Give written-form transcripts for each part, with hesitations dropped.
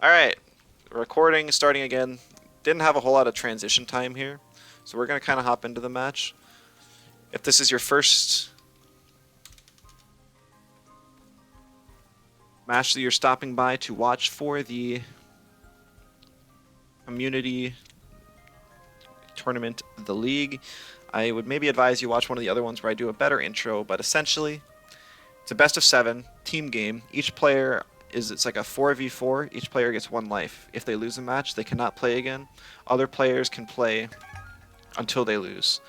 Alright, recording starting again. Didn't have a whole lot of transition time here, so we're going to kind of hop into the match. If this is your first match that you're stopping by to watch for the community tournament of the league, I would maybe advise you watch one of the other ones where I do a better intro, but essentially it's a best of 7 team game. Each player it's like a 4v4. Each player gets 1 life. If they lose a match, they cannot play again. Other players can play until they lose.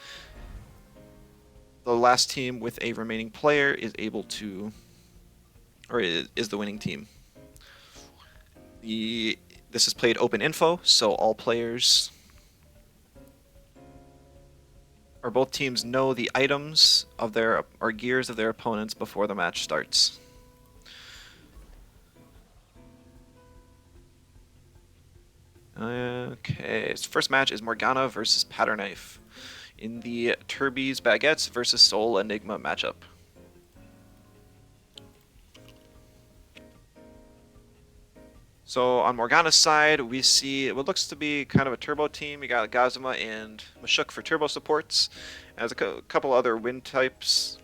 The last team with a remaining player is able to, or is the winning team. This is played open info, so all players or both teams know the items of their or gears of their opponents before the match starts. Okay, so first match is Morgana versus Patterknife in the Turbi's Baguettes versus Soul Enigma matchup. So on Morgana's side, we see what looks to be kind of a turbo team. You got Gazuma and Mashuk for turbo supports, as a couple other wind types.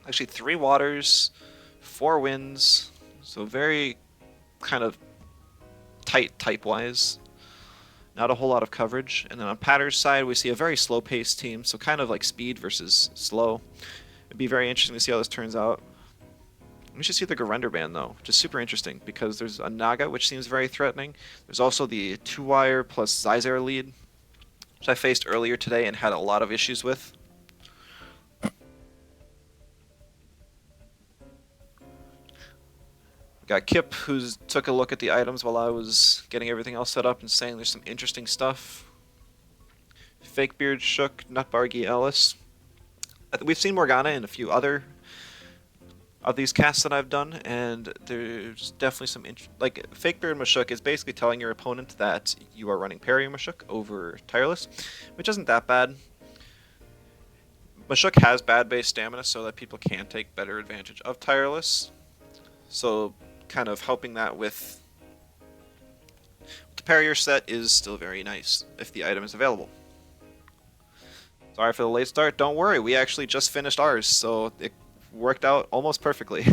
Actually, 3 waters, 4 winds, so very kind of tight type-wise. Not a whole lot of coverage. And then on Patter's side, we see a very slow-paced team, so kind of like speed versus slow. It'd be very interesting to see how this turns out. We should see the Garender band, though, which is super interesting, because there's a Naga, which seems very threatening. There's also the 2-wire plus Zyzare lead, which I faced earlier today and had a lot of issues with. Got Kip, who took a look at the items while I was getting everything else set up and saying there's some interesting stuff. Fakebeard, Shook, Nutbargy, Ellis. We've seen Morgana in a few other of these casts that I've done, and there's definitely some like Fakebeard Mashuk is basically telling your opponent that you are running parry Mashuk over Tireless, which isn't that bad. Mashuk has bad base stamina so that people can take better advantage of Tireless. So kind of helping that with the parrier set is still very nice if the item is available. Sorry for the late start. Don't worry, we actually just finished ours, so it worked out almost perfectly.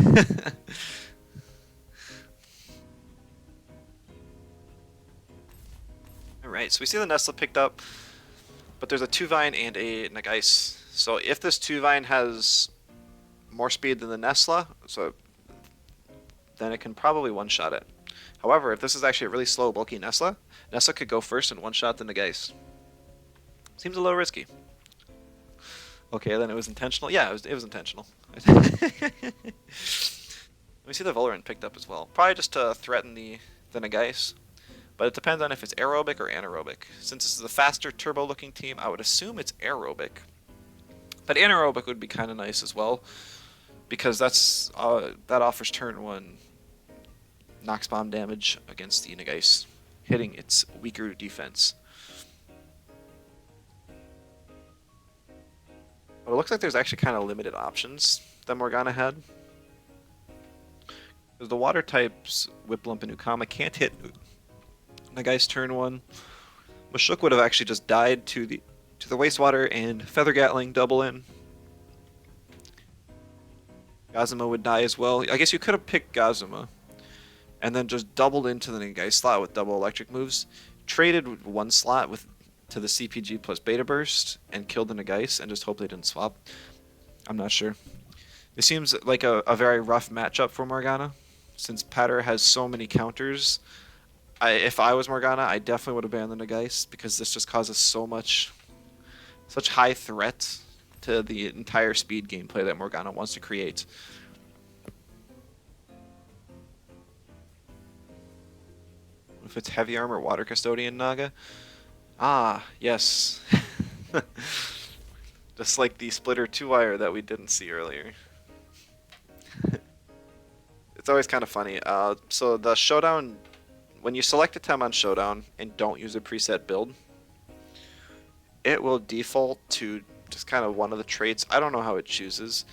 Alright, so we see the Nestle picked up, but there's a 2-Vine and a Nagase. So if this 2-Vine has more speed than the Nestle, then it can probably one-shot it. However, if this is actually a really slow, bulky Nestle, Nestle could go first and one-shot the Nagase. Seems a little risky. Okay, then it was intentional. Yeah, it was intentional. Let me see the Valorant picked up as well. Probably just to threaten the Nagase. But it depends on if it's aerobic or anaerobic. Since this is a faster turbo-looking team, I would assume it's aerobic. But anaerobic would be kind of nice as well, because that offers turn 1 Nox Bomb damage against the Nagase, hitting its weaker defense. But it looks like there's actually kind of limited options that Morgana had. Because the water types, Whiplump and Ukama, can't hit Nagase turn 1. Mashuk would have actually just died to the wastewater and Feather Gatling double in. Gazuma would die as well. I guess you could have picked Gazuma and then just doubled into the Nagase slot with double electric moves, traded 1 slot to the CPG plus Beta Burst, and killed the Nagase and just hope they didn't swap. I'm not sure. It seems like a very rough matchup for Morgana, since Patter has so many counters. If I was Morgana, I definitely would have banned the Nagase, because this just causes such high threat to the entire speed gameplay that Morgana wants to create. If it's heavy armor water custodian Naga, yes. Just like the splitter 2-wire that we didn't see earlier. It's always kind of funny. So the showdown, when you select a Tem on showdown and don't use a preset build, it will default to just kind of one of the traits. I don't know how it chooses,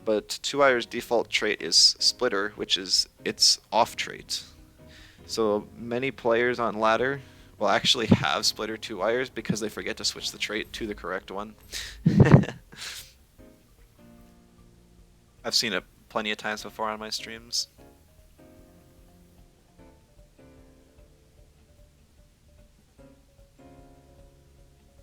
but 2-wire's default trait is splitter, which is its off trait. So many players on ladder will actually have splitter 2 wires because they forget to switch the trait to the correct one. I've seen it plenty of times before on my streams.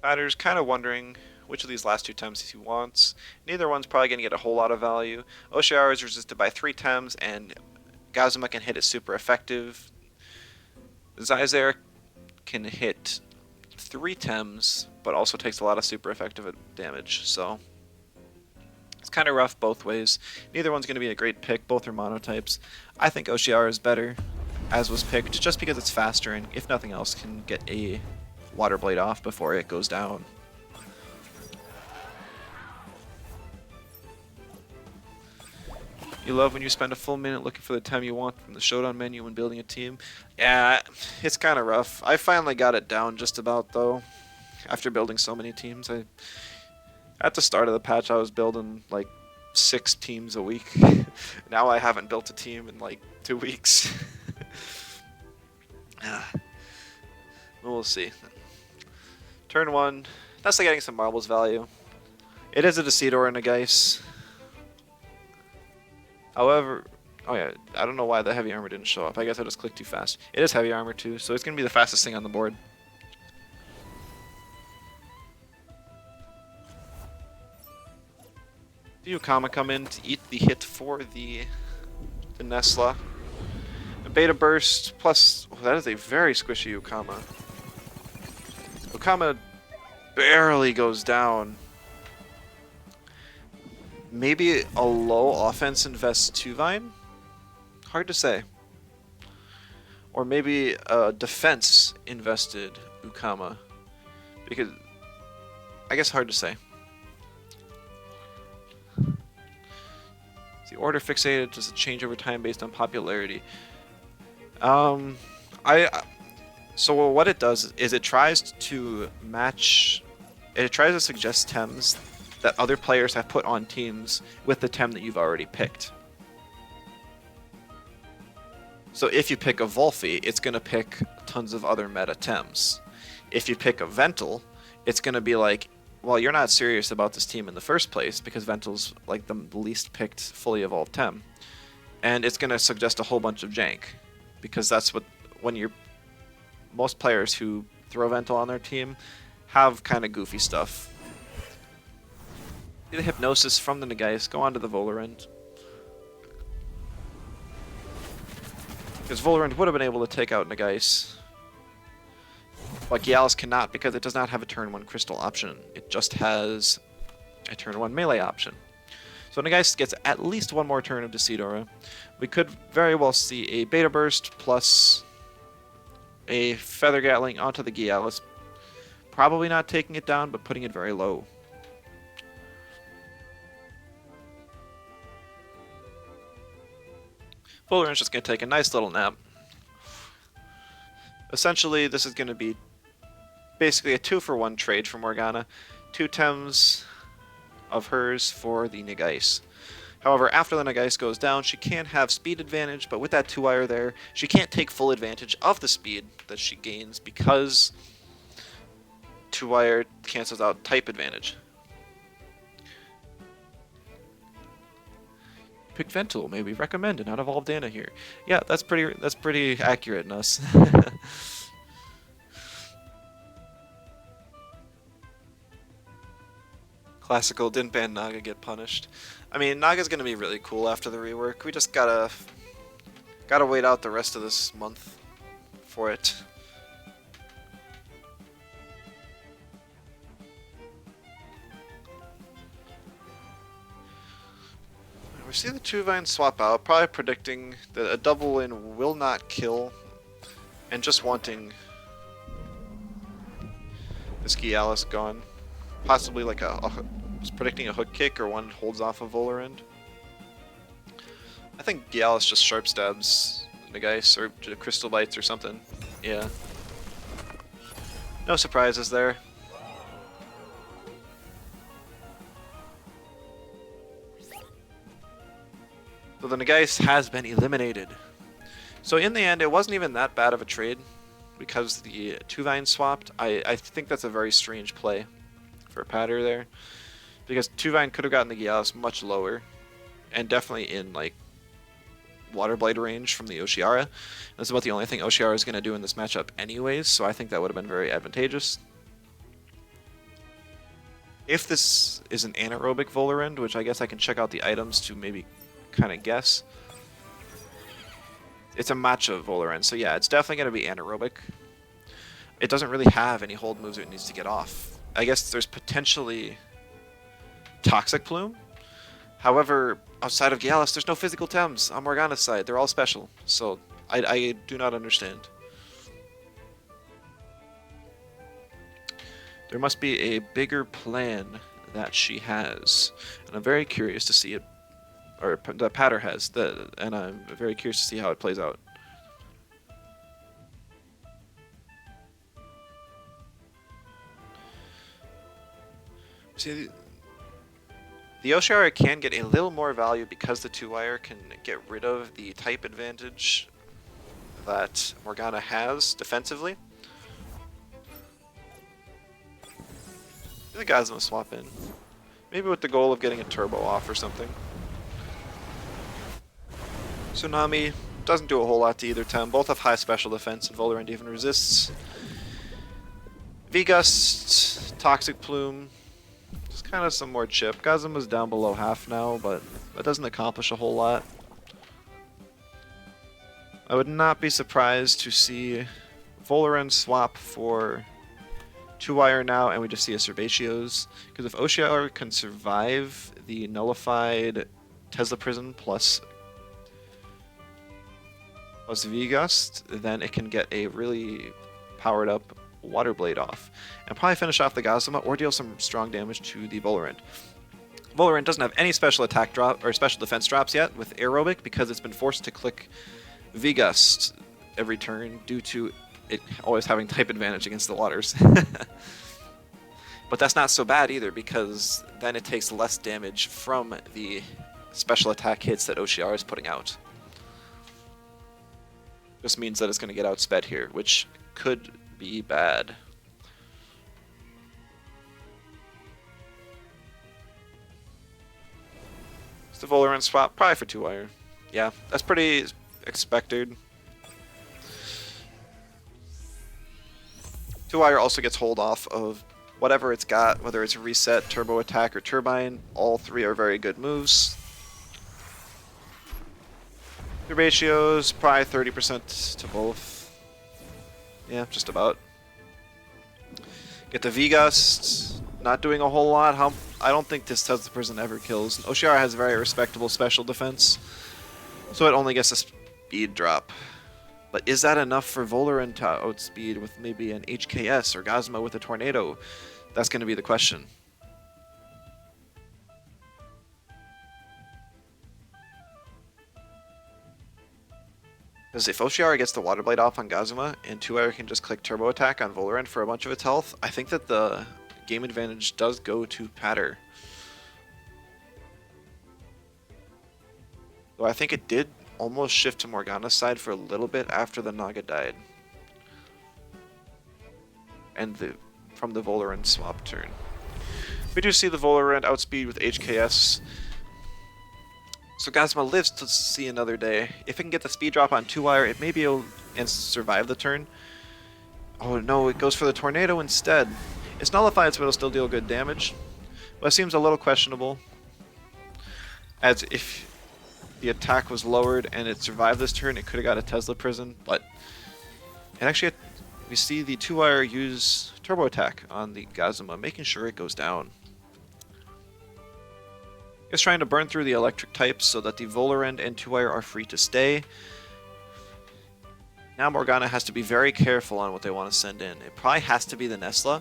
Batter's kind of wondering which of these last 2 Tems he wants. Neither one's probably going to get a whole lot of value. Oshiara is resisted by 3 Tems, and Gazuma can hit it super effective. Zyzare can hit 3 Tems, but also takes a lot of super effective damage, so it's kind of rough both ways. Neither one's going to be a great pick, both are monotypes. I think Oshiara is better, as was picked, just because it's faster and, if nothing else, can get a Water Blade off before it goes down. You love when you spend a full minute looking for the Tem you want from the showdown menu when building a team. Yeah, it's kind of rough. I finally got it down just about, though, after building so many teams. At the start of the patch, I was building like 6 teams a week. Now I haven't built a team in like 2 weeks. We'll see. Turn 1, that's like getting some marbles value. It is a Decidor and a Geis. However, oh yeah, I don't know why the heavy armor didn't show up. I guess I just clicked too fast. It is heavy armor too, so it's going to be the fastest thing on the board. The Ukama come in to eat the hit for the Nesla. A Beta Burst plus, oh, that is a very squishy Ukama. Ukama barely goes down. Maybe a low offense invest 2 Vine? Hard to say. Or maybe a defense invested Ukama. Because, I guess hard to say. The order fixated, does it change over time based on popularity? So what it does is it tries to match, it tries to suggest Tems that other players have put on teams with the Tem that you've already picked. So if you pick a Volphy, it's going to pick tons of other meta Tems. If you pick a Vental, it's going to be like, well, you're not serious about this team in the first place because Vental's like the least picked fully evolved Tem. And it's going to suggest a whole bunch of jank because that's what, when you're, most players who throw Vental on their team have kind of goofy stuff. The Hypnosis from the Nagais, go on to the Volerend. Because Volerend would have been able to take out Nagais. But Gialis cannot because it does not have a turn 1 crystal option. It just has a turn 1 melee option. So Nagais gets at least 1 more turn of Decidora. We could very well see a Beta Burst plus a Feather Gatling onto the Gialis. Probably not taking it down, but putting it very low. Volerend's just going to take a nice little nap. Essentially, this is going to be basically a 2-for-1 trade for Morgana. 2 Tems of hers for the Nagais. However, after the Nagais goes down, she can have speed advantage, but with that 2-wire there, she can't take full advantage of the speed that she gains because 2-wire cancels out type advantage. Pick Vental, may we recommend an unevolved Dana here? Yeah, that's pretty accurate, Nuss. Classical, didn't ban Naga get punished? I mean, Naga's gonna be really cool after the rework. We just gotta wait out the rest of this month for it. We see the 2 Vine swap out, probably predicting that a double in will not kill, and just wanting this Gialis gone. Possibly like just predicting a hook kick or one holds off a Volerend. I think Gialis just sharp stabs Nagais or crystal bites or something. Yeah. No surprises there. So the Nagais has been eliminated. So in the end, it wasn't even that bad of a trade because the two vine swapped. I think that's a very strange play for Patter there, because two vine could have gotten the Gialis much lower, and definitely in like Water Blade range from the Oshiara. That's about the only thing Oshiara is going to do in this matchup anyways, so I think that would have been very advantageous. If this is an anaerobic Volerend, which I guess I can check out the items to maybe kind of guess. It's a matcha Volerend, so yeah, it's definitely going to be anaerobic. It doesn't really have any hold moves it needs to get off. I guess there's potentially Toxic Plume. However, outside of Gialis, there's no physical Tems on Morgana's side. They're all special, so I do not understand. There must be a bigger plan that she has, and I'm very curious to see it, or that Patter has, and I'm very curious to see how it plays out. See, the Oshiara can get a little more value because the 2-wire can get rid of the type advantage that Morgana has defensively. The guys gonna swap in. Maybe with the goal of getting a turbo off or something. Tsunami doesn't do a whole lot to either Tem. Both have high special defense, and Volerend even resists. V-Gust, Toxic Plume, just kind of some more chip. Gazuma's down below half now, but that doesn't accomplish a whole lot. I would not be surprised to see Volerend swap for 2-wire now, and we just see a Servatios. Because if Oshiara can survive the nullified Tesla Prison plus V-Gust, then it can get a really powered up Water Blade off. And probably finish off the Gazuma or deal some strong damage to the Volerend. Volerend doesn't have any special attack drop or special defense drops yet with Aerobic because it's been forced to click V-Gust every turn due to it always having type advantage against the waters. But that's not so bad either, because then it takes less damage from the special attack hits that Oshiara is putting out. This means that it's going to get outsped here, which could be bad. It's the Volerend swap, probably for 2-wire. Yeah, that's pretty expected. 2-wire also gets hold off of whatever it's got, whether it's Reset, Turbo Attack, or Turbine. All three are very good moves. The ratio's probably 30% to both. Yeah, just about. Get the V-Gust, not doing a whole lot. I don't think this Tesla Prison ever kills. Oshiara has very respectable special defense, so it only gets a speed drop. But is that enough for Volerend to outspeed with maybe an HKS or Gazuma with a Tornado? That's going to be the question. Because if Oshiara gets the Water Blade off on Gazuma and 2-wire can just click Turbo Attack on Volerend for a bunch of its health, I think that the game advantage does go to Patter. Though I think it did almost shift to Morgana's side for a little bit after the Naga died. And from the Volerend swap turn. We do see the Volerend outspeed with HKS. So Gazuma lives to see another day. If it can get the speed drop on 2-wire, it may be able to survive the turn. Oh no, it goes for the Tornado instead. It's nullified, so it'll still deal good damage. But it seems a little questionable. As if the attack was lowered and it survived this turn, it could have got a Tesla Prison, but it actually, we see the 2-wire use Turbo Attack on the Gazuma, making sure it goes down. It's trying to burn through the electric types so that the Volerend and 2-wire are free to stay. Now Morgana has to be very careful on what they want to send in. It probably has to be the Nesla,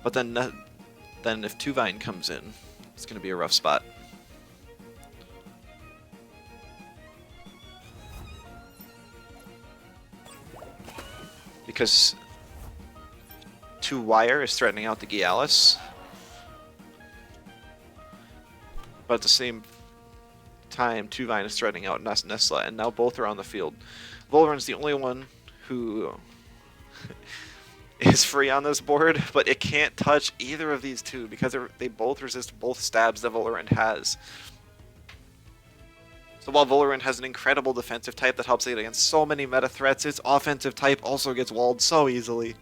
but then if 2-vine comes in, it's going to be a rough spot. Because 2-wire is threatening out the Gialis. But at the same time, Tuvine is threatening out Nesla, and now both are on the field. Volrun's the only one who is free on this board, but it can't touch either of these two because they both resist both stabs that Volrun has. So while Volrun has an incredible defensive type that helps it against so many meta threats, its offensive type also gets walled so easily.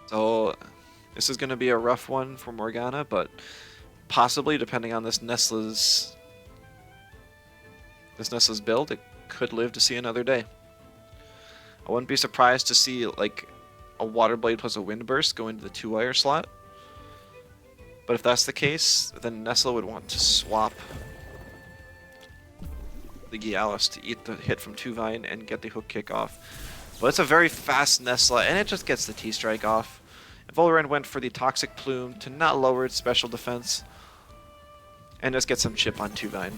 So this is going to be a rough one for Morgana, but possibly, depending on this Nesla's build, it could live to see another day. I wouldn't be surprised to see like a Water Blade plus a Wind Burst go into the 2-wire slot. But if that's the case, then Nesla would want to swap the Gialis to eat the hit from Tuvine and get the hook kick off. But it's a very fast Nesla, and it just gets the T-Strike off. And Volrun went for the Toxic Plume to not lower its special defense and just get some chip on Tuvine.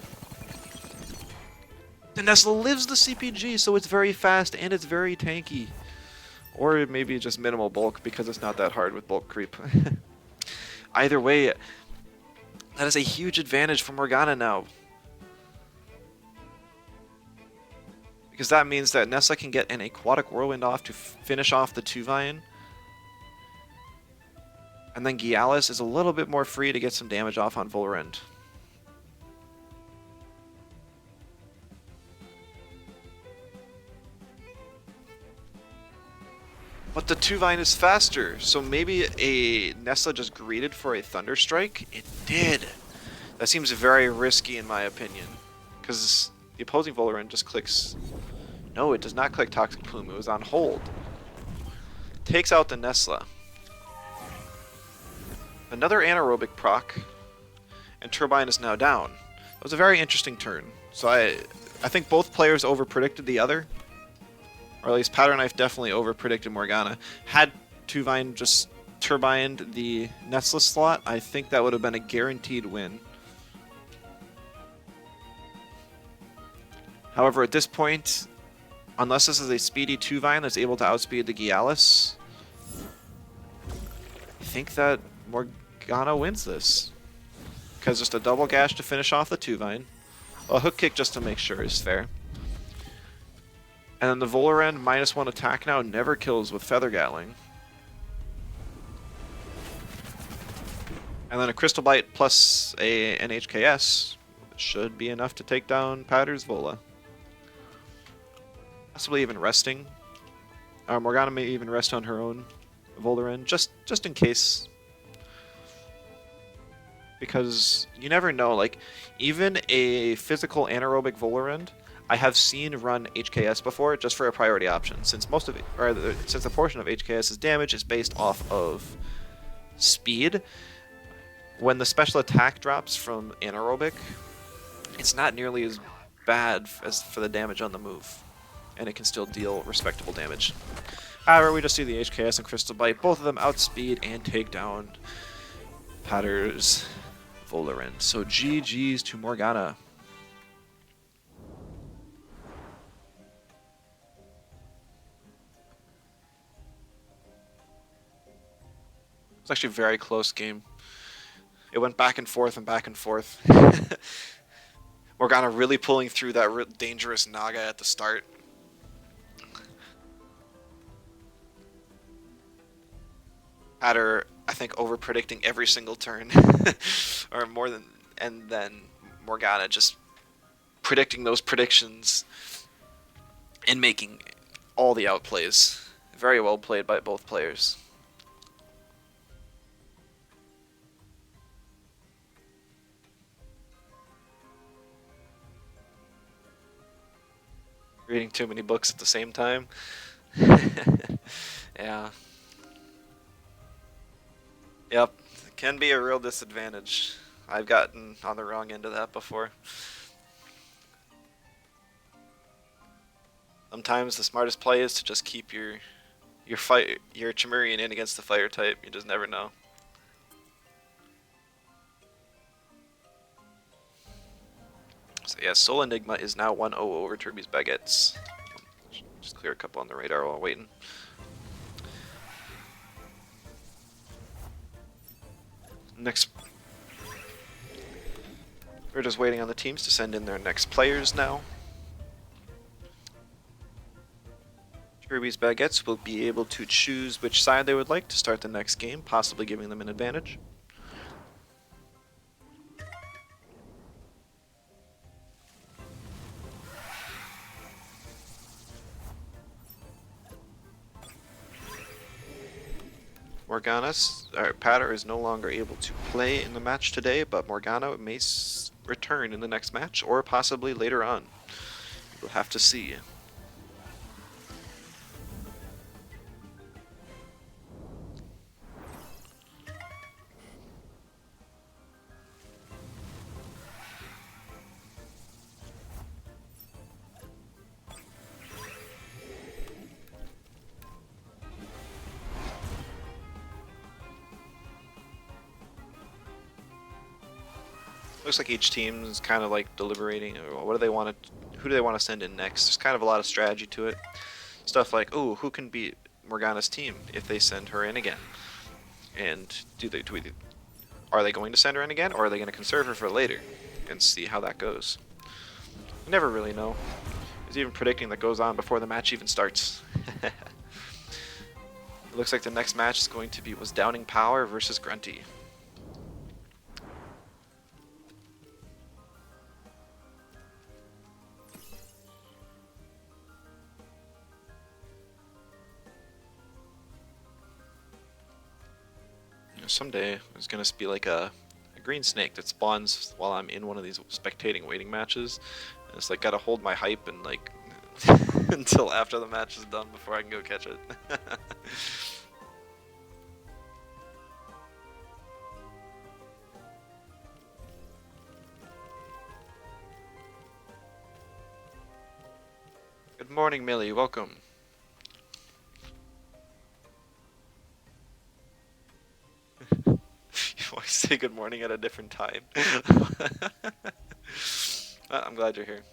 The Nesla lives the CPG, so it's very fast and it's very tanky. Or maybe just minimal bulk because it's not that hard with bulk creep. Either way, that is a huge advantage for Morgana now. Because that means that Nesla can get an Aquatic Whirlwind off to finish off the Tuvine. And then Gialis is a little bit more free to get some damage off on Volrun. But the Tuvine is faster, so maybe a Nesla just greeted for a Thunder Strike? It did! That seems very risky in my opinion. Because the opposing Volrun just clicks... No, it does not click Toxic Plume, it was on hold. Takes out the Nesla. Another anaerobic proc, and Turbine is now down. It was a very interesting turn. So I think both players overpredicted the other. Or at least Pattern Knife definitely overpredicted Morgana. Had Tuvine just turbined the Nesla slot, I think that would have been a guaranteed win. However, at this point, unless this is a speedy Tuvine that's able to outspeed the Gialis, I think that Morgana wins this. Because just a double gash to finish off the Tuvine. A hook kick just to make sure is fair. And then the Volrun -1 attack now never kills with Feather Gatling. And then a Crystal Bite plus an HKS should be enough to take down Powder's Vola. Possibly even resting. Morgana may even rest on her own Volrun, just in case. Because you never know, like, even a physical anaerobic Volrun, I have seen run HKS before just for a priority option, since most of it, or since a portion of HKS's damage is based off of speed. When the special attack drops from anaerobic, it's not nearly as bad as for the damage on the move, and it can still deal respectable damage. However, we just see the HKS and Crystal Bite, both of them outspeed and take down Patter's Volrun. So GG's to Morgana. It was actually a very close game. It went back and forth and back and forth. Morgana really pulling through that dangerous Naga at the start. Hatter, I think, over-predicting every single turn. Or more than... And then Morgana just predicting those predictions and making all the outplays. Very well played by both players. Reading too many books at the same time. Yeah. Yep, it can be a real disadvantage. I've gotten on the wrong end of that before. Sometimes the smartest play is to just keep your Chimerian in against the fire type. You just never know. So yeah, Soul Enigma is now 1-0 over Turbi's Baguettes. Just clear a couple on the radar while waiting. Next We're just waiting on the teams to send in their next players now. Turbi's Baguettes will be able to choose which side they would like to start the next game, possibly giving them an advantage. Patter is no longer able to play in the match today, but Morgana may return in the next match, or possibly later on. We'll have to see. Looks like each team is kind of like deliberating. What do they want to? Who do they want to send in next? There's kind of a lot of strategy to it. Stuff like, oh, who can beat Morgana's team if they send her in again? And are they going to send her in again, or are they going to conserve her for later and see how that goes? You never really know. There's even predicting that goes on before the match even starts. It looks like the next match is going to be Downing Power versus Grunty. Someday there's gonna be like a green snake that spawns while I'm in one of these spectating waiting matches. And it's like gotta hold my hype and like until after the match is done before I can go catch it. Good morning, Millie. Welcome. You always say good morning at a different time. I'm glad you're here.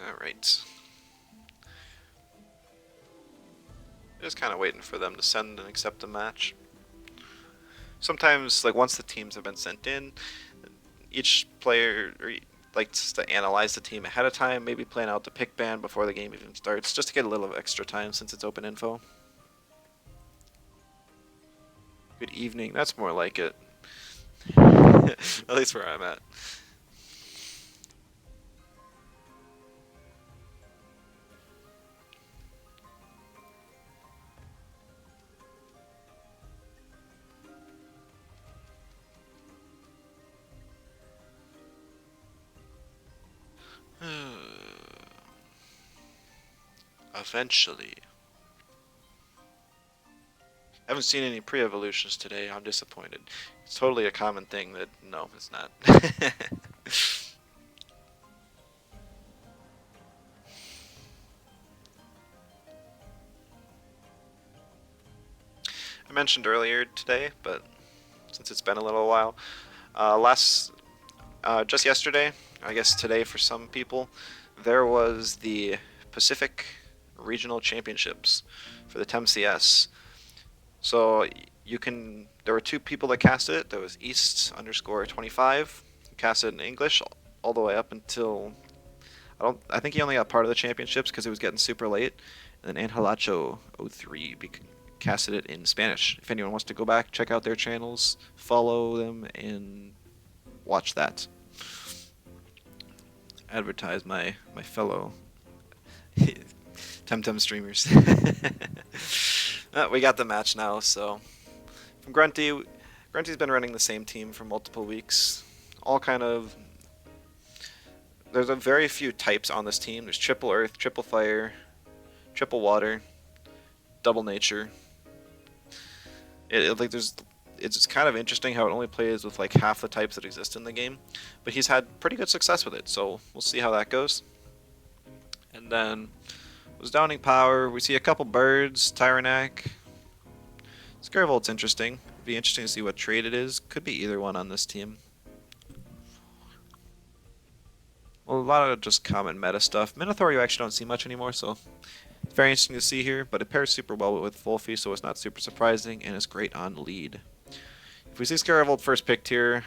Alright. Just kind of waiting for them to send and accept the match. Sometimes, like once the teams have been sent in, each player likes to analyze the team ahead of time, maybe plan out the pick ban before the game even starts, just to get a little extra time since it's open info. Good evening, that's more like it. At least where I'm at. Eventually. I haven't seen any pre-evolutions today. I'm disappointed. It's totally a common thing that... No, it's not. I mentioned earlier today, but since it's been a little while, just yesterday, I guess today for some people, there was the Pacific Regional Championships for the TemCS. So there were two people that casted it. There was East_25, who casted in English all the way up until, I think he only got part of the championships because it was getting super late. And then Anhalacho03 casted it in Spanish. If anyone wants to go back, check out their channels, follow them, and watch that. Advertise my fellow Temtem streamers. We got the match now, so from Grunty's been running the same team for multiple weeks. There's a very few types on this team. There's triple earth, triple fire, triple water, double nature. It's kind of interesting how it only plays with like half the types that exist in the game, but he's had pretty good success with it, so we'll see how that goes. And then was Downing Power. We see a couple birds, Tyrannac. Skirvolt's interesting. It'd be interesting to see what trait it is. Could be either one on this team. Well, a lot of just common meta stuff. Minotaur you actually don't see much anymore, so Very interesting to see here, but it pairs super well with Wolfie, so it's not super surprising, and it's great on lead. If we see Scaravolt first picked here,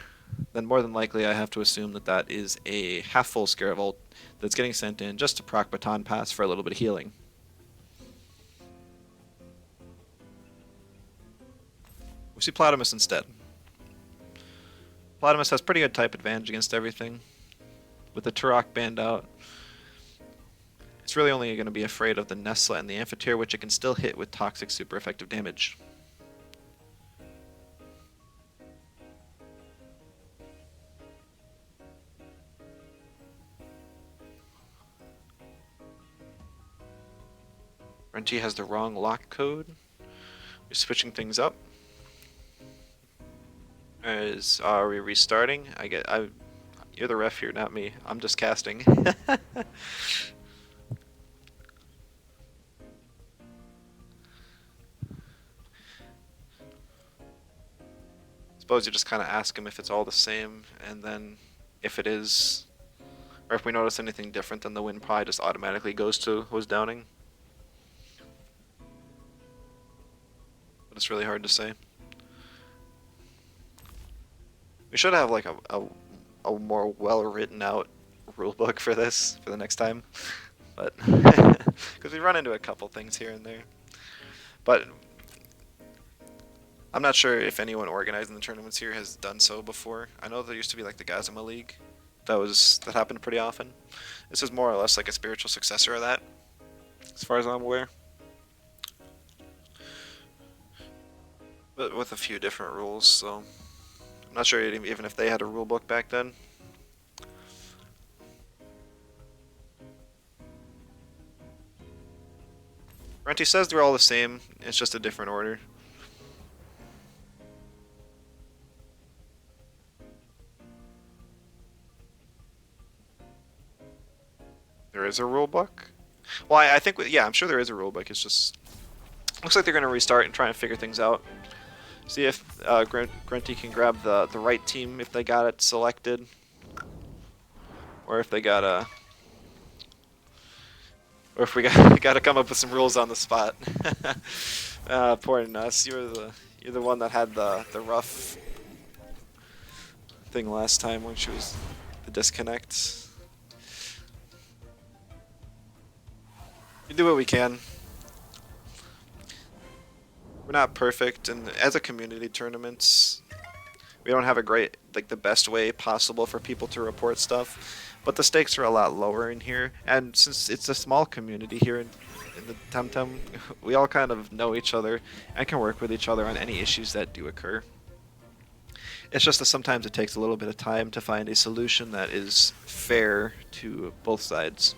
then more than likely I have to assume that that is a half-full Scaravolt that's getting sent in just to proc Baton Pass for a little bit of healing. We see Platimus instead. Platimus has pretty good type advantage against everything. With the Turok banned out, it's really only going to be afraid of the Nesla and the Amphitheater, which it can still hit with toxic super effective damage. Renty has the wrong lock code. We're switching things up. Are we restarting? You're the ref here, not me. I'm just casting. Suppose you just kind of ask him if it's all the same, and then if it is, or if we notice anything different, then the win probably just automatically goes to who's downing. But it's really hard to say. We should have like a more well written out rulebook for this for the next time, but because we run into a couple things here and there. But I'm not sure if anyone organizing the tournaments here has done so before. I know there used to be like the Gazima League. That happened pretty often. This is more or less like a spiritual successor of that, as far as I'm aware. But with a few different rules, so I'm not sure even if they had a rule book back then. Renty says they're all the same, it's just a different order. There is a rule book? Well, I think, yeah, I'm sure there is a rule book. It's just, looks like they're going to restart and try and figure things out. See if Grunty can grab the right team if they got it selected, or if they got or if we got to come up with some rules on the spot. Poor Nuss, you're the one that had the rough thing last time when she was the disconnect. We do what we can. We're not perfect, and as a community tournament, we don't have a great, like the best way possible for people to report stuff, but the stakes are a lot lower in here, and since it's a small community here in the Temtem, we all kind of know each other and can work with each other on any issues that do occur. It's just that sometimes it takes a little bit of time to find a solution that is fair to both sides.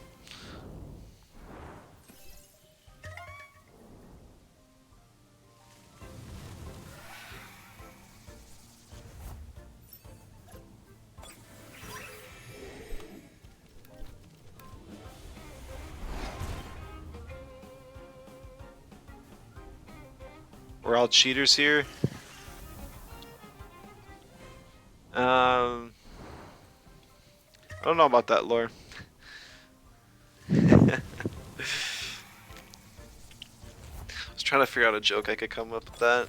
We're all cheaters here. I don't know about that, lore. I was trying to figure out a joke I could come up with that.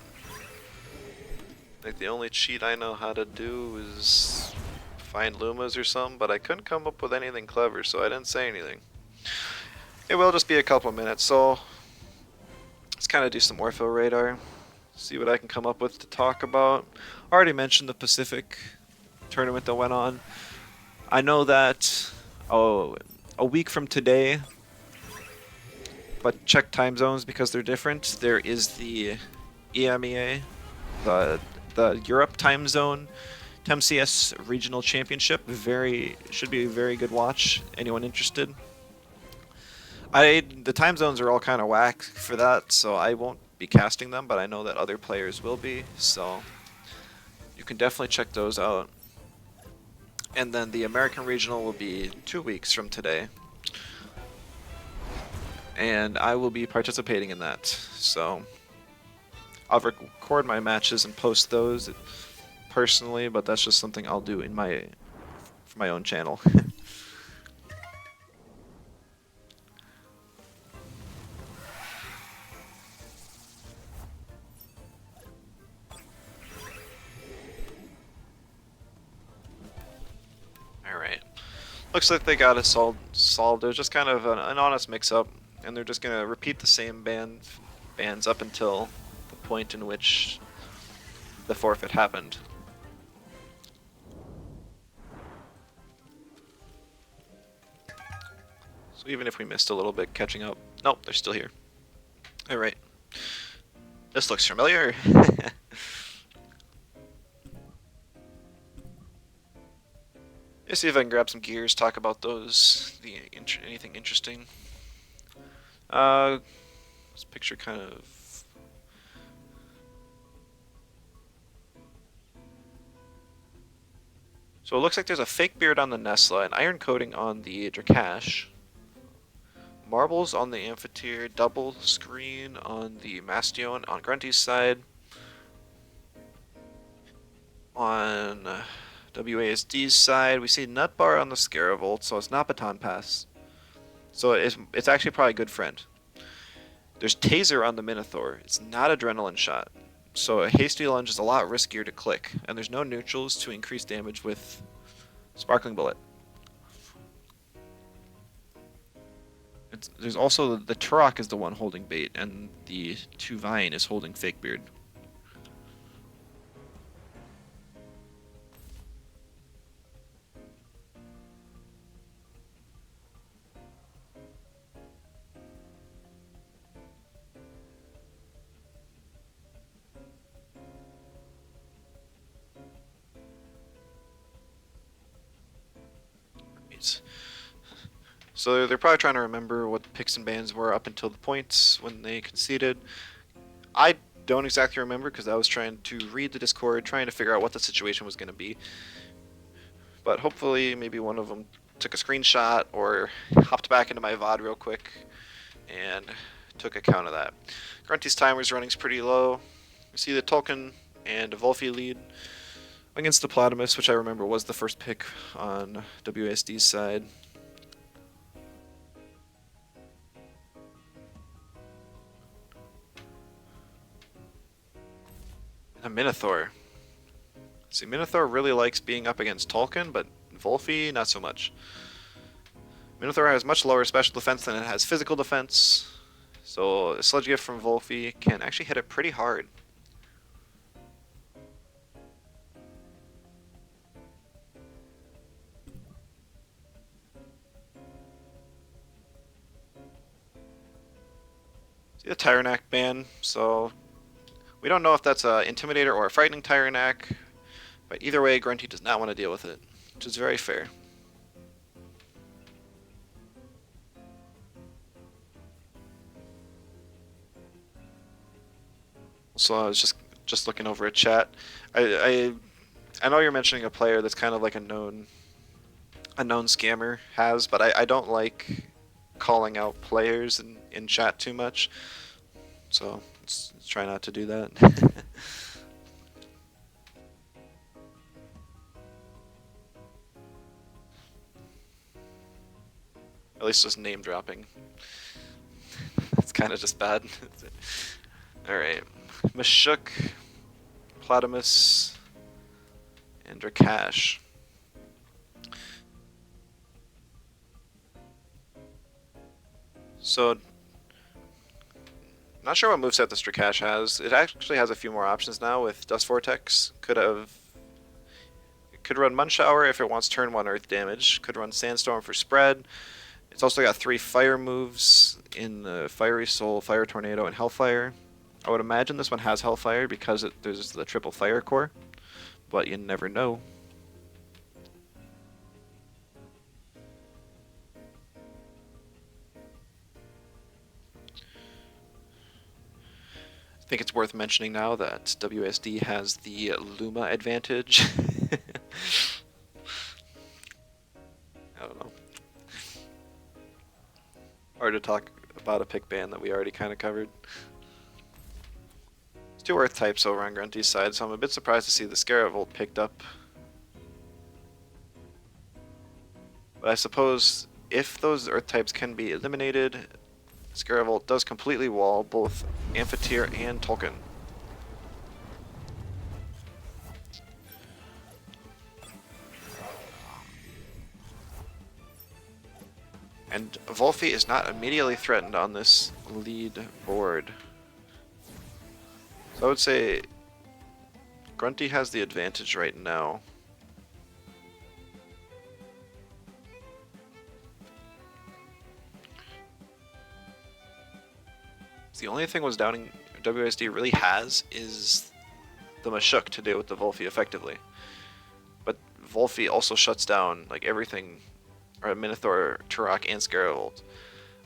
Like the only cheat I know how to do is find Lumas or something, but I couldn't come up with anything clever, so I didn't say anything. It will just be a couple of minutes, so let's kind of do some Ortho Radar. See what I can come up with to talk about. I already mentioned the Pacific tournament that went on. I know that a week from today, but check time zones because they're different. There is the EMEA, the Europe time zone, TemCS Regional Championship. Should be a very good watch. Anyone interested? The time zones are all kind of whack for that, so I won't be casting them, but I know that other players will be, so you can definitely check those out. And then the American Regional will be 2 weeks from today, and I will be participating in that, so I'll record my matches and post those personally, but that's just something I'll do for my own channel. Looks like they got it solved. It was just kind of an honest mix-up, and they're just gonna repeat the same bands up until the point in which the forfeit happened. So even if we missed a little bit catching up, nope, they're still here. All right. This looks familiar. Let's see if I can grab some gears, talk about those. Anything interesting? This picture kind of. So it looks like there's a fake beard on the Nesla, an iron coating on the Drakash, marbles on the Amphitheater, double screen on the Mastion on Grunty's side. On WASD's side, we see nut bar on the Scaravolt, so it's not Baton Pass. So it's actually probably a good friend. There's Taser on the Minotaur. It's not Adrenaline Shot. So a Hasty Lunge is a lot riskier to click, and there's no neutrals to increase damage with Sparkling Bullet. There's also the Turok is the one holding bait, and the Tuvine is holding Fake Beard. So they're probably trying to remember what the picks and bans were up until the points when they conceded. I don't exactly remember because I was trying to read the Discord, trying to figure out what the situation was going to be. But hopefully maybe one of them took a screenshot or hopped back into my VOD real quick and took account of that. Grunty's timer's running pretty low. You see the Tolkien and Volfi lead against the Platymus, which I remember was the first pick on WASD's side. A Minotaur. See, Minotaur really likes being up against Tolkien, but Volfi, not so much. Minotaur has much lower special defense than it has physical defense, so a Sludge Gift from Volfi can actually hit it pretty hard. See the Tyrannac ban, so we don't know if that's an Intimidator or a Frightening Tyrannac, but either way, Grunty does not want to deal with it, which is very fair. So I was just looking over a chat. I know you're mentioning a player that's kind of like a known scammer has, but I don't like calling out players in chat too much. So let's try not to do that. At least just name dropping. It's kind of just bad. Alright. Mashuk, Platymus, and Drakash. So, not sure what moveset this Drakash has. It actually has a few more options now with Dust Vortex. Could run Munshower if it wants turn 1 earth damage. Could run Sandstorm for spread. It's also got 3 fire moves in the Fiery Soul, Fire Tornado, and Hellfire. I would imagine this one has Hellfire because there's the triple Fire Core, but you never know. I think it's worth mentioning now that WSD has the Luma advantage. I don't know. Hard to talk about a pick ban that we already kind of covered. There's 2 Earth types over on Grunty's side, so I'm a bit surprised to see the Scaravolt picked up. But I suppose if those Earth types can be eliminated, Scaravolt does completely wall both Amphitheater and Tolkien. And Volfi is not immediately threatened on this lead board. So I would say Grunty has the advantage right now. The only thing was downing WSD really has is the Mashuk to deal with the Volfi effectively. But Volfi also shuts down like everything, or Minotaur, Turok, and Scaravolt.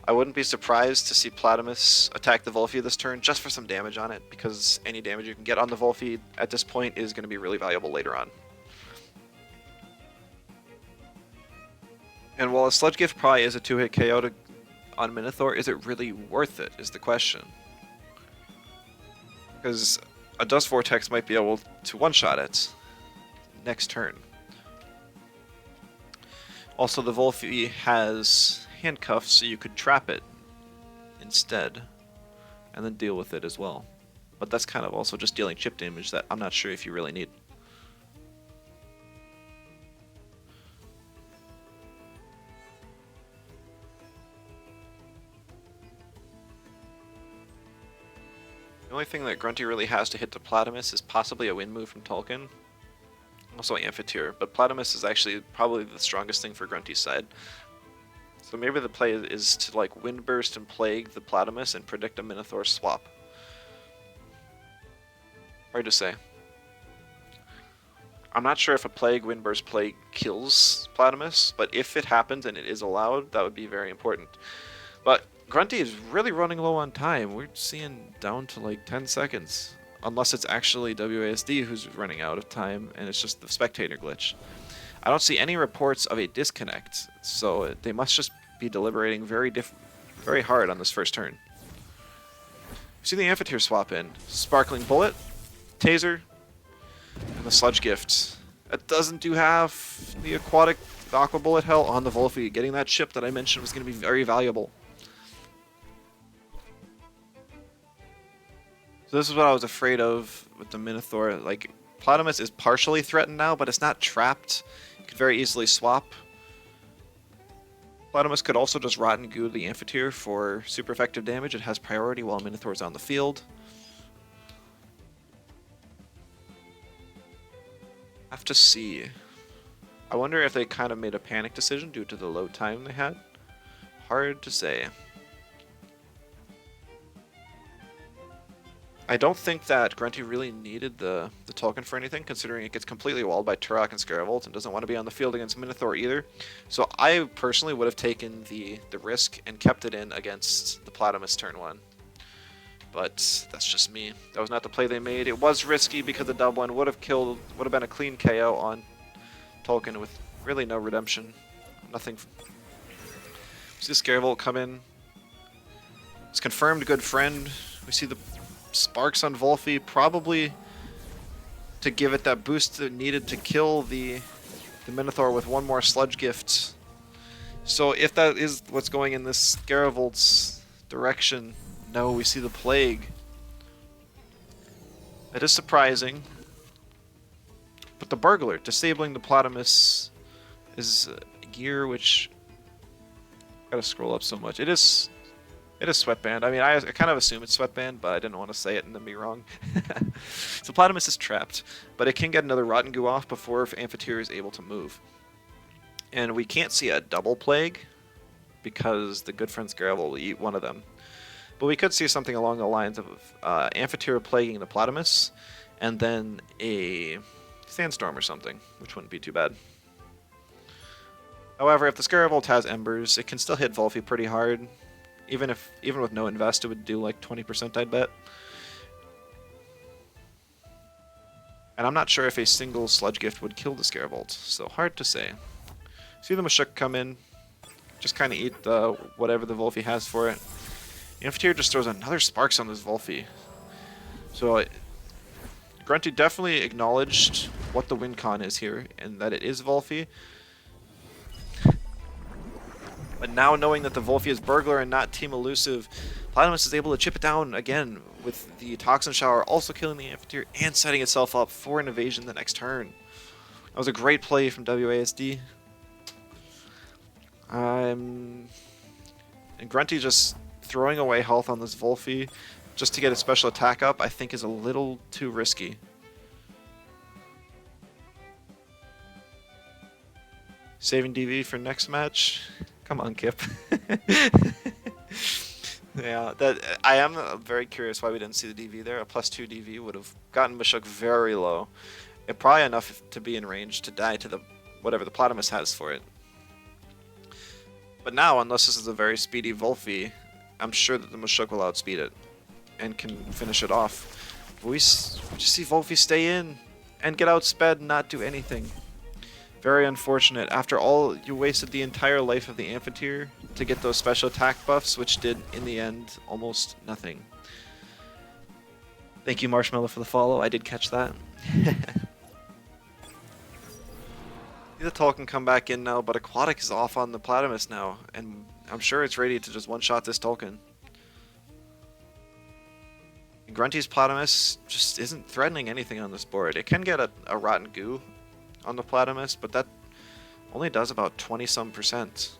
I wouldn't be surprised to see Platimus attack the Volfi this turn just for some damage on it, because any damage you can get on the Volfi at this point is going to be really valuable later on. And while a Sludge Gift probably is a 2-hit KO on Minotaur, is it really worth it, is the question. Because a Dust Vortex might be able to one-shot it next turn. Also, the Volfi has handcuffs, so you could trap it instead, and then deal with it as well. But that's kind of also just dealing chip damage that I'm not sure if you really need. The only thing that Grunty really has to hit the Platimus is possibly a wind move from Tolkien. Also Amphitheater, but Platimus is actually probably the strongest thing for Grunty's side. So maybe the play is to like Windburst and Plague the Platimus and predict a Minotaur swap. Hard to say. I'm not sure if a Plague, Windburst, Plague kills Platimus, but if it happens and it is allowed, that would be very important. But Grunty is really running low on time. We're seeing down to like 10 seconds. Unless it's actually WASD who's running out of time and it's just the spectator glitch. I don't see any reports of a disconnect, so they must just be deliberating very hard on this first turn. You see the Amphitheater swap in. Sparkling Bullet, Taser, and the Sludge Gift. It doesn't do half. The Aquatic, the Aqua Bullet Hell on the Volfi. Getting that chip that I mentioned was going to be very valuable. So this is what I was afraid of with the Minotaur. Like, Platimus is partially threatened now, but it's not trapped. You could very easily swap. Platimus could also just Rotten Goo the Amphitheater for super effective damage. It has priority while Minotaur's on the field. Have to see. I wonder if they kind of made a panic decision due to the low time they had. Hard to say. I don't think that Grunty really needed the token for anything, considering it gets completely walled by Turok and Scaravolt and doesn't want to be on the field against Minotaur either. So I personally would have taken the risk and kept it in against the Platimus turn 1. But that's just me. That was not the play they made. It was risky because the double one would have been a clean KO on Tolkien with really no redemption. Nothing. We see Scaravolt come in. It's confirmed good friend. We see the Sparks on Volfi, probably to give it that boost that needed to kill the Minotaur with one more Sludge Gift. So if that is what's going in this Scaravolt's direction, no, we see the Plague. That is surprising. But the Burglar, disabling the Platimus, is a gear which... Gotta scroll up so much. It is Sweatband. I mean, I kind of assume it's Sweatband, but I didn't want to say it and then be wrong. So Platimus is trapped, but it can get another Rotten Goo off before Amphitheater is able to move. And we can't see a double Plague, because the good friend Scaravolt will eat one of them. But we could see something along the lines of Amphitheater plaguing the Platimus, and then a Sandstorm or something, which wouldn't be too bad. However, if the Scaravolt has Embers, it can still hit Volfi pretty hard. Even with no invest, it would do like 20%, I'd bet. And I'm not sure if a single Sludge Gift would kill the Scaravolt, so hard to say. See the Mashuk come in, just kind of eat whatever the Volfi has for it. The Amphitheater just throws another Sparks on this Volfi. So Grunty definitely acknowledged what the win con is here, and that it is Volfi. But now knowing that the Volfi is Burglar and not Team Elusive, Platimus is able to chip it down again with the Toxin Shower, also killing the Amphitheater and setting itself up for an evasion the next turn. That was a great play from WASD. I'm And Grunty just throwing away health on this Volphy just to get a special attack up, I think is a little too risky. Saving DV for next match? Come on, Kip. Yeah, that I am very curious why we didn't see the DV there. A +2 DV would have gotten Mashuk very low. And probably enough to be in range to die to the whatever the Platymus has for it. But now, unless this is a very speedy Volphy, I'm sure that the Mashuk will outspeed it and can finish it off. But we just see Volphy stay in and get outsped and not do anything. Very unfortunate. After all, you wasted the entire life of the Amphitheater to get those special attack buffs, which did, in the end, almost nothing. Thank you, Marshmallow, for the follow. I did catch that. The Tull can come back in now, but Aquatic is off on the Platymus now, and I'm sure it's ready to just one-shot this Tolkien. And Grunty's Platymus just isn't threatening anything on this board. It can get a Rotten Goo on the Platymus, but that only does about 20-some%,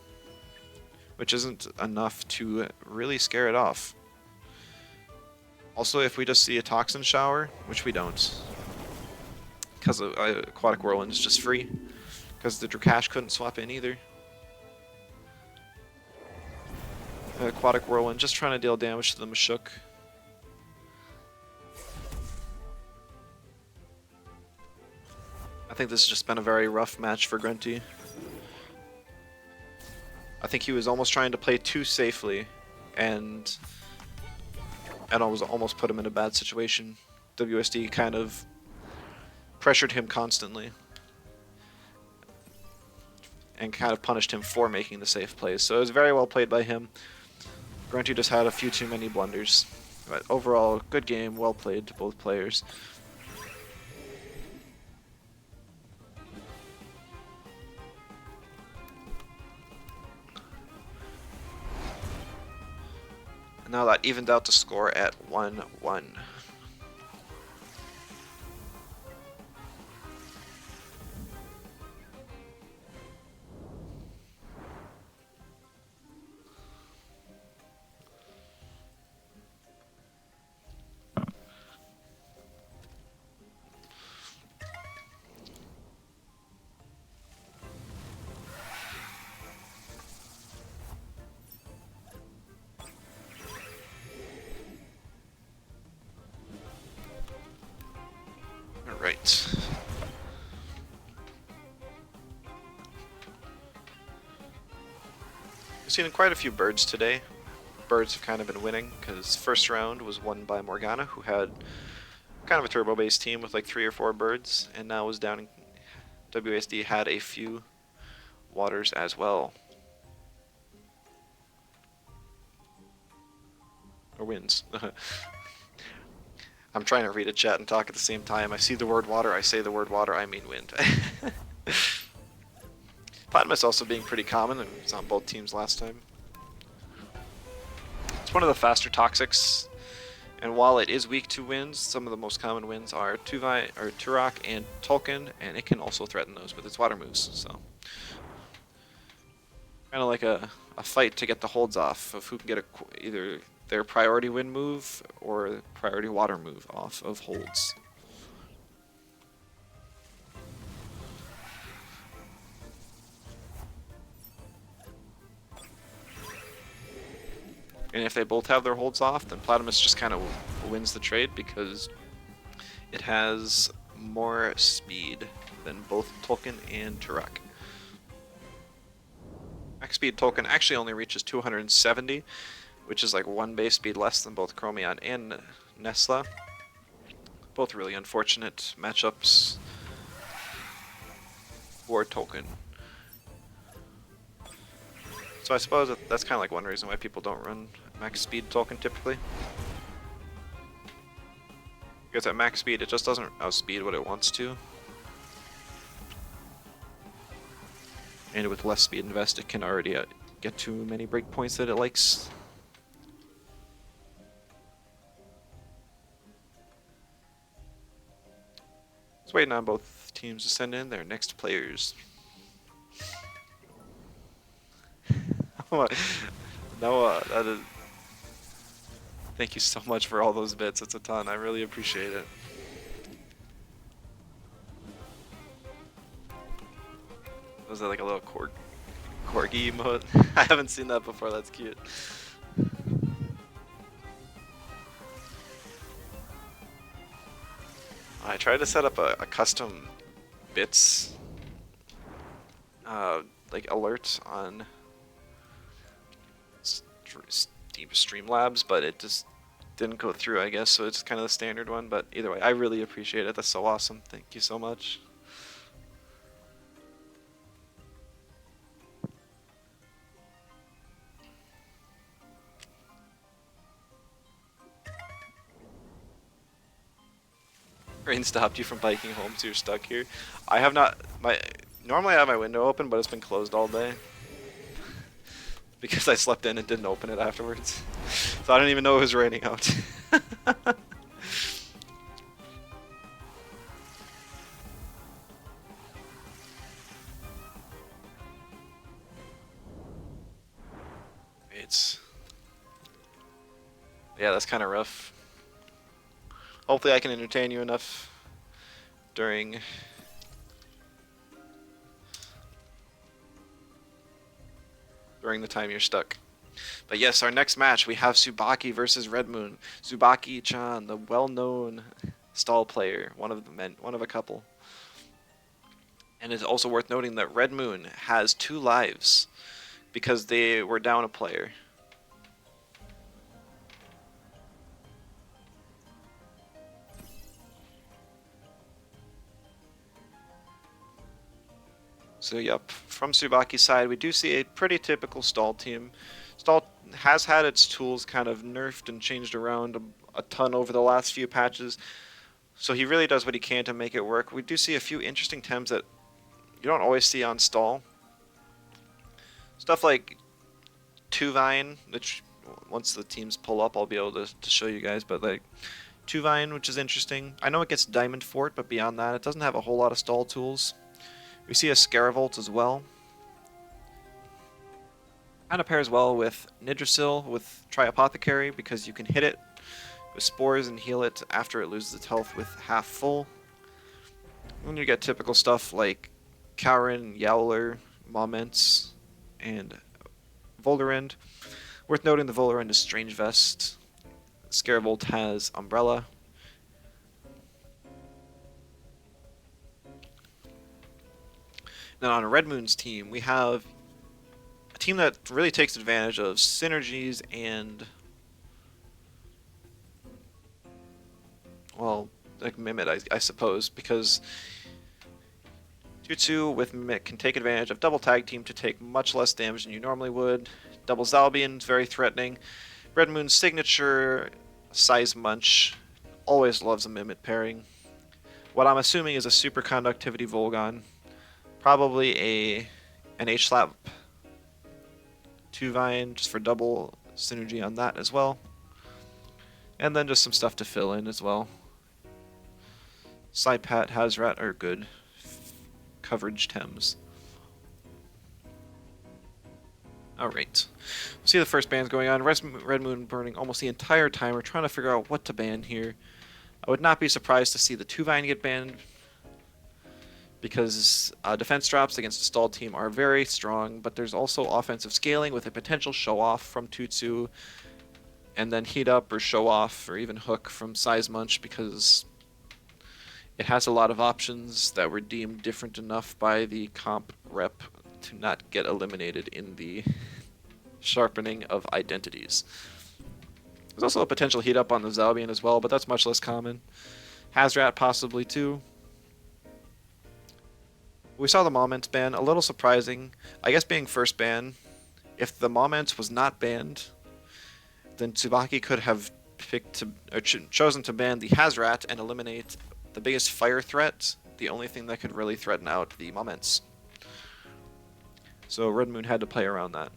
which isn't enough to really scare it off. Also, if we just see a Toxin Shower, which we don't, because Aquatic Whirlwind is just free, because the Drakash couldn't swap in either. Aquatic Whirlwind just trying to deal damage to the Mashuk. I think this has just been a very rough match for Grunty. I think he was almost trying to play too safely, and was almost put him in a bad situation. WSD kind of pressured him constantly and kind of punished him for making the safe plays. So it was very well played by him. Grunty just had a few too many blunders. But overall, good game, well played to both players. And now that evened out the score at 1-1. Right. We've seen quite a few birds today. Birds have kind of been winning, because first round was won by Morgana, who had kind of a turbo-based team with like 3 or 4 birds, and now was down in WSD had a few waters as well. Or winds. I'm trying to read a chat and talk at the same time. I see the word water, I say the word water, I mean wind. Platymus also being pretty common, and it's on both teams last time. It's one of the faster toxics, and while it is weak to winds, some of the most common winds are Turok and Tolkien, and it can also threaten those with its water moves. So, kind of like a fight to get the holds off of who can get either their priority wind move or priority water move off of holds. And if they both have their holds off, then Platymus just kind of wins the trade because it has more speed than both Tolkien and Turok. Max speed Tolkien actually only reaches 270, which is like 1 base speed less than both Chromion and Nesla. Both really unfortunate matchups for Tolkien. So I suppose that's kind of like one reason why people don't run max speed Tolkien typically. Because at max speed it just doesn't outspeed what it wants to. And with less speed invest it can already get too many breakpoints that it likes. Just waiting on both teams to send in their next players. Noah, that is. Thank you so much for all those bits. It's a ton. I really appreciate it. Was that like a little corgi emote? I haven't seen that before. That's cute. I tried to set up a custom bits like alert on Steam Streamlabs, but it just didn't go through, I guess. So it's kind of the standard one. But either way, I really appreciate it. That's so awesome. Thank you so much. Rain stopped you from biking home, so you're stuck here. I have not. Normally I have my window open, but it's been closed all day because I slept in and didn't open it afterwards. So I didn't even know it was raining out. Yeah, that's kind of rough. Hopefully I can entertain you enough during the time you're stuck. But yes, our next match, we have Tsubaki versus Red Moon. Tsubaki-chan, the well-known stall player, one of a couple. And it's also worth noting that Red Moon has 2 lives because they were down a player. So yep, from Tsubaki's side, we do see a pretty typical stall team. Stall has had its tools kind of nerfed and changed around a ton over the last few patches, so he really does what he can to make it work. We do see a few interesting Tems that you don't always see on stall. Stuff like Tuvine, which once the teams pull up I'll be able to show you guys, but like Tuvine, which is interesting. I know it gets Diamond Fort, but beyond that it doesn't have a whole lot of stall tools. We see a Scaravolt as well. Kind of pairs well with Nidrasil with Tri-Apothecary because you can hit it with spores and heal it after it loses its health with half full. And you get typical stuff like Kaurin, Yowler, Moments, and Volderend. Worth noting the Volderend is Strange Vest. Scaravolt has Umbrella. Then on Red Moon's team, we have a team that really takes advantage of synergies and, well, like Mimit, I suppose, because Jutsu with Mimit can take advantage of double tag team to take much less damage than you normally would. Double Zalbian is very threatening. Red Moon's signature Size Munch always loves a Mimit pairing. What I'm assuming is a super conductivity Volgon. Probably an H-Slap Tuvine just for double synergy on that as well. And then just some stuff to fill in as well. Saipat, Hazrat are good coverage Tems. Alright. See the first ban's going on. Red Moon burning almost the entire time. We're trying to figure out what to ban here. I would not be surprised to see the Tuvine get banned, because defense drops against a stalled team are very strong, but there's also offensive scaling with a potential show-off from Tutsu, and then heat up or show-off or even hook from Size Munch because it has a lot of options that were deemed different enough by the comp rep to not get eliminated in the sharpening of identities. There's also a potential heat up on the Zalbian as well, but that's much less common. Hazrat possibly too. We saw the Moment ban, a little surprising. I guess being first ban, if the Moment was not banned, then Tsubaki could have chosen to ban the Hazrat and eliminate the biggest fire threat, the only thing that could really threaten out the Moments. So Red Moon had to play around that.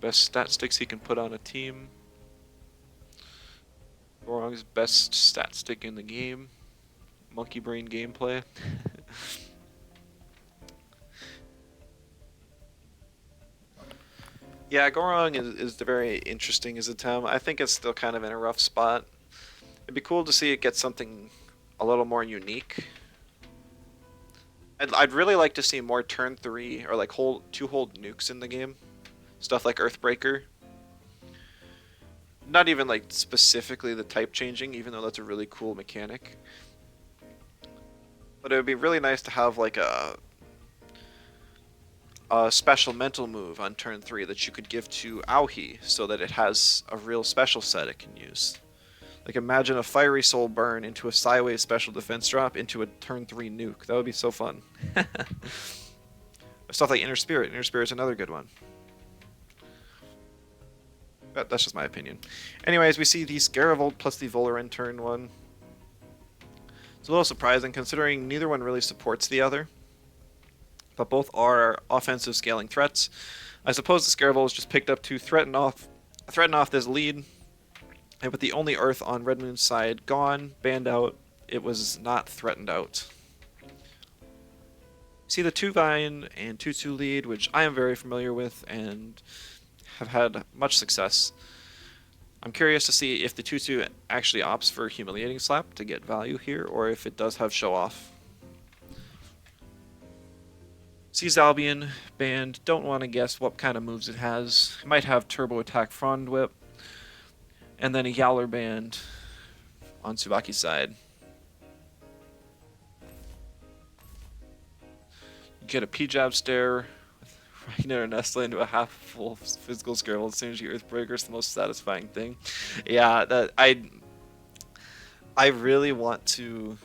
Best stat sticks he can put on a team. Gorong's best stat stick in the game. monkey brain gameplay. Yeah, Gorong is very interesting as a town. I think it's still kind of in a rough spot. It'd be cool to see it get something a little more unique. I'd really like to see more turn 3 or like two-hold nukes in the game. Stuff like Earthbreaker. Not even like specifically the type changing, even though that's a really cool mechanic. But it would be really nice to have like a special mental move on turn 3 that you could give to Auhi so that it has a real special set it can use. Like imagine a Fiery Soul burn into a sideways special defense drop into a turn 3 nuke. That would be so fun. Stuff like Inner Spirit. Inner Spirit's another good one. That's just my opinion. Anyways, we see the Scaravolt plus the Voloran turn 1. It's a little surprising considering neither one really supports the other. But both are offensive scaling threats. I suppose the Scaravolt is just picked up to threaten off this lead. And with the only Earth on Red Moon's side gone, banned out, it was not threatened out. See the 2-Vine and 2-2 lead, which I am very familiar with and have had much success. I'm curious to see if the 2-2 actually opts for Humiliating Slap to get value here, or if it does have Show Off. Sees Albion banned, don't want to guess what kind of moves it has. It might have Turbo Attack Frond Whip, and then a Yowler band on Tsubaki's side. You get a P-Jab Stare with Ragnar and Nestle into a half-full physical Scarable as soon as you Earthbreaker. It's the most satisfying thing. Yeah, that I really want to...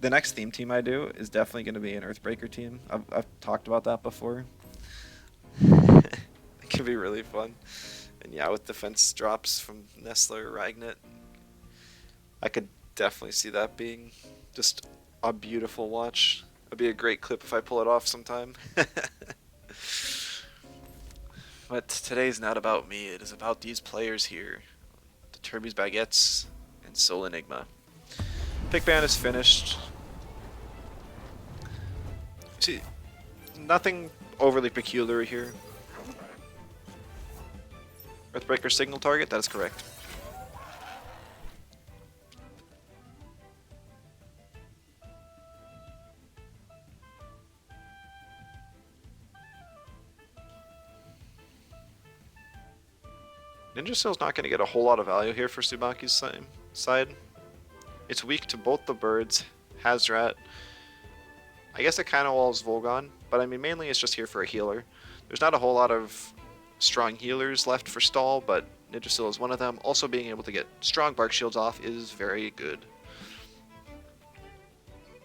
The next theme team I do is definitely going to be an Earthbreaker team. I've talked about that before. It can be really fun. And yeah, with defense drops from Nestle or Ragnet, I could definitely see that being just a beautiful watch. It'd be a great clip if I pull it off sometime. But today's not about me, it is about these players here. The Turbi's Baguettes and Soul Enigma. Pick ban is finished. See, nothing overly peculiar here. Earthbreaker signal target, that is correct. Ninja Seal's not going to get a whole lot of value here for Tsubaki's side. It's weak to both the birds, Hazrat. I guess it kind of walls Volgon, but I mean mainly it's just here for a healer. There's not a whole lot of strong healers left for stall, but Ninja Seal is one of them. Also being able to get strong bark shields off is very good.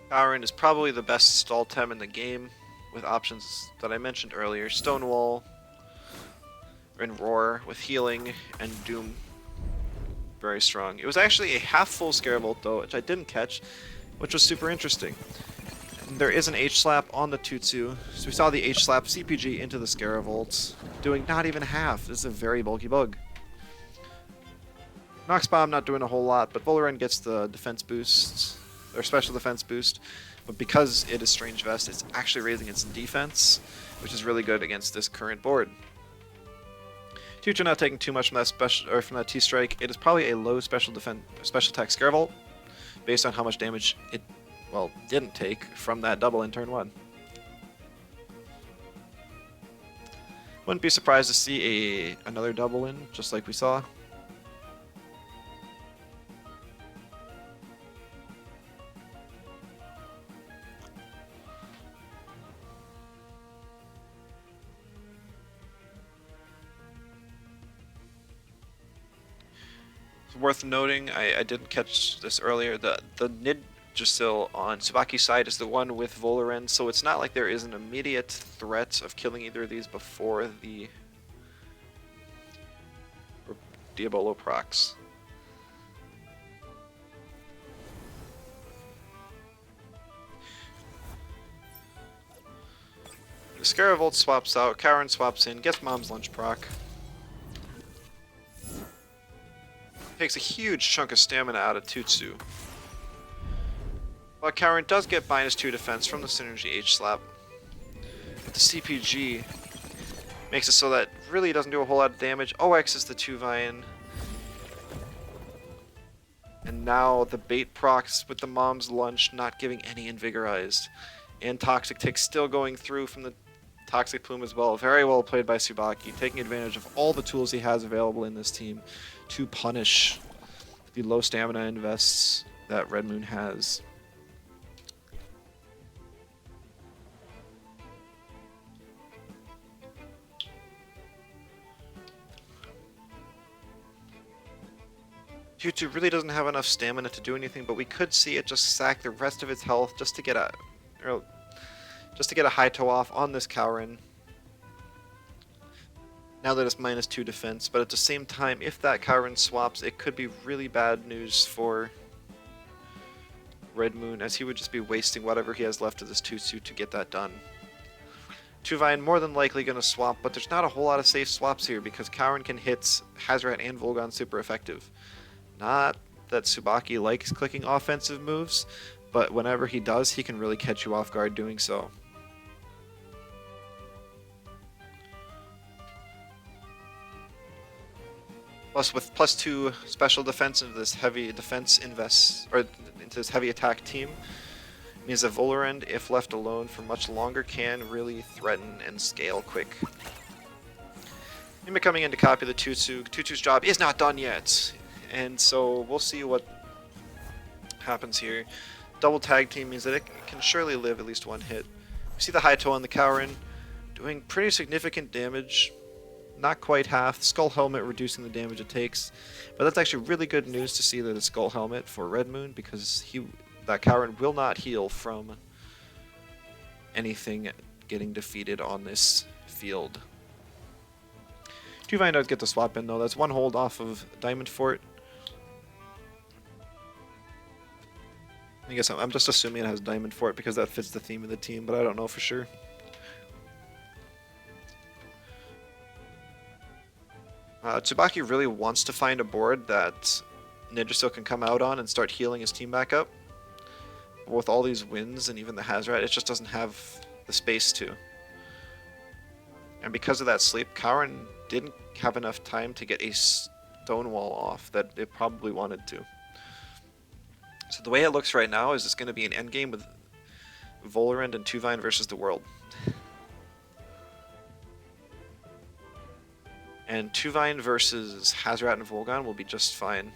Powering is probably the best stall tem in the game, with options that I mentioned earlier. Stonewall, and Roar with healing, and Doom. Very strong. It was actually a half-full Scaravolt though, which I didn't catch, which was super interesting. And there is an H-Slap on the Tutsu, so we saw the H-Slap CPG into the Scaravolt, doing not even half. This is a very bulky bug. Nox Bomb not doing a whole lot, but Voloran gets the defense boost, or special defense boost, but because it is Strange Vest, it's actually raising its defense, which is really good against this current board. Tutu not taking too much from that from that T-Strike. It is probably a low special attack Scaravolt, based on how much damage it, well, didn't take from that double in turn 1. Wouldn't be surprised to see another double in, just like we saw. Worth noting, I didn't catch this earlier, the Ninja Seal on Tsubaki's side is the one with Voloran, so it's not like there is an immediate threat of killing either of these before the Diabolo procs. The Scaravolt swaps out, Karen swaps in, gets Mom's Lunch proc. Takes a huge chunk of stamina out of Tutsu. But Cowran does get -2 defense from the Synergy H-Slap. But the CPG makes it so that really doesn't do a whole lot of damage. OX is the 2-Vine. And now the bait procs with the Mom's Lunch not giving any Invigorized. And Toxic Tick still going through from the Toxic Plume as well. Very well played by Tsubaki, taking advantage of all the tools he has available in this team to punish the low stamina invests that Red Moon has. Mewtwo really doesn't have enough stamina to do anything, but we could see it just sack the rest of its health just to get a high toe off on this Cowran. Now that it's -2 defense, but at the same time, if that Cowran swaps, it could be really bad news for Red Moon, as he would just be wasting whatever he has left of this 2-2 to get that done. 2-Vine more than likely going to swap, but there's not a whole lot of safe swaps here because Cowran can hit Hazoret and Volgon super effective. Not that Tsubaki likes clicking offensive moves, but whenever he does, he can really catch you off guard doing so. Plus, with +2 special defense into this heavy defense into this heavy attack team, means that Volorend, if left alone for much longer, can really threaten and scale quick. Enigma coming in to copy the Tutu. Tutu's job is not done yet. And so we'll see what happens here. Double tag team means that it can surely live at least one hit. We see the high toe on the Cowran doing pretty significant damage. Not quite half. Skull Helmet reducing the damage it takes. But that's actually really good news to see that it's Skull Helmet for Red Moon, because that Cowran will not heal from anything getting defeated on this field. 2-Vine does get the swap in though. That's one hold off of Diamond Fort. I guess I'm just assuming it has Diamond Fort because that fits the theme of the team, but I don't know for sure. Tsubaki really wants to find a board that Ninja can come out on and start healing his team back up. But with all these wins and even the Hazoret, it just doesn't have the space to. And because of that sleep, Cowran didn't have enough time to get a Stonewall off that it probably wanted to. So the way it looks right now is it's going to be an endgame with Volorend and 2-Vine versus the world. And 2-Vine versus Hazoret and Volgon will be just fine.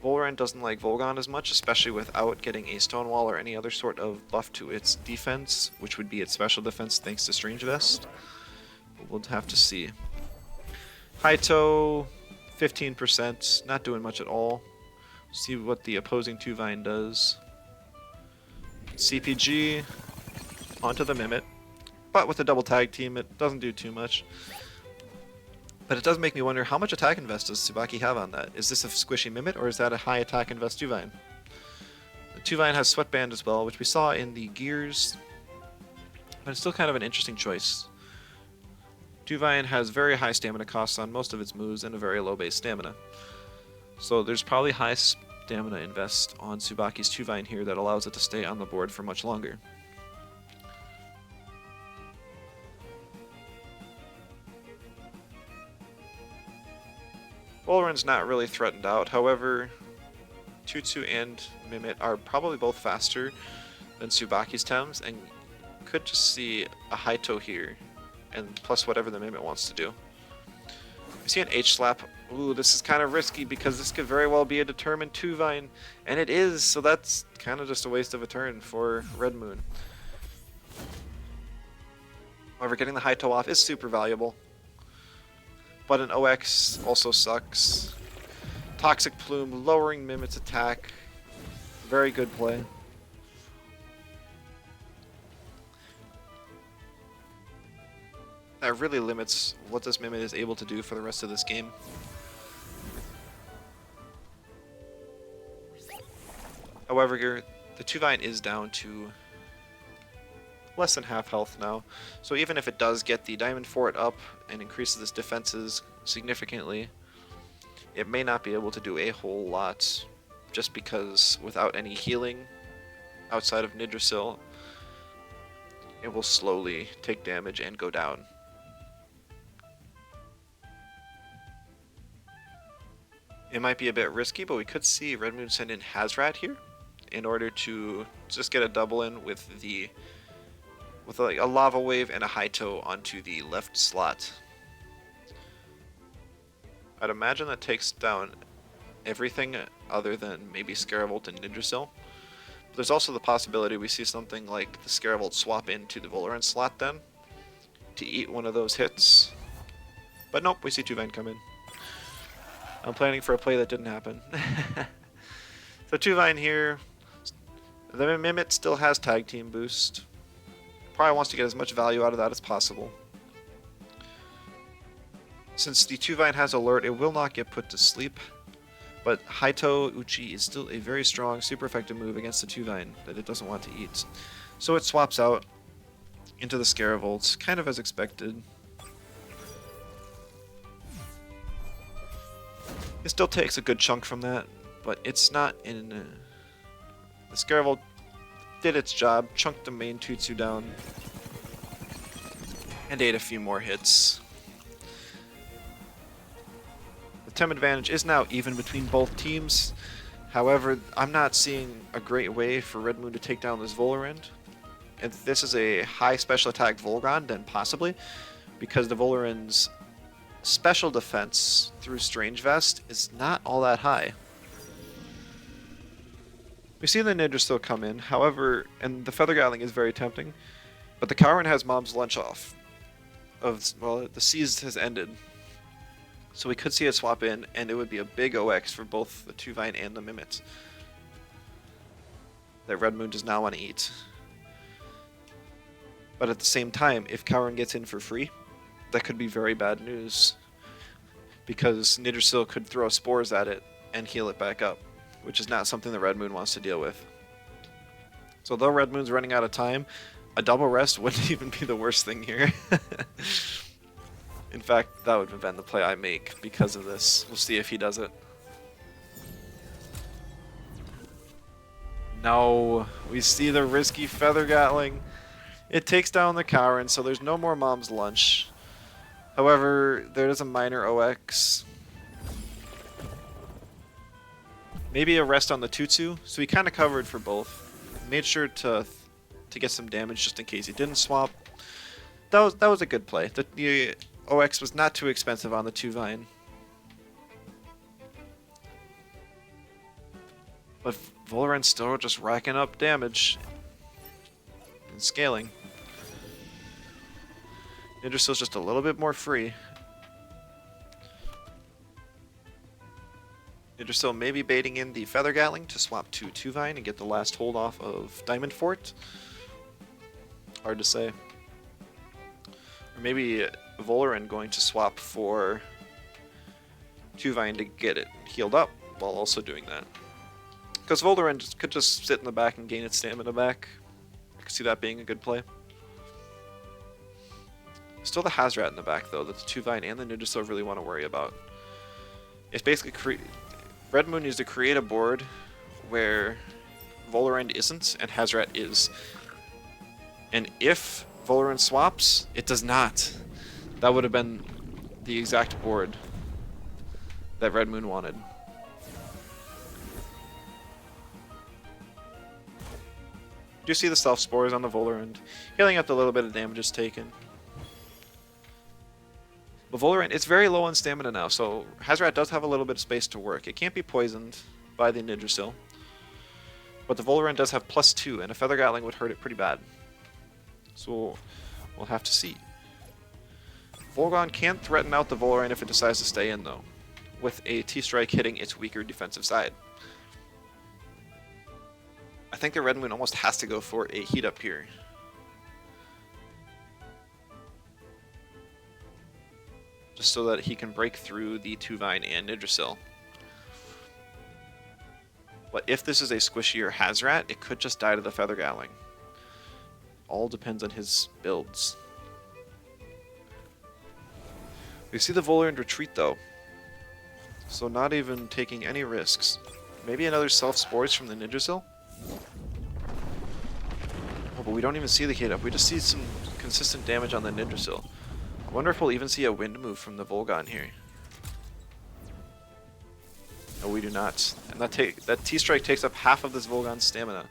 Volorend doesn't like Volgon as much, especially without getting a Stonewall or any other sort of buff to its defense, which would be its special defense thanks to Strange Vest. But we'll have to see. High toe, 15%, not doing much at all. See what the opposing 2-Vine does. CPG onto the Mimit, but with a double tag team, it doesn't do too much. But it does make me wonder, how much attack invest does Tsubaki have on that? Is this a squishy Mimit, or is that a high attack invest 2-Vine? The 2-Vine has Sweatband as well, which we saw in the Gears, but it's still kind of an interesting choice. 2-Vine has very high stamina costs on most of its moves and a very low base stamina. So there's probably high stamina invest on Tsubaki's 2-Vine here that allows it to stay on the board for much longer. Volorend's not really threatened out, however, Tutu and Mimit are probably both faster than Tsubaki's Tems, and could just see a high toe here, and plus whatever the Mimit wants to do. We see an H-Slap. Ooh, this is kind of risky because this could very well be a determined 2-Vine, and it is, so that's kind of just a waste of a turn for Red Moon. However, getting the high toe off is super valuable. But an OX also sucks. Toxic Plume, lowering Mimit's attack. Very good play. That really limits what this Mimit is able to do for the rest of this game. However, the 2-Vine is down to less than half health now, so even if it does get the Diamond Fort up and increases its defenses significantly, it may not be able to do a whole lot just because without any healing outside of Nidrasil, it will slowly take damage and go down. It might be a bit risky, but we could see Red Moon send in Hazrat here in order to just get a double in with like a Lava Wave and a High Toe onto the left slot. I'd imagine that takes down everything other than maybe Scaravolt and Nidrasil. But there's also the possibility we see something like the Scaravolt swap into the Volorant slot then to eat one of those hits. But nope, we see Tuvine come in. I'm planning for a play that didn't happen. So Tuvine here. The Mimit still has Tag Team boost. Probably wants to get as much value out of that as possible. Since the Tuvine has Alert, it will not get put to sleep. But Haito Uchi is still a very strong, super effective move against the Tuvine that it doesn't want to eat. So it swaps out into the Scaravolt, kind of as expected. It still takes a good chunk from that, but it's not in... the Scaravolt did its job, chunked the main Tutsu down, and ate a few more hits. The Tem advantage is now even between both teams. However, I'm not seeing a great way for Red Moon to take down this Volorand. If this is a high special attack Volrond, then possibly, because the Volorand's special defense through Strange Vest is not all that high. We see the Ninja still come in, however, and the Feather Gatling is very tempting, but the Cowran has Mom's lunch off. Well, the siege has ended. So we could see it swap in, and it would be a big OX for both the Tuvine and the Mimit that Red Moon does not want to eat. But at the same time, if Cowran gets in for free, that could be very bad news, because Nidrasil could throw spores at it and heal it back up, which is not something that Red Moon wants to deal with. So though Red Moon's running out of time, a double rest wouldn't even be the worst thing here. In fact, that would have been the play I make because of this. We'll see if he does it. No, we see the risky Feather Gatling. It takes down the Cowran, so there's no more Mom's lunch. However, there is a minor OX. Maybe a rest on the Tutsu, so he kind of covered for both. Made sure to get some damage just in case he didn't swap. That was a good play. The OX was not too expensive on the Tuvine. But Volorant's still just racking up damage and scaling. Nidrasil's just a little bit more free. Nidrasil maybe baiting in the Feather Gatling to swap to Tuvine and get the last hold off of Diamond Fort. Hard to say. Or maybe Volorant going to swap for Tuvine to get it healed up while also doing that. Because Volorant could just sit in the back and gain its stamina back. I could see that being a good play. Still the Hazrat in the back though that the Tuvine and the Nidrasil really want to worry about. It's basically Red Moon needs to create a board where Volorant isn't and Hazrat is. And if Volorant swaps, it does not. That would have been the exact board that Red Moon wanted. Do you see the self spores on the Volorant? Healing up the little bit of damage is taken. But Volorant, it's very low on stamina now, so Hazrat does have a little bit of space to work. It can't be poisoned by the Nidrasil. But the Volorant does have +2, and a Feather Gatling would hurt it pretty bad. So we'll have to see. Volgon can threaten out the Volorant if it decides to stay in, though, with a T-Strike hitting its weaker defensive side. I think the Red Moon almost has to go for a heat up here. Just so that he can break through the Tuvine and Nidrasil. But if this is a squishier Hazrat, it could just die to the Feather Gatling. All depends on his builds. We see the Volorant retreat though, so not even taking any risks. Maybe another self-spores from the Ninjasil? Oh, but we don't even see the hit up. We just see some consistent damage on the Ninjasil. I wonder if we'll even see a wind move from the Volgon here. No, we do not. And that T-Strike takes up half of this Volgon's stamina.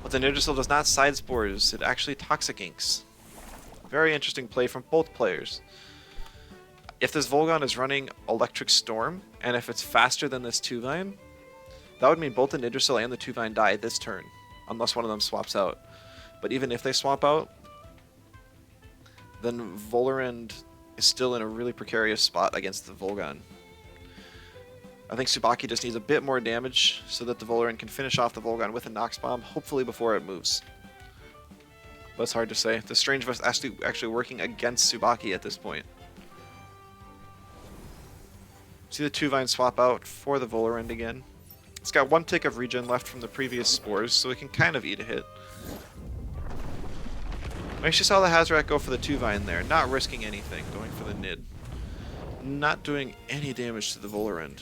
But the Ninjasil does not side spores, it actually Toxic Inks. Very interesting play from both players. If this Volgon is running Electric Storm, and if it's faster than this Tuvine, that would mean both the Ninjasil and the Tuvine die this turn, unless one of them swaps out. But even if they swap out, then Volorend is still in a really precarious spot against the Volgon. I think Tsubaki just needs a bit more damage so that the Volorend can finish off the Volgon with a Nox Bomb, hopefully before it moves. But it's hard to say. The Strange Vest actually working against Tsubaki at this point. See the Tuvine swap out for the Volorend again. It's got 1 tick of regen left from the previous spores, so it can kind of eat a hit. I actually saw the Hazoret go for the Tuvine there, not risking anything, going for the Nid. Not doing any damage to the Volorend.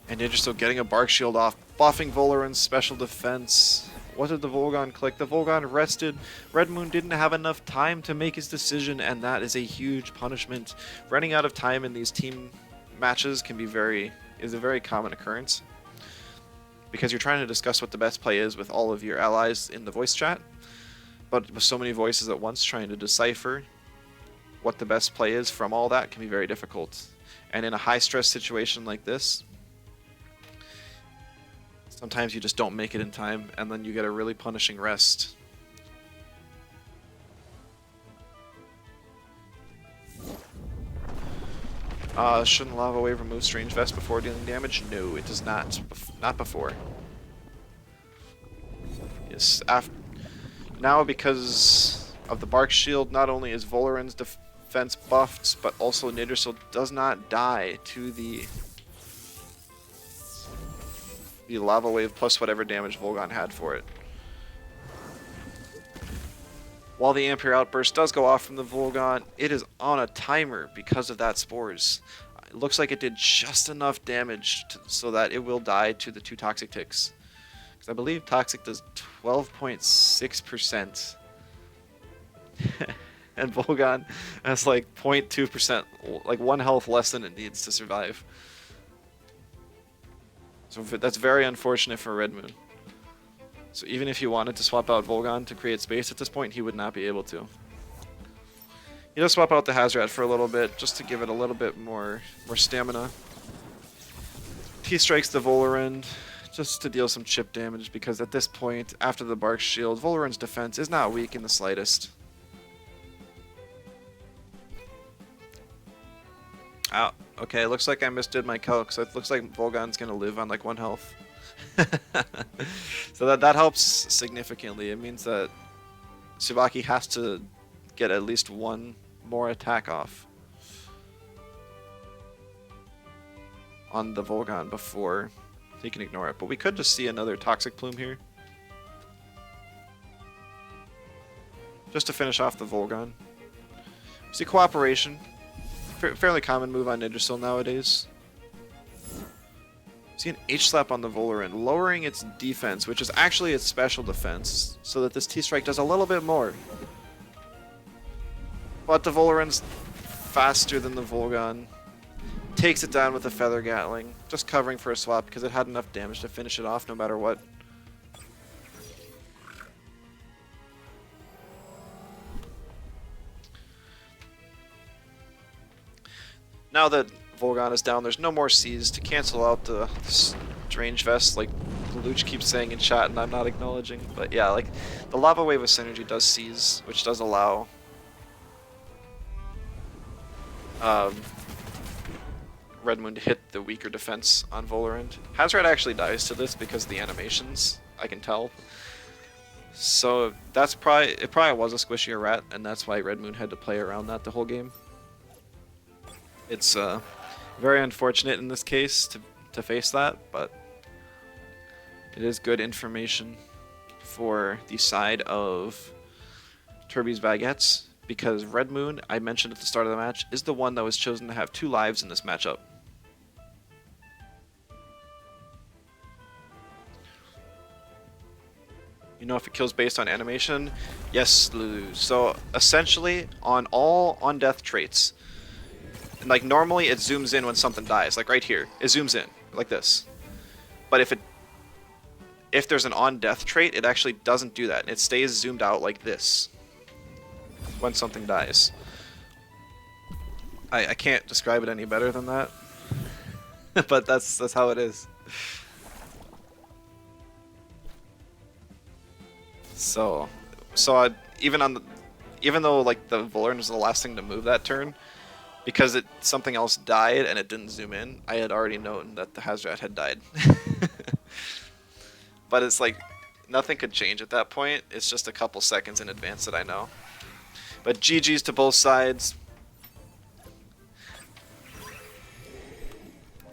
And Ninja still getting a Bark Shield off, buffing Volorend's special defense. What did the Volgon click? The Volgon rested. Red Moon didn't have enough time to make his decision, and that is a huge punishment. Running out of time in these team matches is a very common occurrence. Because you're trying to discuss what the best play is with all of your allies in the voice chat, but with so many voices at once, trying to decipher what the best play is from all that can be very difficult. And in a high-stress situation like this, sometimes you just don't make it in time, and then you get a really punishing rest. Shouldn't Lava Wave remove Strange Vest before dealing damage? No, it does not. Not before. Yes, now because of the Bark Shield, not only is Volorend's defense buffed, but also Ninjasil does not die to the Lava Wave plus whatever damage Volgon had for it. While the Ampere Outburst does go off from the Volgon, it is on a timer because of that Spores. It looks like it did just enough damage so that it will die to the 2 Toxic Ticks. Because I believe Toxic does 12.6%. And Volgon has like 0.2%, like 1 health less than it needs to survive. So that's very unfortunate for Red Moon. So even if he wanted to swap out Volgon to create space at this point, he would not be able to. He does swap out the Hazoret for a little bit, just to give it a little bit more stamina. He strikes the Volorend, just to deal some chip damage, because at this point, after the Bark Shield, Volorend's defense is not weak in the slightest. Oh, okay, looks like I misdid my calc, so it looks like Volgon's gonna live on like 1 health. So that helps significantly. It means that Tsubaki has to get at least 1 more attack off on the Volgon before he can ignore it. But we could just see another Toxic Plume here, just to finish off the Volgon. See Cooperation. Fairly common move on Ninjasil nowadays. See an H-slap on the Volorend, lowering its defense, which is actually its special defense, so that this T-Strike does a little bit more. But the Volorend's faster than the Volgon. Takes it down with a Feather Gatling, just covering for a swap because it had enough damage to finish it off no matter what. Now that Volgon is down, there's no more C's to cancel out the Strange Vest, like Luch keeps saying in chat and I'm not acknowledging. But yeah, like the Lava Wave of Synergy does C's, which does allow Red Moon to hit the weaker defense on Volorend. Hazoret actually dies to this because of the animations, I can tell. So that's it probably was a squishier rat, and that's why Red Moon had to play around that the whole game. It's very unfortunate in this case to face that, but it is good information for the side of Turbi's Baguettes, because Red Moon, I mentioned at the start of the match, is the one that was chosen to have 2 lives in this matchup. You know if it kills based on animation? Yes, Lulu. So essentially, on all on-death traits, like normally it zooms in when something dies, like right here, it zooms in, like this. But if there's an on-death trait, it actually doesn't do that. It stays zoomed out like this when something dies. I can't describe it any better than that, but that's how it is. So even though like the Volan was the last thing to move that turn, because something else died and it didn't zoom in, I had already known that the Hazrat had died. But it's like nothing could change at that point. It's just a couple seconds in advance that I know. But GG's to both sides.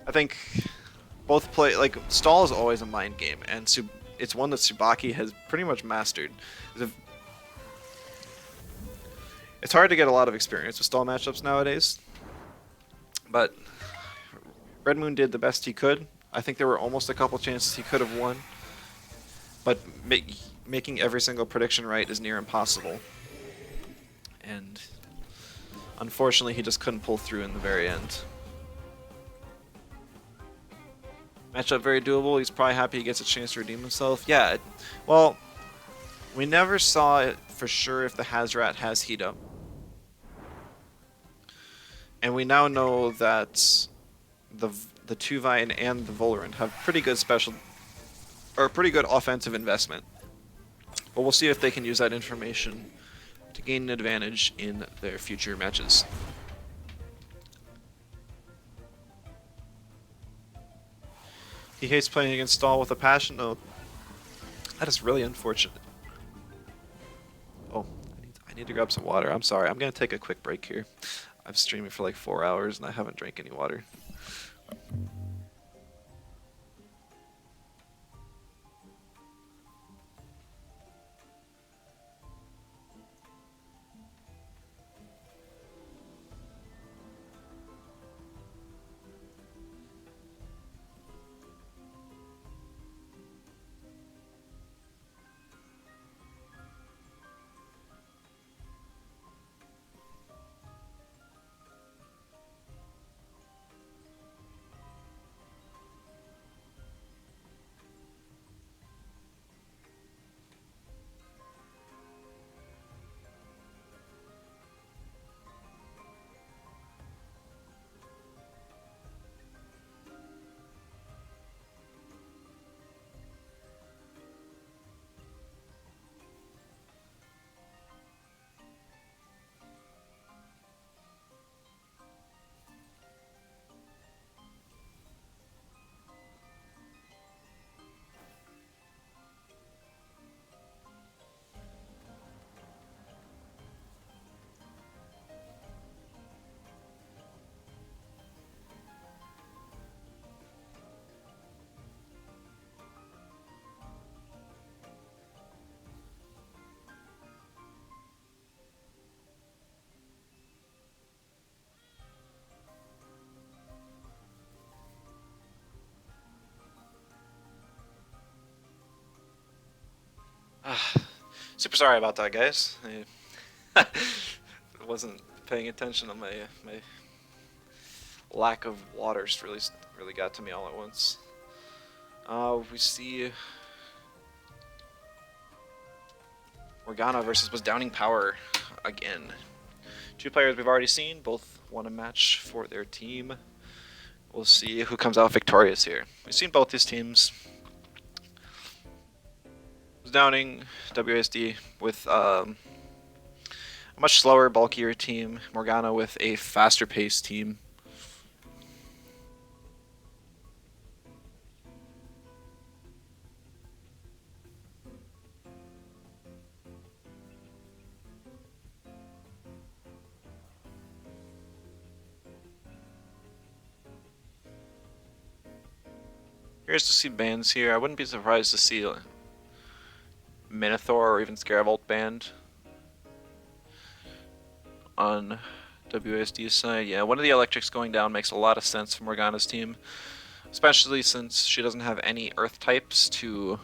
I think both play like stall is always a mind game, and it's one that Tsubaki has pretty much mastered. It's hard to get a lot of experience with stall matchups nowadays, but Red Moon did the best he could. I think there were almost a couple chances he could have won, but making every single prediction right is near impossible. And unfortunately, he just couldn't pull through in the very end. Matchup very doable. He's probably happy he gets a chance to redeem himself. Yeah, well, we never saw it for sure if the Hazrat has heat up. And we now know that the Tuvine and the Volorant have pretty good pretty good offensive investment. But we'll see if they can use that information to gain an advantage in their future matches. He hates playing against stall with a passion. Oh, that is really unfortunate. Oh, I need to grab some water. I'm sorry. I'm going to take a quick break here. I've streaming for like 4 hours and I haven't drank any water. Super sorry about that, guys. I wasn't paying attention on my lack of water. Really got to me all at once. We see Morgana versus was Downing Power again. 2 players we've already seen, both won a match for their team. We'll see who comes out victorious here. We've seen both these teams. Downing, WSD with a much slower, bulkier team. Morgana with a faster paced team. Curious to see bans here. I wouldn't be surprised to see Minotaur or even Scaravolt banned. on WASD's side. Yeah, one of the electrics going down makes a lot of sense for Morgana's team, especially since she doesn't have any earth types to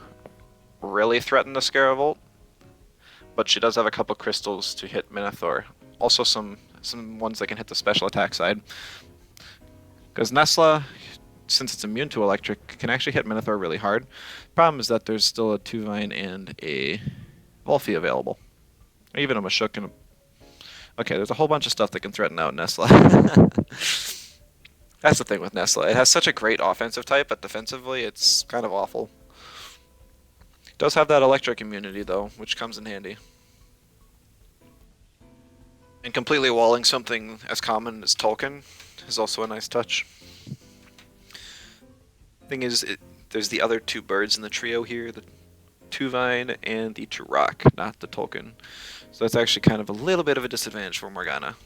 really threaten the Scaravolt, but she does have a couple crystals to hit Minotaur. Also some ones that can hit the special attack side. Because Nesla, since it's immune to electric, can actually hit Minotaur really hard. Problem is that there's still a Tuvine and a Wolfie available. Even a Mashuk and a... Okay, there's a whole bunch of stuff that can threaten out Nesla. That's the thing with Nesla. It has such a great offensive type, but defensively it's kind of awful. It does have that electric immunity, though, which comes in handy. And completely walling something as common as Tolkien is also a nice touch. Thing is, there's the other two birds in the trio here, the Tuvine and the Turok, not the Tolkien. So that's actually kind of a little bit of a disadvantage for Morgana.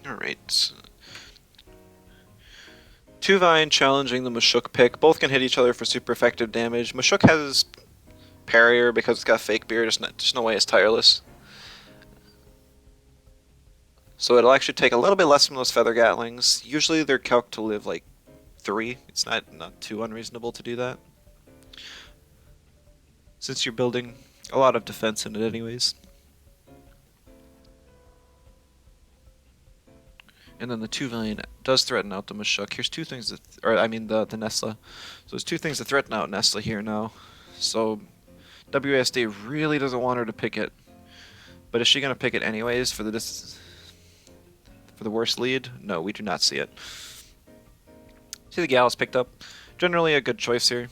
Alright. Tuvine challenging the Mashuk pick. Both can hit each other for super effective damage. Mashuk has Parrier because it's got fake beard. There's no way it's tireless. So it'll actually take a little bit less from those feather gatlings. Usually they're calced to live like 3. It's not too unreasonable to do that, since you're building a lot of defense in it anyways. And then the Tuvine does threaten out the Mashuk. Here's two things that, or I mean the Nesla. So there's two things that threaten out Nesla here now. So WSD really doesn't want her to pick it, but is she gonna pick it anyways for the worst lead? No, we do not see it. See the Gallus picked up. Generally a good choice here.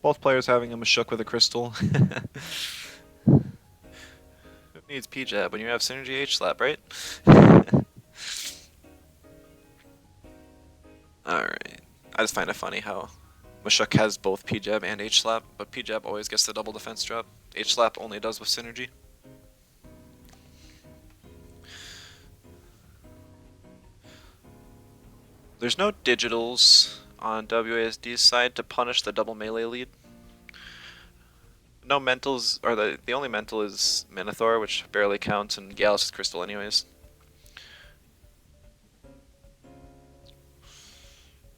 Both players having a Mashuk with a crystal. Who needs P-Jab when you have Synergy H-Slap, right? Alright. I just find it funny how Mashuk has both P-Jab and H-Slap, but P-Jab always gets the double defense drop. H-Slap only does with Synergy. There's no digitals on WASD's side to punish the double melee lead. No mentals, or the only mental is Minotaur, which barely counts, and Gallus is crystal anyways.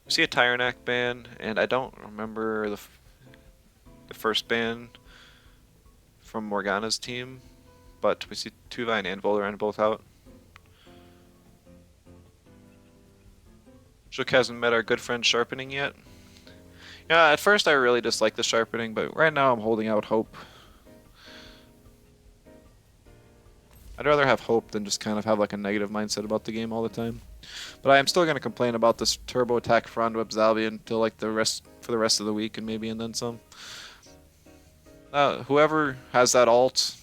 We see a Tyrannac ban, and I don't remember the first ban from Morgana's team, but we see Tuvine and Volaran both out. Shook hasn't met our good friend Sharpening yet. Yeah, at first I really disliked the Sharpening, but right now I'm holding out hope. I'd rather have hope than just kind of have like a negative mindset about the game all the time. But I am still going to complain about this turbo attack front web Zalbi until like the rest of the week and maybe and then some. Whoever has that alt,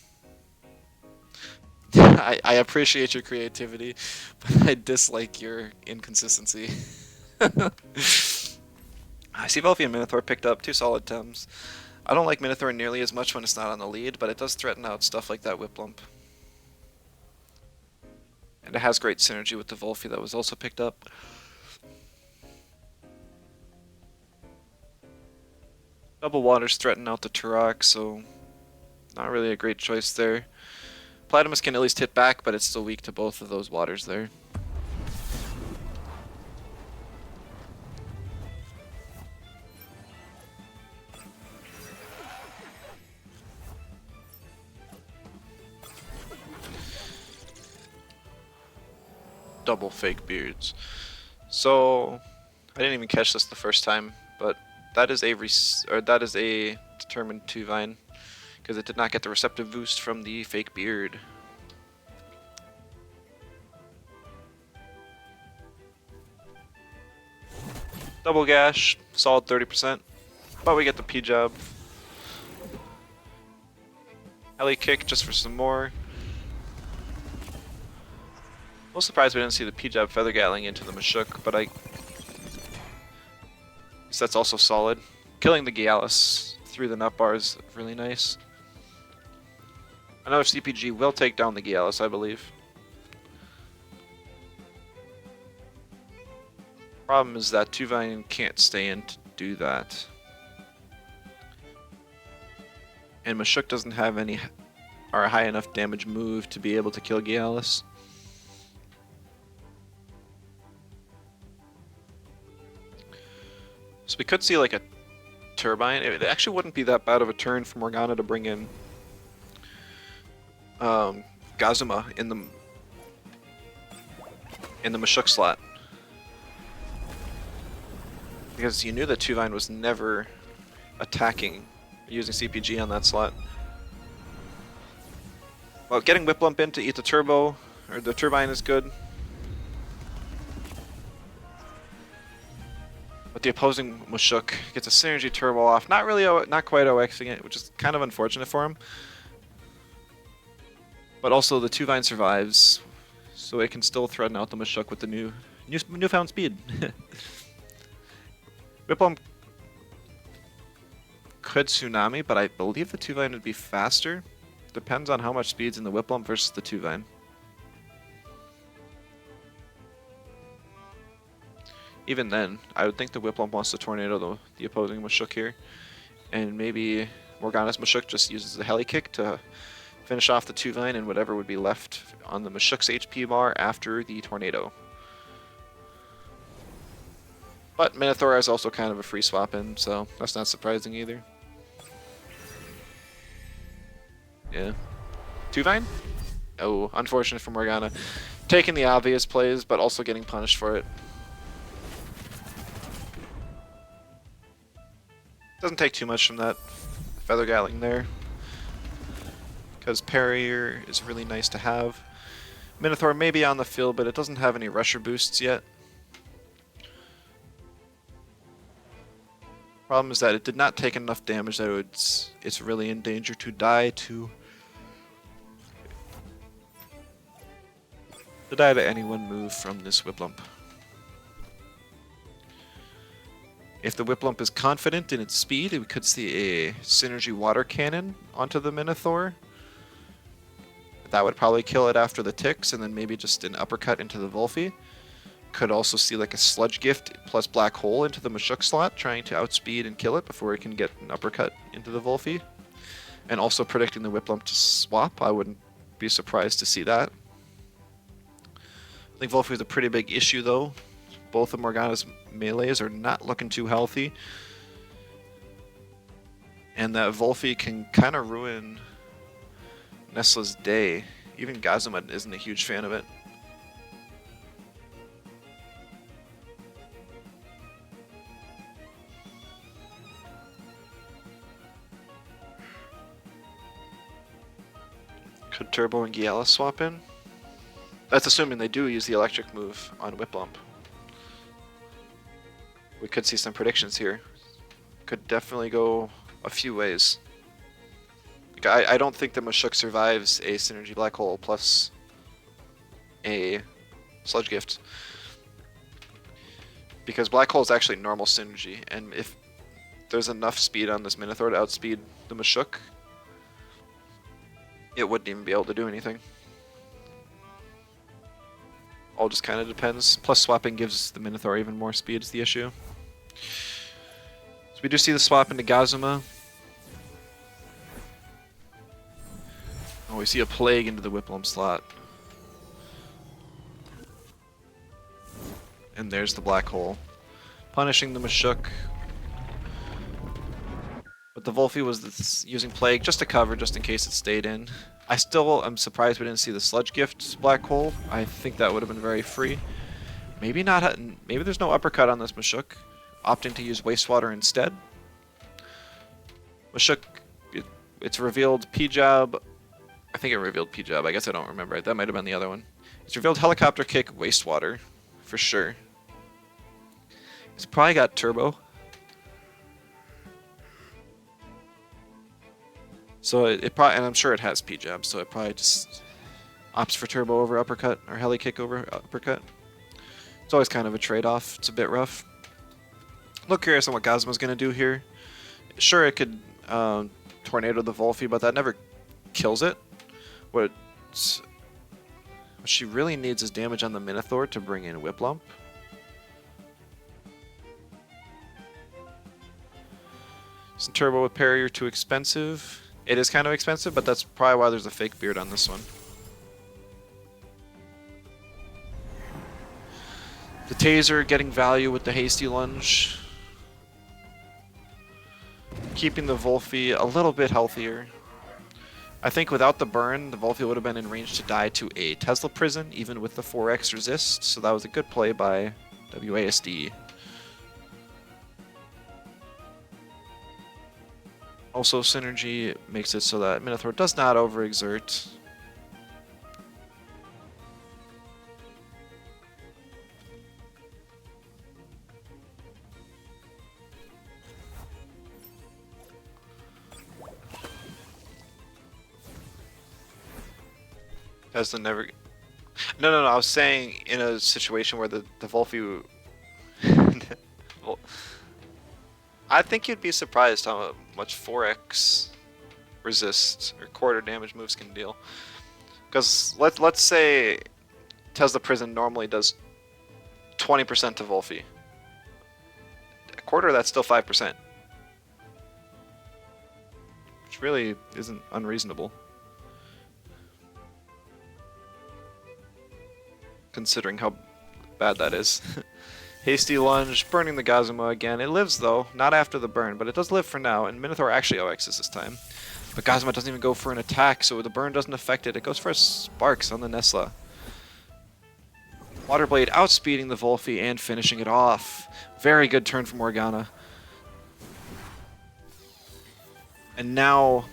I appreciate your creativity, but I dislike your inconsistency. I see Velphi and Minotaur picked up 2 solid Tems. I don't like Minotaur nearly as much when it's not on the lead, but it does threaten out stuff like that Whiplump. And it has great synergy with the Volphy that was also picked up. Double Waters threaten out the Turok, so not really a great choice there. Platymus can at least hit back, but it's still weak to both of those Waters there. Double fake beards. So I didn't even catch this the first time, but that is a determined Tuvine because it did not get the receptive boost from the fake beard. Double gash, solid 30%, but we get the P-Jab. Heli kick just for some more. A little surprised we didn't see the P-Jab Feather Gatling into the Mashuk, but I guess that's also solid. Killing the Gallus through the nut bar is really nice. Another CPG will take down the Gialis, I believe. Problem is that Tuvine can't stay in to do that. And Mashuk doesn't have any or a high enough damage move to be able to kill Gialis. So we could see like a Turbine. It actually wouldn't be that bad of a turn for Morgana to bring in Gazuma in the Mashuk slot. Because you knew that Tuvine was never attacking using CPG on that slot. Well, getting Whip Lump in to eat the Turbo, or the Turbine is good. But the opposing Mashuk gets a Synergy Turbo off. Not really, not quite OXing it, which is kind of unfortunate for him. But also the Tuvine survives, so it can still threaten out the Mashuk with the newfound speed. Whip Lump could Tsunami, but I believe the Tuvine would be faster. Depends on how much speed's in the Whip Lump versus the Tuvine. Even then, I would think the Whip Lump wants to Tornado the opposing Mashuk here. And maybe Morgana's Mashuk just uses the Heli Kick to finish off the Tuvine and whatever would be left on the Mashuk's HP bar after the Tornado. But Minotaur is also kind of a free swap in, so that's not surprising either. Yeah. Tuvine? Oh, unfortunate for Morgana. Taking the obvious plays, but also getting punished for it. Doesn't take too much from that Feather Gatling there. Because Parrier is really nice to have. Minotaur may be on the field, but it doesn't have any Rusher boosts yet. Problem is that it did not take enough damage that it's really in danger to die to any one move from this Whip Lump. If the Whip Lump is confident in its speed, we could see a Synergy Water Cannon onto the Minotaur. That would probably kill it after the ticks, and then maybe just an uppercut into the Volphy. Could also see like a Sludge Gift plus Black Hole into the Mashuk slot, trying to outspeed and kill it before it can get an uppercut into the Volphy. And also predicting the Whip Lump to swap. I wouldn't be surprised to see that. I think Volphy is a pretty big issue though. Both of Morgana's melees are not looking too healthy. And that Volphy can kind of ruin Nestla's day. Even Gazuma isn't a huge fan of it. Could Turbo and Gialis swap in? That's assuming they do use the electric move on Whip Lump. We could see some predictions here. Could definitely go a few ways. Like, I don't think that Mashuk survives a Synergy Black Hole plus a Sludge Gift. Because Black Hole is actually normal Synergy, and if there's enough speed on this Minotaur to outspeed the Mashuk, it wouldn't even be able to do anything. All just kind of depends. Plus swapping gives the Minotaur even more speed is the issue. So we do see the swap into Gazuma. Oh, we see a Plague into the Whip Lump slot. And there's the Black Hole. Punishing the Mashuk. But the Volphy was using Plague just to cover, just in case it stayed in. I still am surprised we didn't see the Sludge Gift Black Hole. I think that would have been very free. Maybe not. Maybe there's no uppercut on this Mashuk. Opting to use Wastewater instead. Mashuk, it's revealed P-Jab. I think it revealed P-Jab. I guess I don't remember. That might have been the other one. It's revealed Helicopter Kick, Wastewater, for sure. It's probably got Turbo. So it probably, and I'm sure it has P-Jab, so it probably just opts for Turbo over Uppercut, or Heli Kick over Uppercut. It's always kind of a trade-off. It's a bit rough. Look curious on what Gazuma's going to do here. Sure, it could Tornado the Volphy, but that never kills it. What she really needs is damage on the Minotaur to bring in Whiplump. Some Turbo with Parry are too expensive. It is kind of expensive, but that's probably why there's a fake beard on this one. The Taser getting value with the Hasty Lunge. Keeping the Volphy a little bit healthier. I think without the burn, the Volphy would have been in range to die to a Tesla Prison, even with the 4x resist, so that was a good play by WASD. Also, Synergy makes it so that Minotaur does not overexert. Tesla never... No, I was saying in a situation where the Volphy... well, I think you'd be surprised how much 4x resist or quarter damage moves can deal. Because let's say Tesla Prison normally does 20% to Volphy. A quarter of that's still 5%. Which really isn't unreasonable. Considering how bad that is. Hasty Lunge, burning the Gazuma again. It lives though, not after the burn, but it does live for now, and Minotaur actually OXs this time. But Gazuma doesn't even go for an attack, so the burn doesn't affect it. It goes for Sparks on the Nesla. Waterblade outspeeding the Volphy and finishing it off. Very good turn from Morgana. And now,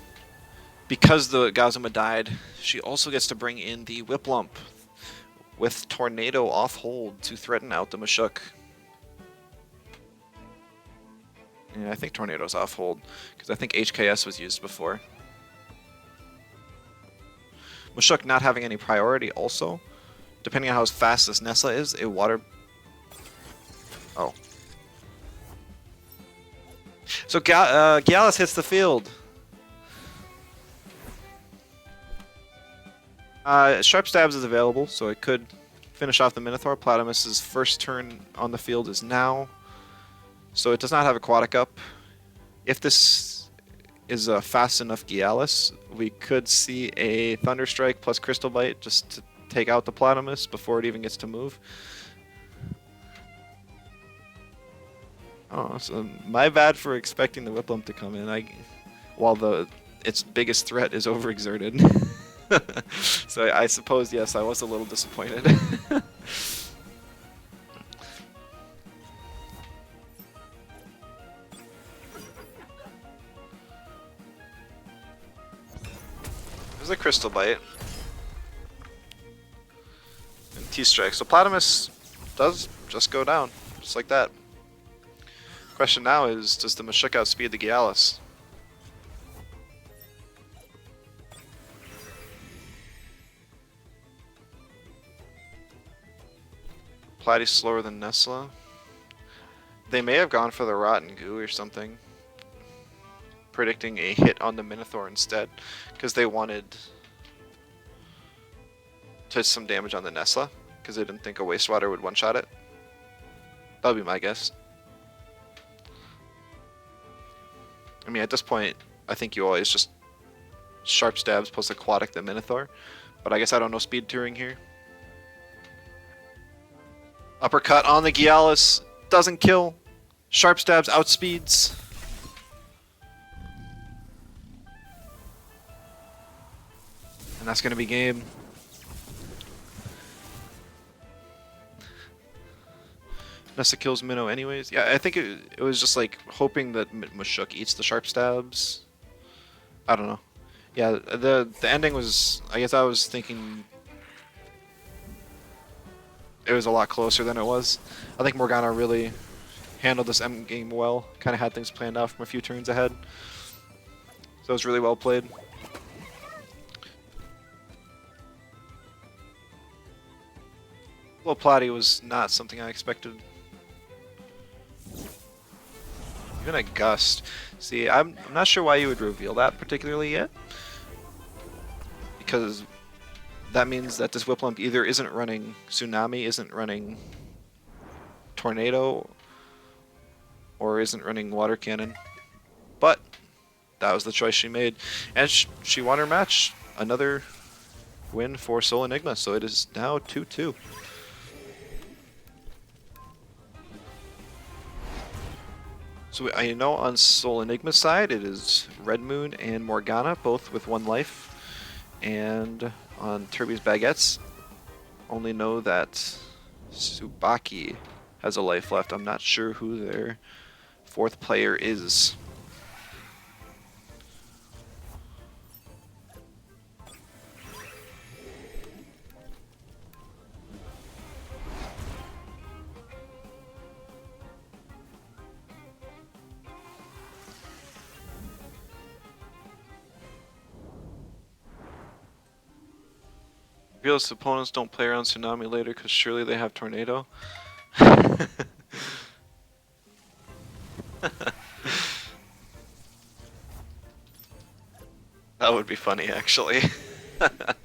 because the Gazuma died, she also gets to bring in the Whiplump with Tornado off hold to threaten out the Mashuk. Yeah, I think Tornado's off hold, because I think HKS was used before. Mashuk not having any priority also, depending on how fast this Nesla is, a water... Oh. So Gyalis hits the field. Sharp Stabs is available, so it could finish off the Minotaur. Platimus's first turn on the field is now, so it does not have Aquatic up. If this is a fast enough Gyalis, we could see a Thunderstrike plus Crystal Bite just to take out the Platimus before it even gets to move. Oh, so my bad for expecting the Whiplump to come in. While its biggest threat is overexerted. So I suppose, yes, I was a little disappointed. There's a Crystal Bite. And T-Strike. So Platimus does just go down, just like that. Question now is, does the Mashuk outspeed the Gyalis? Platy's slower than Nesla. They may have gone for the Rotten Goo or something, predicting a hit on the Minotaur instead, because they wanted to some damage on the Nesla, because they didn't think a Wastewater would one-shot it. That would be my guess. I mean, at this point, I think you always just Sharp Stabs plus Aquatic the Minotaur, but I guess I don't know speed touring here. Uppercut on the Gyalis, doesn't kill. Sharp Stabs outspeeds. And that's going to be game. Nessa kills Minnow anyways. Yeah, I think it was just like hoping that Mashuk eats the Sharp Stabs. I don't know. Yeah, the ending was, I guess I was thinking it was a lot closer than it was. I think Morgana really handled this end game well. Kind of had things planned out from a few turns ahead. So it was really well played. Well, Platy was not something I expected. Even a Gust. See, I'm not sure why you would reveal that particularly yet. because that means that this Whiplump either isn't running Tsunami, isn't running Tornado, or isn't running Water Cannon. But that was the choice she made, and she won her match. Another win for Soul Enigma, so it is now 2-2. So I know on Soul Enigma's side it is Red Moon and Morgana, both with 1 life. And on Turbi's Baguettes, only know that Tsubaki has a life left. I'm not sure who their 4th player is. Feels opponents don't play around Tsunami later because surely they have Tornado. That would be funny, actually. That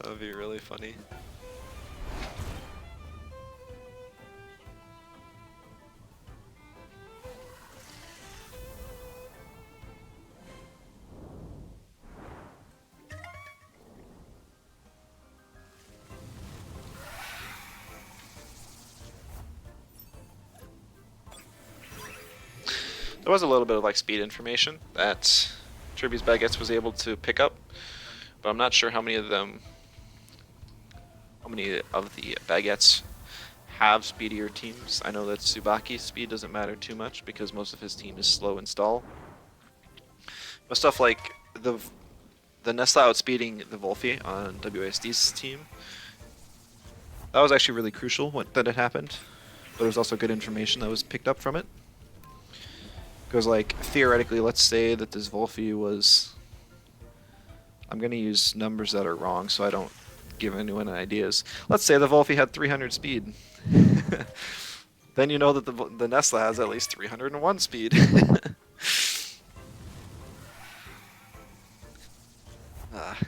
would be really funny. There was a little bit of like speed information that Turbi's Baguettes was able to pick up, but I'm not sure how many of the Baguettes have speedier teams. I know that Tsubaki's speed doesn't matter too much because most of his team is slow in stall. But stuff like the Nestla outspeeding the Wolfie on WASD's team, that was actually really crucial that it happened, but there was also good information that was picked up from it. Because, like, theoretically, let's say that this Wolfie was... I'm going to use numbers that are wrong so I don't give anyone ideas. Let's say the Wolfie had 300 speed. Then you know that the Nestla has at least 301 speed.